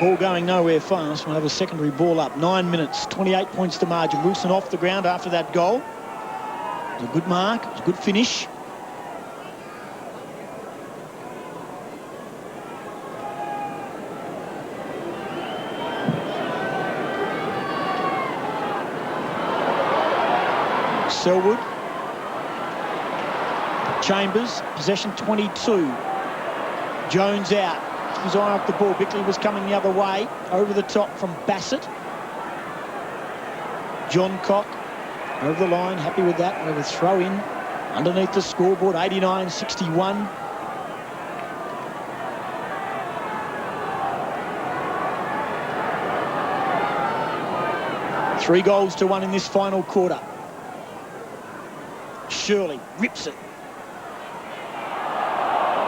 Ball going nowhere fast. We'll have a secondary ball up. 9 minutes, 28 points to margin. Wilson off the ground after that goal. It was a good mark. It was a good finish. Selwood. Chambers, possession 22. Jones out. His eye off the ball. Bickley was coming the other way. Over the top from Bassett. John Cock over the line, happy with that. With a throw in underneath the scoreboard, 89-61. Three goals to one in this final quarter. Shirley rips it.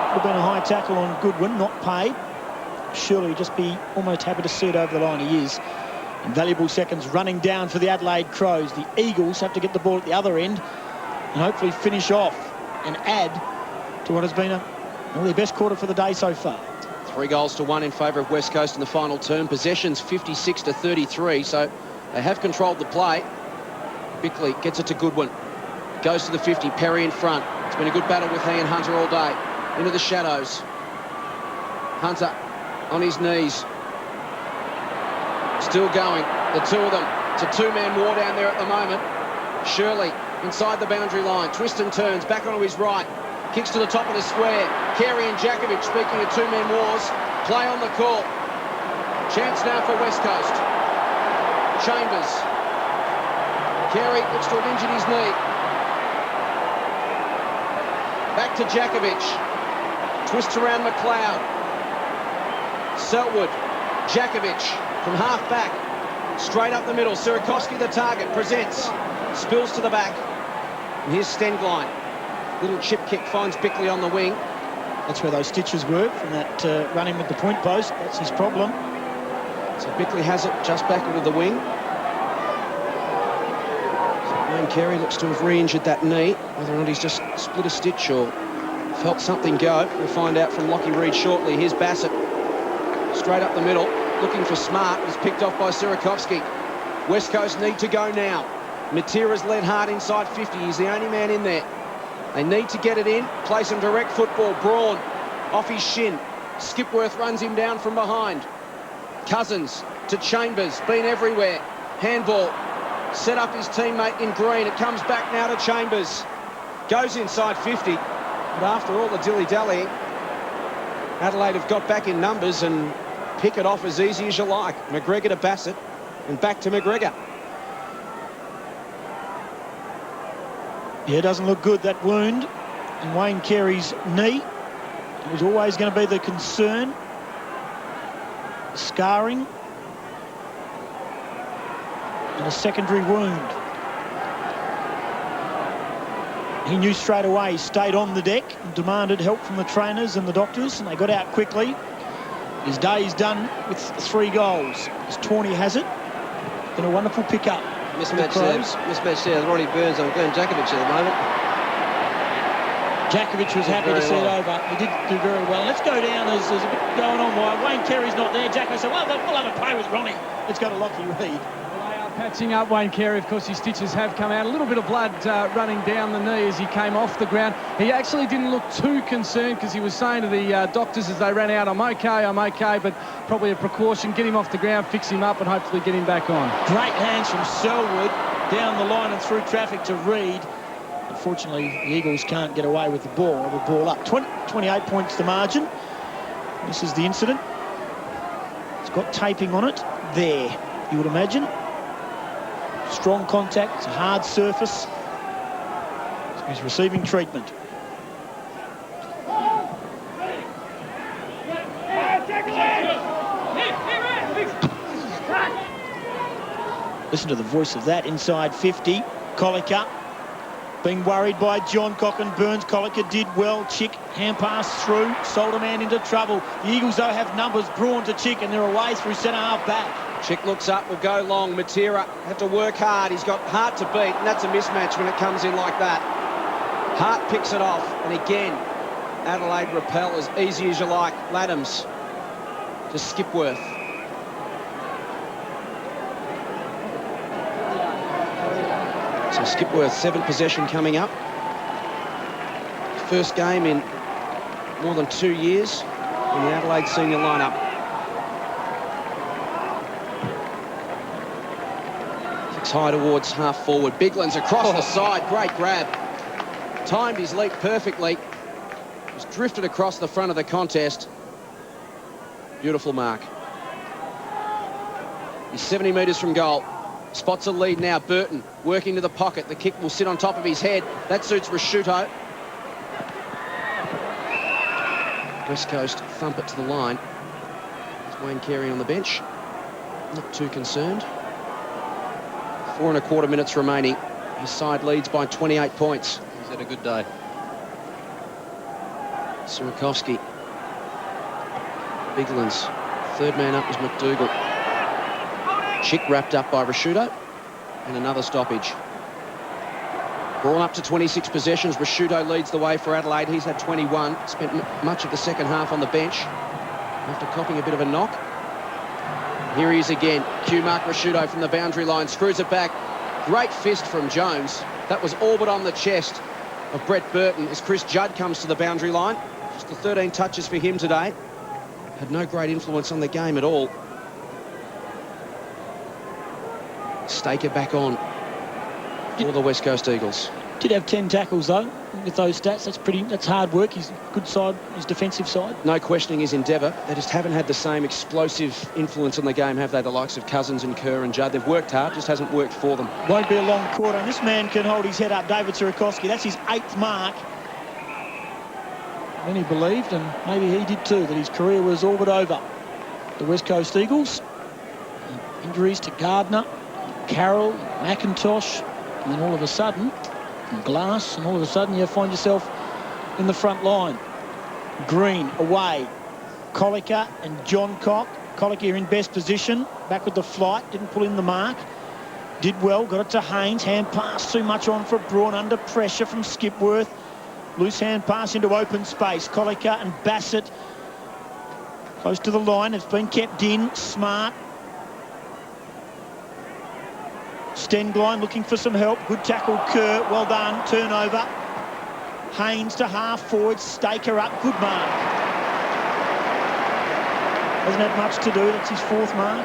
Would have been a high tackle on Goodwin, not paid. Shirley just be almost happy to see it over the line. He is. Invaluable seconds running down for the Adelaide Crows. The Eagles have to get the ball at the other end and hopefully finish off and add to what has been one of their best quarter for the day so far. 3 goals to 1 in favour of West Coast in the final term. Possessions 56-33, so they have controlled the play. Bickley gets it to Goodwin. Goes to the 50, Perry in front. It's been a good battle with he and Hunter all day. Into the shadows. Hunter on his knees. Still going, the two of them. It's a two-man war down there at the moment. Shirley inside the boundary line, twists and turns, back onto his right. Kicks to the top of the square. Carey and Jakovic, speaking of two-man wars. Play on the court. Chance now for West Coast. Chambers. Carey looks to have injured his knee. Back to Jakovic. Twists around McLeod. Seltwood. Jakovic from half back. Straight up the middle. Sierakowski the target. Presents. Spills to the back. And here's Stenglein. Little chip kick finds Bickley on the wing. That's where those stitches were from that running with the point post. That's his problem. So Bickley has it just back into the wing. Wayne Carey looks to have re-injured that knee. Whether or not he's just split a stitch or felt something go, we'll find out from Lockie Reed shortly. Here's Bassett. Straight up the middle. Looking for Smart. Was picked off by Sierakowski. West Coast need to go now. Matera's led hard inside 50. He's the only man in there. They need to get it in. Play some direct football. Braun off his shin. Skipworth runs him down from behind. Cousins to Chambers. Been everywhere. Handball. Set up his teammate in green. It comes back now to Chambers. Goes inside 50. But after all the dilly-dallying, Adelaide have got back in numbers and pick it off as easy as you like. McGregor to Bassett and back to McGregor. Yeah, it doesn't look good, that wound in Wayne Carey's knee. It was always going to be the concern. Scarring. And a secondary wound. He knew straight away. He stayed on the deck and demanded help from the trainers and the doctors, and they got out quickly. His day is done with 3 goals. As Tawney has it. Been a wonderful pickup. Mismatch there. Ronnie Burns on Glenn Jakovic at the moment. Jakovic was happy to see it over. He did do very well. Let's go down as there's a bit going on wide. Wayne Carey's not there. Jakovic said, well, we'll have a play with Ronnie. Let's go to Lockie Reed. Patching up Wayne Carey. Of course, his stitches have come out. A little bit of blood running down the knee as he came off the ground. He actually didn't look too concerned because he was saying to the doctors as they ran out, I'm okay, but probably a precaution. Get him off the ground, fix him up, and hopefully get him back on. Great hands from Selwood down the line and through traffic to Reed. Unfortunately, the Eagles can't get away with the ball. The ball up. 28 points the margin. This is the incident. It's got taping on it. There, you would imagine. Strong contact, it's a hard surface. So he's receiving treatment. Listen to the voice of that inside 50. Colliker being worried by John Cock and Burns. Colliker did well. Chick hand pass through, sold a man into trouble. The Eagles though have numbers. Braun to Chick and they're away through centre half back. Chick looks up, will go long. Matera have to work hard. He's got Hart to beat, and that's a mismatch when it comes in like that. Hart picks it off, and again, Adelaide repel as easy as you like. Laddams to Skipworth. So Skipworth, 7th possession coming up. First game in more than 2 years in the Adelaide senior lineup. High towards half forward. Bigland's across the side. Great grab. Timed his leap perfectly. Just drifted across the front of the contest. Beautiful mark. He's 70 metres from goal. Spots a lead now. Burton working to the pocket. The kick will sit on top of his head. That suits Rashuto. West Coast thump it to the line. There's Wayne Carey on the bench. Not too concerned. 4 1/4 minutes remaining. His side leads by 28 points. He's had a good day. Surakovsky. Biglands. Third man up was McDougall. Chick wrapped up by Rashuto. And another stoppage. Brawn up to 26 possessions. Rashuto leads the way for Adelaide. He's had 21. Spent much of the second half on the bench after copping a bit of a knock. Here he is again. Cue Mark Rashuto from the boundary line. Screws it back. Great fist from Jones. That was all but on the chest of Brett Burton as Chris Judd comes to the boundary line. Just the 13 touches for him today. Had no great influence on the game at all. Staker back on for the West Coast Eagles. Did have 10 tackles though. With those stats, that's hard work. He's good side, his defensive side. No questioning his endeavour. They just haven't had the same explosive influence on the game, have they? The likes of Cousins and Kerr and Judd. They've worked hard, just hasn't worked for them. Won't be a long quarter, and this man can hold his head up. David Surakovsky. That's his 8th mark. And he believed, and maybe he did too, that his career was all but over. The West Coast Eagles. Injuries to Gardner, Carroll, McIntosh, and then all of a sudden, Glass, and all of a sudden you find yourself in the front line. Green away. Collicker and Johncock. Collicker in best position. Back with the flight. Didn't pull in the mark. Did well. Got it to Haynes. Hand pass too much on for Braun. Under pressure from Skipworth. Loose hand pass into open space. Collicker and Bassett close to the line. It's been kept in. Smart. Stenglein looking for some help. Good tackle, Kerr. Well done. Turnover. Haynes to half forward. Staker up. Good mark. Hasn't had much to do. That's his 4th mark.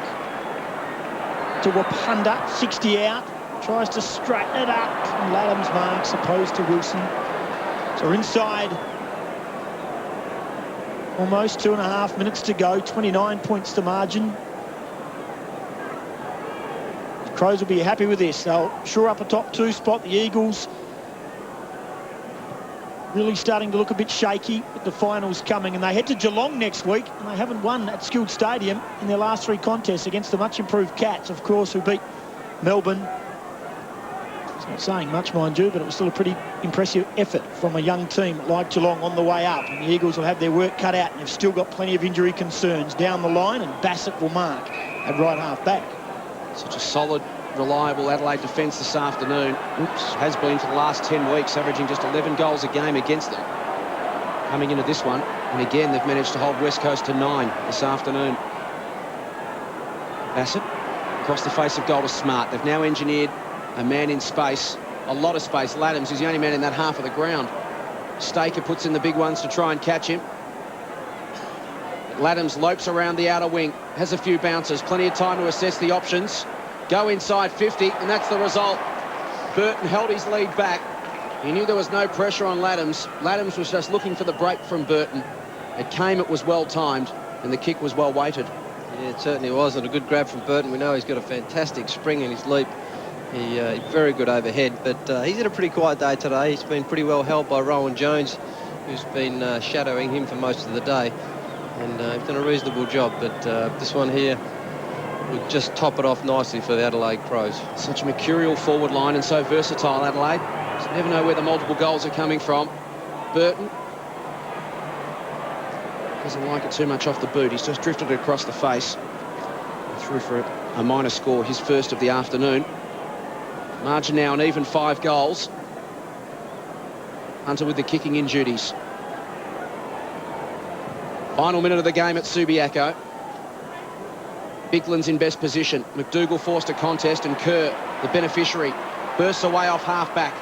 To Wapunda. 60 out. Tries to straighten it up. And Ladham's marks opposed to Wilson. So we're inside. Almost 2.5 minutes to go. 29 points to margin. Crows will be happy with this. They'll shore up a top 2 spot. The Eagles really starting to look a bit shaky with the finals coming. And they head to Geelong next week, and they haven't won at Skilled Stadium in their last 3 contests against the much improved Cats, of course, who beat Melbourne. It's not saying much, mind you, but it was still a pretty impressive effort from a young team like Geelong on the way up. And the Eagles will have their work cut out, and they've still got plenty of injury concerns down the line, and Bassett will mark at right half back. Such a solid, reliable Adelaide defence this afternoon. Has been for the last 10 weeks, averaging just 11 goals a game against them. Coming into this one, and again they've managed to hold West Coast to 9 this afternoon. Bassett across the face of goal to Smart. They've now engineered a man in space, a lot of space. Laddams is the only man in that half of the ground. Staker puts in the big ones to try and catch him. Laddams lopes around the outer wing, has a few bounces, plenty of time to assess the options. Go inside 50, and that's the result. Burton held his lead back. He knew there was no pressure on Laddams. Laddams was just looking for the break from Burton. It came, it was well timed, and the kick was well weighted. Yeah, it certainly was, and a good grab from Burton. We know he's got a fantastic spring in his leap. He's very good overhead, but he's had a pretty quiet day today. He's been pretty well held by Rowan Jones, who's been shadowing him for most of the day. And he's done a reasonable job, but this one here would just top it off nicely for the Adelaide Crows. Such a mercurial forward line and so versatile, Adelaide. Just never know where the multiple goals are coming from. Burton doesn't like it too much off the boot. He's just drifted it across the face. Through for a minor score, his first of the afternoon. Margin now an even 5 goals. Hunter with the kicking in duties. Final minute of the game at Subiaco. Biglan's in best position. McDougall forced a contest, and Kerr, the beneficiary, bursts away off half-back.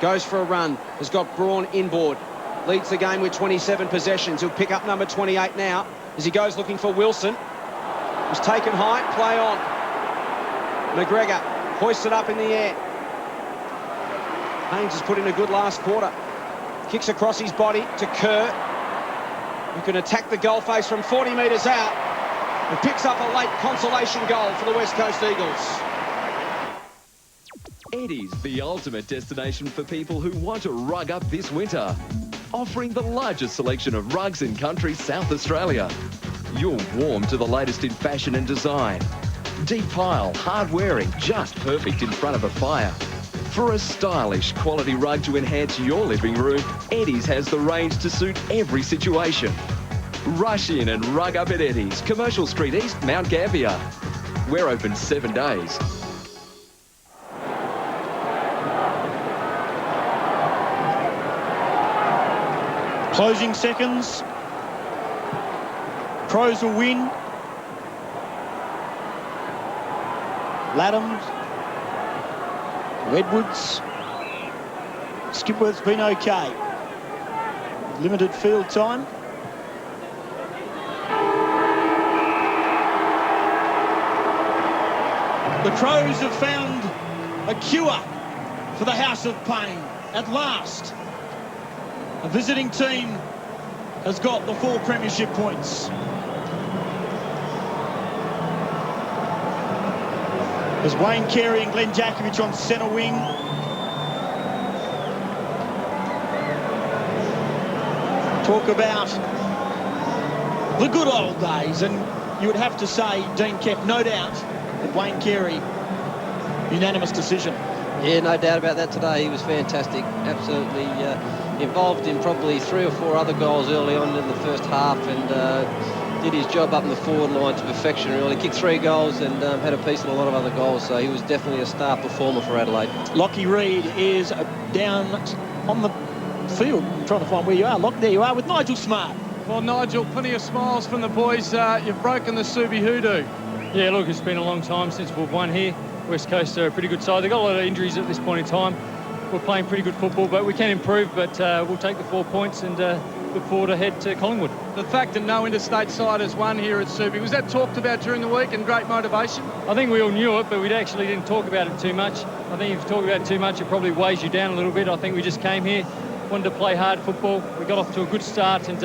Goes for a run. Has got Braun inboard. Leads the game with 27 possessions. He'll pick up number 28 now as he goes looking for Wilson. Was taken high. Play on. McGregor hoists it up in the air. Haynes has put in a good last quarter. Kicks across his body to Kerr, who can attack the goal face from 40 metres out and picks up a late consolation goal for the West Coast Eagles. Eddie's, the ultimate destination for people who want to rug up this winter. Offering the largest selection of rugs in country South Australia. You're warm to the latest in fashion and design. Deep pile, hard wearing, just perfect in front of a fire. For a stylish quality rug to enhance your living room, Eddie's has the range to suit every situation. Rush in and rug up at Eddie's, Commercial Street East, Mount Gambier. We're open 7 days. Closing seconds. Crows will win. Latham, Edwards. Skipworth's been okay. Limited field time. The Crows have found a cure for the House of Pain. At last, a visiting team has got the 4 premiership points. There's Wayne Carey and Glenn Jakovich on centre wing. Talk about the good old days, and you would have to say, Dean Kemp, no doubt that Wayne Carey, unanimous decision. Yeah, no doubt about that today. He was fantastic, absolutely involved in probably 3 or 4 other goals early on in the first half, and did his job up in the forward line to perfection, really. Kicked 3 goals and had a piece in a lot of other goals, so he was definitely a star performer for Adelaide. Lockie Reid is down on the field. I'm trying to find where you are. Lock, there you are with Nigel Smart. Well, Nigel, plenty of smiles from the boys. You've broken the Subi hoodoo. Yeah, look, it's been a long time since we've won here. West Coast are a pretty good side. They've got a lot of injuries at this point in time. We're playing pretty good football, but we can improve, but we'll take the 4 points and look forward ahead to Collingwood. The fact that no interstate side has won here at Subi, was that talked about during the week and great motivation? I think we all knew it, but we actually didn't talk about it too much. I think if you talk about it too much, it probably weighs you down a little bit. I think we just came here, wanted to play hard football. We got off to a good start, and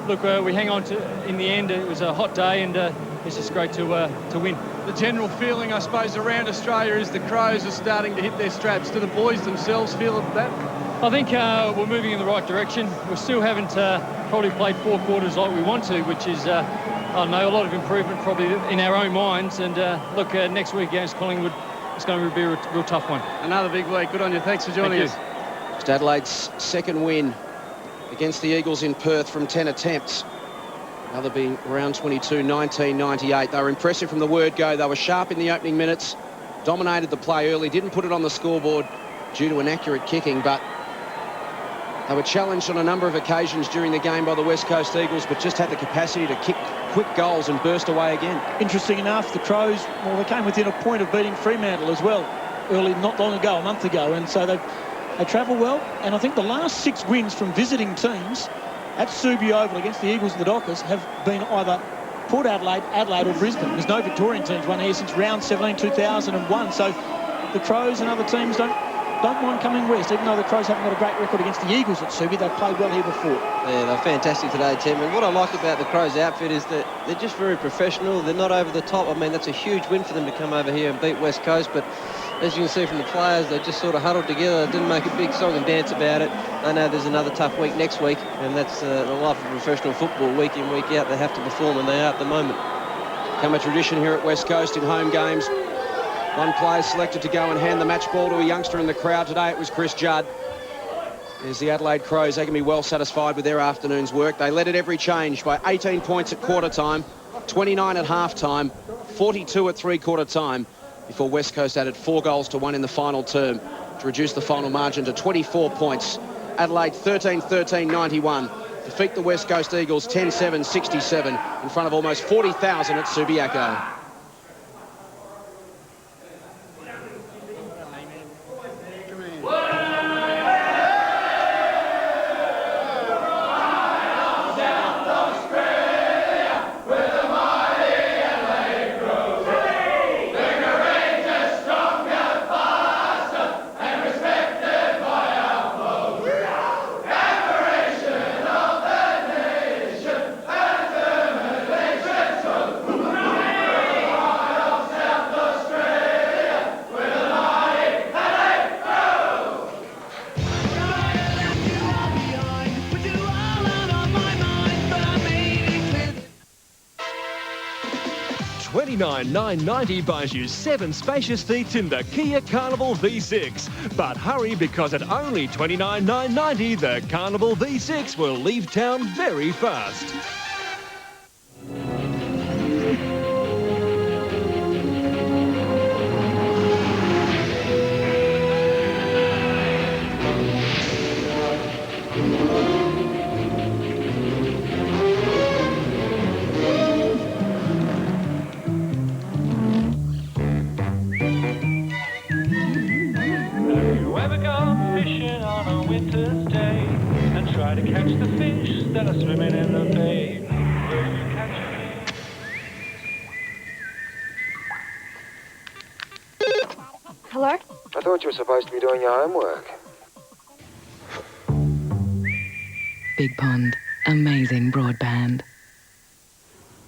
look, we hang on to, in the end, it was a hot day, and it's just great to win. The general feeling, I suppose, around Australia is the Crows are starting to hit their straps. Do the boys themselves feel that? I think we're moving in the right direction. We still haven't probably played 4 quarters like we want to, which is, I don't know, a lot of improvement probably in our own minds. And look, next week against Collingwood, it's going to be a real tough one. Another big week. Good on you. Thanks for joining us. Just Adelaide's second win against the Eagles in Perth from 10 attempts. Another being round 22, 1998. They were impressive from the word go. They were sharp in the opening minutes, dominated the play early, didn't put it on the scoreboard due to inaccurate kicking, but they were challenged on a number of occasions during the game by the West Coast Eagles, but just had the capacity to kick quick goals and burst away again. Interesting enough, the Crows, well, they came within a point of beating Fremantle as well, early, not long ago, a month ago, and so they travel well. And I think the last 6 wins from visiting teams at Subi Oval against the Eagles and the Dockers have been either Port Adelaide, Adelaide or Brisbane. There's no Victorian teams won here since round 17, 2001. So the Crows and other teams don't mind coming west, even though the Crows haven't got a great record against the Eagles at Subi. They've played well here before. Yeah, they're fantastic today, Tim. And what I like about the Crows outfit is that they're just very professional. They're not over the top. I mean, that's a huge win for them to come over here and beat West Coast, but as you can see from the players, they just sort of huddled together. They didn't make a big song and dance about it. I know there's another tough week next week, and that's the life of professional football. Week in, week out, they have to perform, and they are at the moment. Become a tradition here at West Coast in home games. One player selected to go and hand the match ball to a youngster in the crowd. Today it was Chris Judd. There's the Adelaide Crows. They can be well satisfied with their afternoon's work. They led at every change by 18 points at quarter time, 29 at half time, 42 at three-quarter time, before West Coast added 4 goals to 1 in the final term to reduce the final margin to 24 points. Adelaide 13-13-91. Defeat the West Coast Eagles 10-7-67 in front of almost 40,000 at Subiaco. $29,990 buys you 7 spacious seats in the Kia Carnival V6. But hurry, because at only $29,990, the Carnival V6 will leave town very fast. Try to catch the fish that are swimming in the bay. Will you catch me? Hello? I thought you were supposed to be doing your homework. Big Pond. Amazing broadband.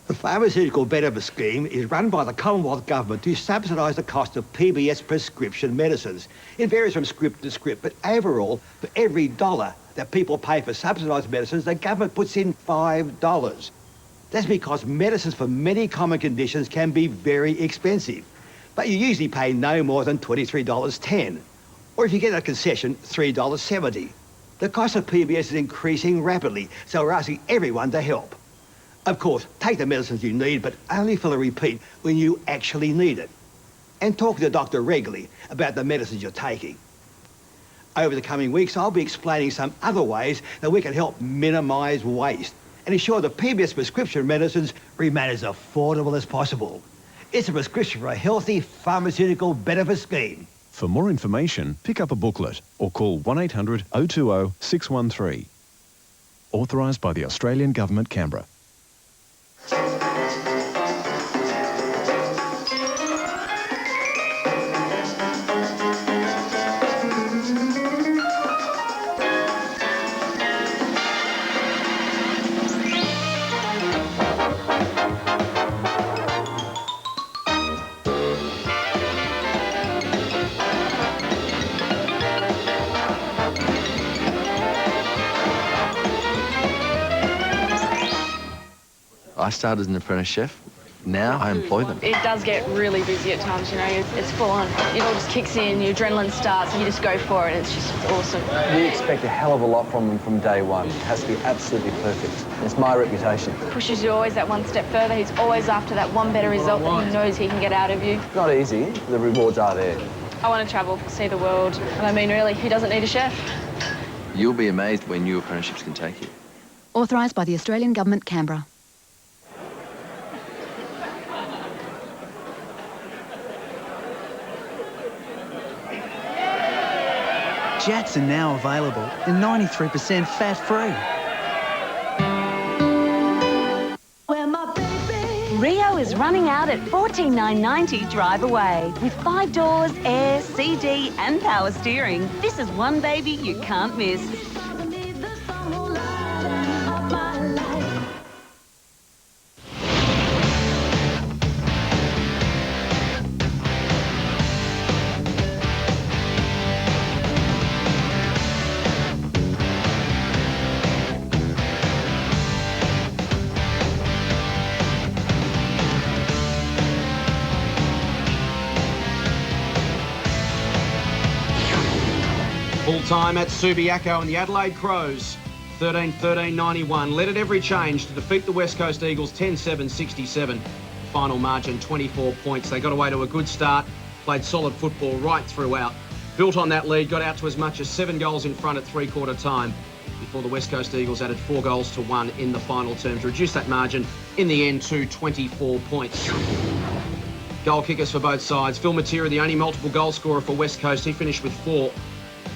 The pharmaceutical benefit scheme is run by the Commonwealth Government to subsidise the cost of PBS prescription medicines. It varies from script to script, but overall, for every $1 that people pay for subsidised medicines, the government puts in $5. That's because medicines for many common conditions can be very expensive, but you usually pay no more than $23.10, or if you get a concession, $3.70. The cost of PBS is increasing rapidly, so we're asking everyone to help. Of course, take the medicines you need, but only fill a repeat when you actually need it. And talk to the doctor regularly about the medicines you're taking. Over the coming weeks, I'll be explaining some other ways that we can help minimise waste and ensure that PBS prescription medicines remain as affordable as possible. It's a prescription for a healthy pharmaceutical benefit scheme. For more information, pick up a booklet or call 1800 020 613. Authorised by the Australian Government, Canberra. I started as an apprentice chef. Now I employ them. It does get really busy at times, you know, it's full on. It all just kicks in, your adrenaline starts, and you just go for it. It's awesome. We expect a hell of a lot from them from day one. It has to be absolutely perfect. It's my reputation. Pushes you always that one step further. He's always after that one better result that he knows he can get out of you. It's not easy. The rewards are there. I want to travel, see the world. And I mean, really, he doesn't need a chef. You'll be amazed where new apprenticeships can take you. Authorised by the Australian Government, Canberra. Jats are now available and 93% fat-free. Rio is running out at $14,990 drive away. With 5 doors, air, CD and power steering, this is one baby you can't miss. Full time at Subiaco, and the Adelaide Crows 13-13-91 led at every change to defeat the West Coast Eagles 10-7-67. Final margin 24 points. They got away to a good start, played solid football right throughout. Built on that lead, got out to as much as 7 goals in front at three-quarter time before the West Coast Eagles added 4 goals to 1 in the final term to reduce that margin in the end to 24 points. Goal kickers for both sides. Phil Matera, the only multiple goal scorer for West Coast, he finished with 4.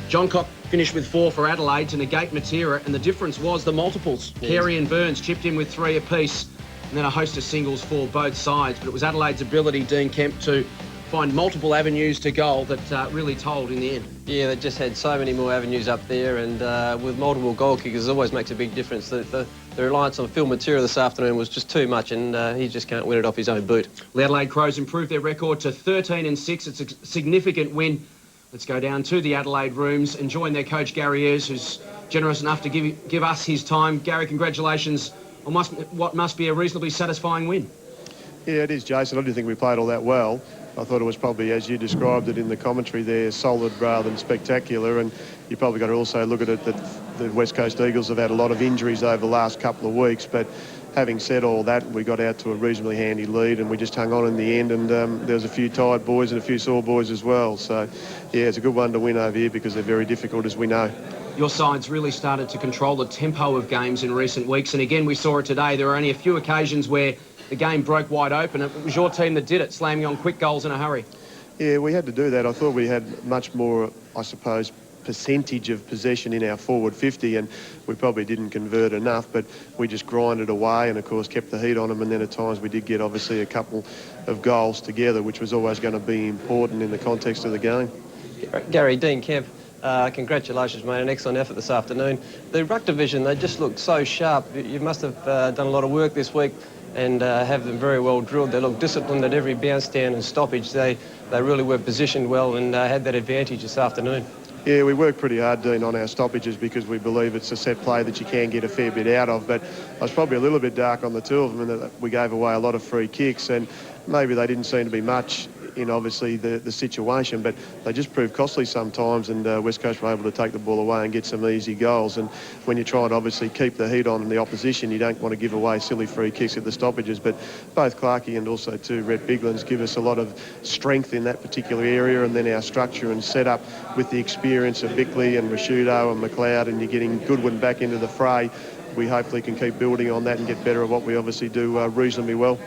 John Cock finished with 4 for Adelaide to negate Matera, and the difference was the multiples. Yes. Carey and Burns chipped in with 3 apiece, and then a host of singles for both sides. But it was Adelaide's ability, Dean Kemp, to find multiple avenues to goal that really told in the end. Yeah, they just had so many more avenues up there, and with multiple goal kickers, it always makes a big difference. The reliance on Phil Matera this afternoon was just too much, and he just can't win it off his own boot. The Adelaide Crows improved their record to 13-6. It's a significant win. Let's go down to the Adelaide rooms and join their coach, Gary Ayres, who's generous enough to give us his time. Gary, congratulations on what must be a reasonably satisfying win. Yeah, it is, Jason. I didn't think we played all that well. I thought it was probably, as you described it in the commentary there, solid rather than spectacular. And you probably got to also look at it that the West Coast Eagles have had a lot of injuries over the last couple of weeks. But having said all that, we got out to a reasonably handy lead and we just hung on in the end. And there was a few tired boys and a few sore boys as well. So, yeah, it's a good one to win over here because they're very difficult, as we know. Your side's really started to control the tempo of games in recent weeks. And again, we saw it today. There were only a few occasions where the game broke wide open. It was your team that did it, slamming on quick goals in a hurry. Yeah, we had to do that. I thought we had much more, I suppose, percentage of possession in our forward 50, and we probably didn't convert enough, but we just grinded away and, of course, kept the heat on them. And then at times we did get, obviously, a couple of goals together, which was always going to be important in the context of the game. Gary, Dean Kemp, congratulations, mate. An excellent effort this afternoon. The ruck division, they just looked so sharp. You must have done a lot of work this week and have them very well drilled. They look disciplined at every bounce down and stoppage. They really were positioned well and had that advantage this afternoon. Yeah, we work pretty hard, Dean, on our stoppages because we believe it's a set play that you can get a fair bit out of. But I was probably a little bit dark on the two of them in that we gave away a lot of free kicks, and maybe they didn't seem to be much in, obviously, the situation, but they just proved costly sometimes, and West Coast were able to take the ball away and get some easy goals. And when you try and obviously keep the heat on the opposition, you don't want to give away silly free kicks at the stoppages. But both Clarkey and also too Rhett Biglands give us a lot of strength in that particular area, and then our structure and setup with the experience of Bickley and Rashudo and McLeod, and you're getting Goodwin back into the fray. We hopefully can keep building on that and get better at what we obviously do reasonably well.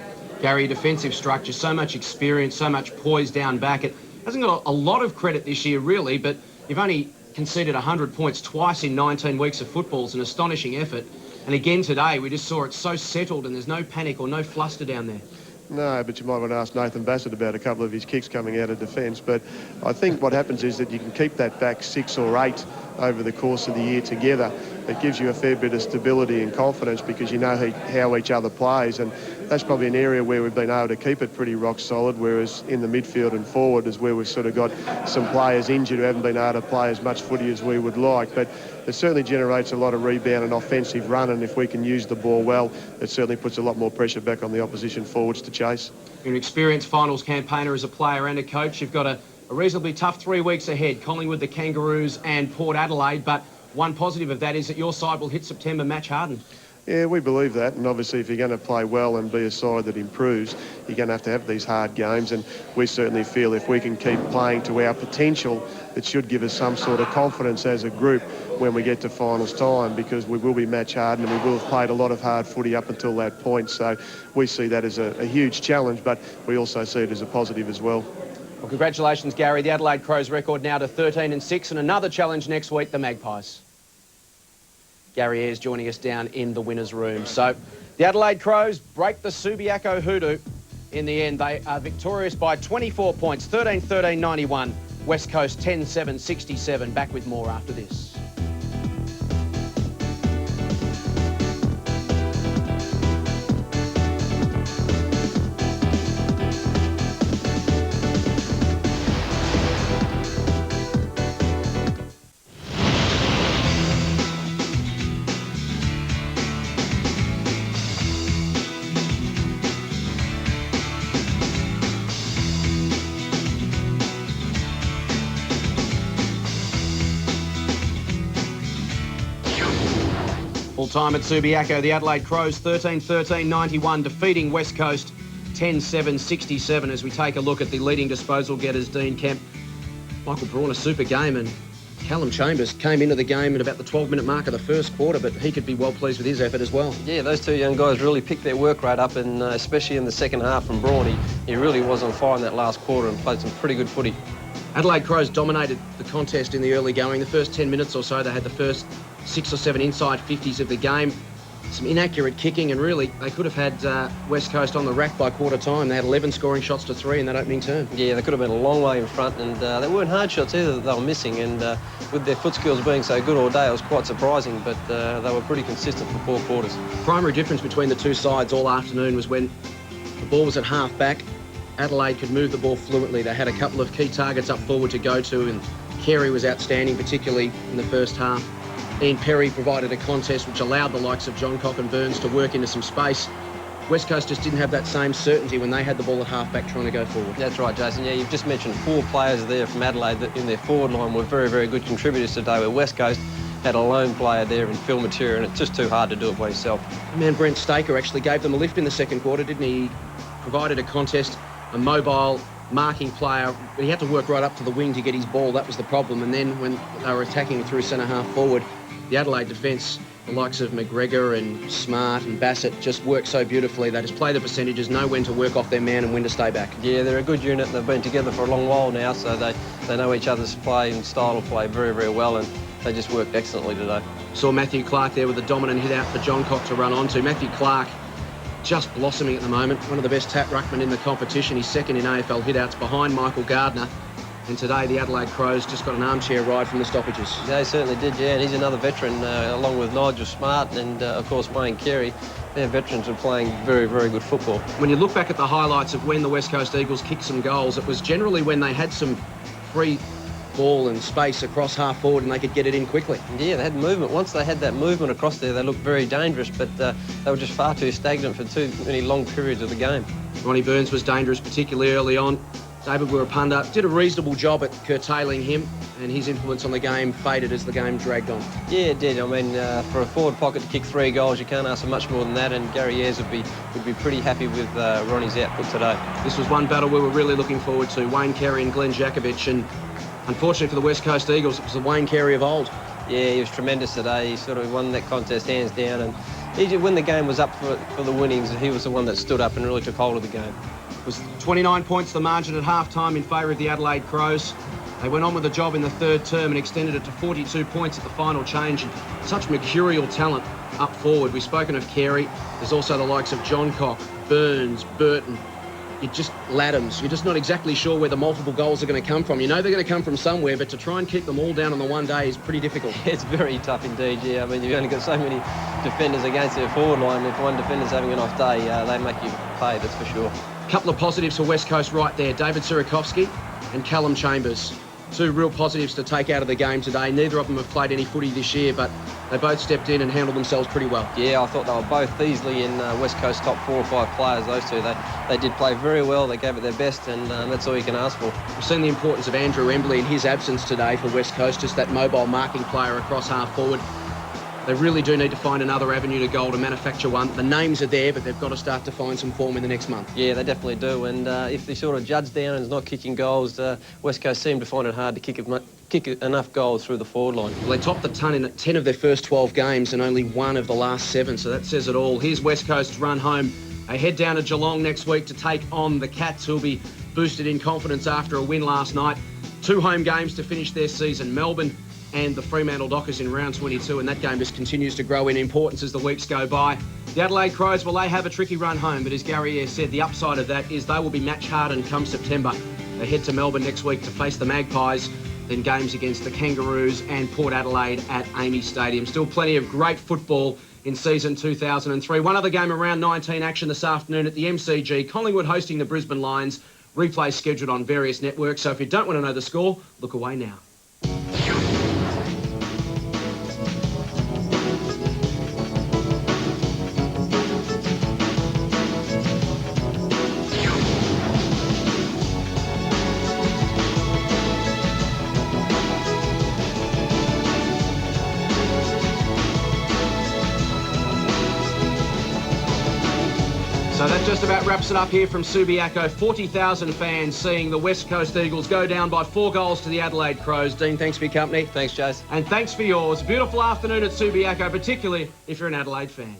Gary, defensive structure, so much experience, so much poise down back. It hasn't got a lot of credit this year, really, but you've only conceded 100 points twice in 19 weeks of football. It's an astonishing effort. And again today, we just saw it so settled and there's no panic or no fluster down there. No, but you might want to ask Nathan Bassett about a couple of his kicks coming out of defence. But I think what happens is that you can keep that back 6 or 8 over the course of the year together. It gives you a fair bit of stability and confidence because you know how each other plays, and that's probably an area where we've been able to keep it pretty rock solid, whereas in the midfield and forward is where we've sort of got some players injured who haven't been able to play as much footy as we would like. But it certainly generates a lot of rebound and offensive run, and if we can use the ball well, it certainly puts a lot more pressure back on the opposition forwards to chase. You're an experienced finals campaigner as a player and a coach. You've got a reasonably tough 3 weeks ahead, Collingwood, the Kangaroos and Port Adelaide, but one positive of that is that your side will hit September match hardened. Yeah, we believe that, and obviously if you're going to play well and be a side that improves, you're going to have these hard games, and we certainly feel if we can keep playing to our potential, it should give us some sort of confidence as a group when we get to finals time, because we will be match hardened and we will have played a lot of hard footy up until that point. So we see that as a huge challenge, but we also see it as a positive as well. Well, congratulations, Gary. The Adelaide Crows record now to 13-6, and another challenge next week, the Magpies. Gary Ayres joining us down in the winner's room. So the Adelaide Crows break the Subiaco hoodoo. In the end, they are victorious by 24 points, 13-13-91. West Coast 10-7-67. Back with more after this. Full time at Subiaco, the Adelaide Crows 13-13-91, defeating West Coast 10-7-67. As we take a look at the leading disposal getters, Dean Kemp, Michael Braun, a super game, and Callum Chambers came into the game at about the 12-minute mark of the first quarter, but he could be well pleased with his effort as well. Yeah, those two young guys really picked their work rate up, and especially in the second half from Braun, he really was on fire in that last quarter and played some pretty good footy. Adelaide Crows dominated the contest in the early going. The first 10 minutes or so, they had the first 6 or 7 inside 50s of the game. Some inaccurate kicking, and really, they could have had West Coast on the rack by quarter time. They had 11 scoring shots to 3 in that opening term. Yeah, they could have been a long way in front, and they weren't hard shots either that they were missing, and with their foot skills being so good all day, it was quite surprising, but they were pretty consistent for 4 quarters. Primary difference between the two sides all afternoon was when the ball was at half back, Adelaide could move the ball fluently. They had a couple of key targets up forward to go to, and Carey was outstanding, particularly in the first half. Ian Perry provided a contest which allowed the likes of John Cock and Burns to work into some space. West Coast just didn't have that same certainty when they had the ball at half-back trying to go forward. That's right, Jason. Yeah, you've just mentioned 4 players there from Adelaide that in their forward line were very, very good contributors today, where West Coast had a lone player there in Phil Materia, and it's just too hard to do it by yourself. Man, Brent Staker actually gave them a lift in the second quarter, didn't he? He provided a contest, a mobile marking player, but he had to work right up to the wing to get his ball. That was the problem. And then when they were attacking through centre-half forward, the Adelaide defence, the likes of McGregor and Smart and Bassett, just work so beautifully. They just play the percentages, know when to work off their man and when to stay back. Yeah, they're a good unit. They've been together for a long while now, so they know each other's play and style of play very, very well, and they just worked excellently today. Saw Matthew Clark there with a dominant hit out for John Cock to run onto. Matthew Clark just blossoming at the moment. One of the best tap ruckmen in the competition. He's second in AFL hitouts behind Michael Gardner. And today the Adelaide Crows just got an armchair ride from the stoppages. Yeah, he certainly did, yeah. And he's another veteran, along with Nigel Smart and, of course, Wayne Carey. They're veterans and playing very, very good football. When you look back at the highlights of when the West Coast Eagles kicked some goals, it was generally when they had some free ball and space across half forward and they could get it in quickly. Yeah, they had movement. Once they had that movement across there, they looked very dangerous, but they were just far too stagnant for too many long periods of the game. Ronnie Burns was dangerous, particularly early on. David Wirapunda did a reasonable job at curtailing him, and his influence on the game faded as the game dragged on. Yeah, it did. I mean, for a forward pocket to kick 3 goals, you can't ask for much more than that, and Gary Ayres would be pretty happy with Ronnie's output today. This was one battle we were really looking forward to, Wayne Carey and Glenn Jakovich, and unfortunately for the West Coast Eagles, it was the Wayne Carey of old. Yeah, he was tremendous today. He sort of won that contest hands down, and when the game was up for the winnings, he was the one that stood up and really took hold of the game. It was 29 points the margin at half-time in favour of the Adelaide Crows. They went on with the job in the third term and extended it to 42 points at the final change. And such mercurial talent up forward. We've spoken of Carey. There's also the likes of John Cock, Burns, Burton. Laddams. You're just not exactly sure where the multiple goals are going to come from. You know they're going to come from somewhere, but to try and keep them all down on the one day is pretty difficult. It's very tough indeed, yeah. I mean, you've only got so many defenders against their forward line. If one defender's having an off day, they make you pay, that's for sure. A couple of positives for West Coast right there. David Surakovsky and Callum Chambers. 2 real positives to take out of the game today. Neither of them have played any footy this year, but they both stepped in and handled themselves pretty well. Yeah, I thought they were both easily in West Coast top 4 or 5 players, those two. They did play very well. They gave it their best, and that's all you can ask for. We've seen the importance of Andrew Embley in his absence today for West Coast, just that mobile marking player across half forward. They really do need to find another avenue to goal to manufacture one. The names are there, but they've got to start to find some form in the next month. Yeah, they definitely do. And if they sort of judge down and is not kicking goals, West Coast seem to find it hard to kick enough goals through the forward line. Well, they topped the ton in 10 of their first 12 games and only 1 of the last 7, so that says it all. Here's West Coast's run home. They head down to Geelong next week to take on the Cats, who'll be boosted in confidence after a win last night. 2 home games to finish their season. Melbourne and the Fremantle Dockers in round 22, and that game just continues to grow in importance as the weeks go by. The Adelaide Crows, well, they have a tricky run home, but as Gary Ayres said, the upside of that is they will be match hardened come September. They head to Melbourne next week to face the Magpies, then games against the Kangaroos and Port Adelaide at Amy Stadium. Still plenty of great football in season 2003. One other game around 19 action this afternoon at the MCG. Collingwood hosting the Brisbane Lions. Replay scheduled on various networks, so if you don't want to know the score, look away now. So that just about wraps it up here from Subiaco. 40,000 fans seeing the West Coast Eagles go down by 4 goals to the Adelaide Crows. Dean, thanks for your company. Thanks, Jace. And thanks for yours. Beautiful afternoon at Subiaco, particularly if you're an Adelaide fan.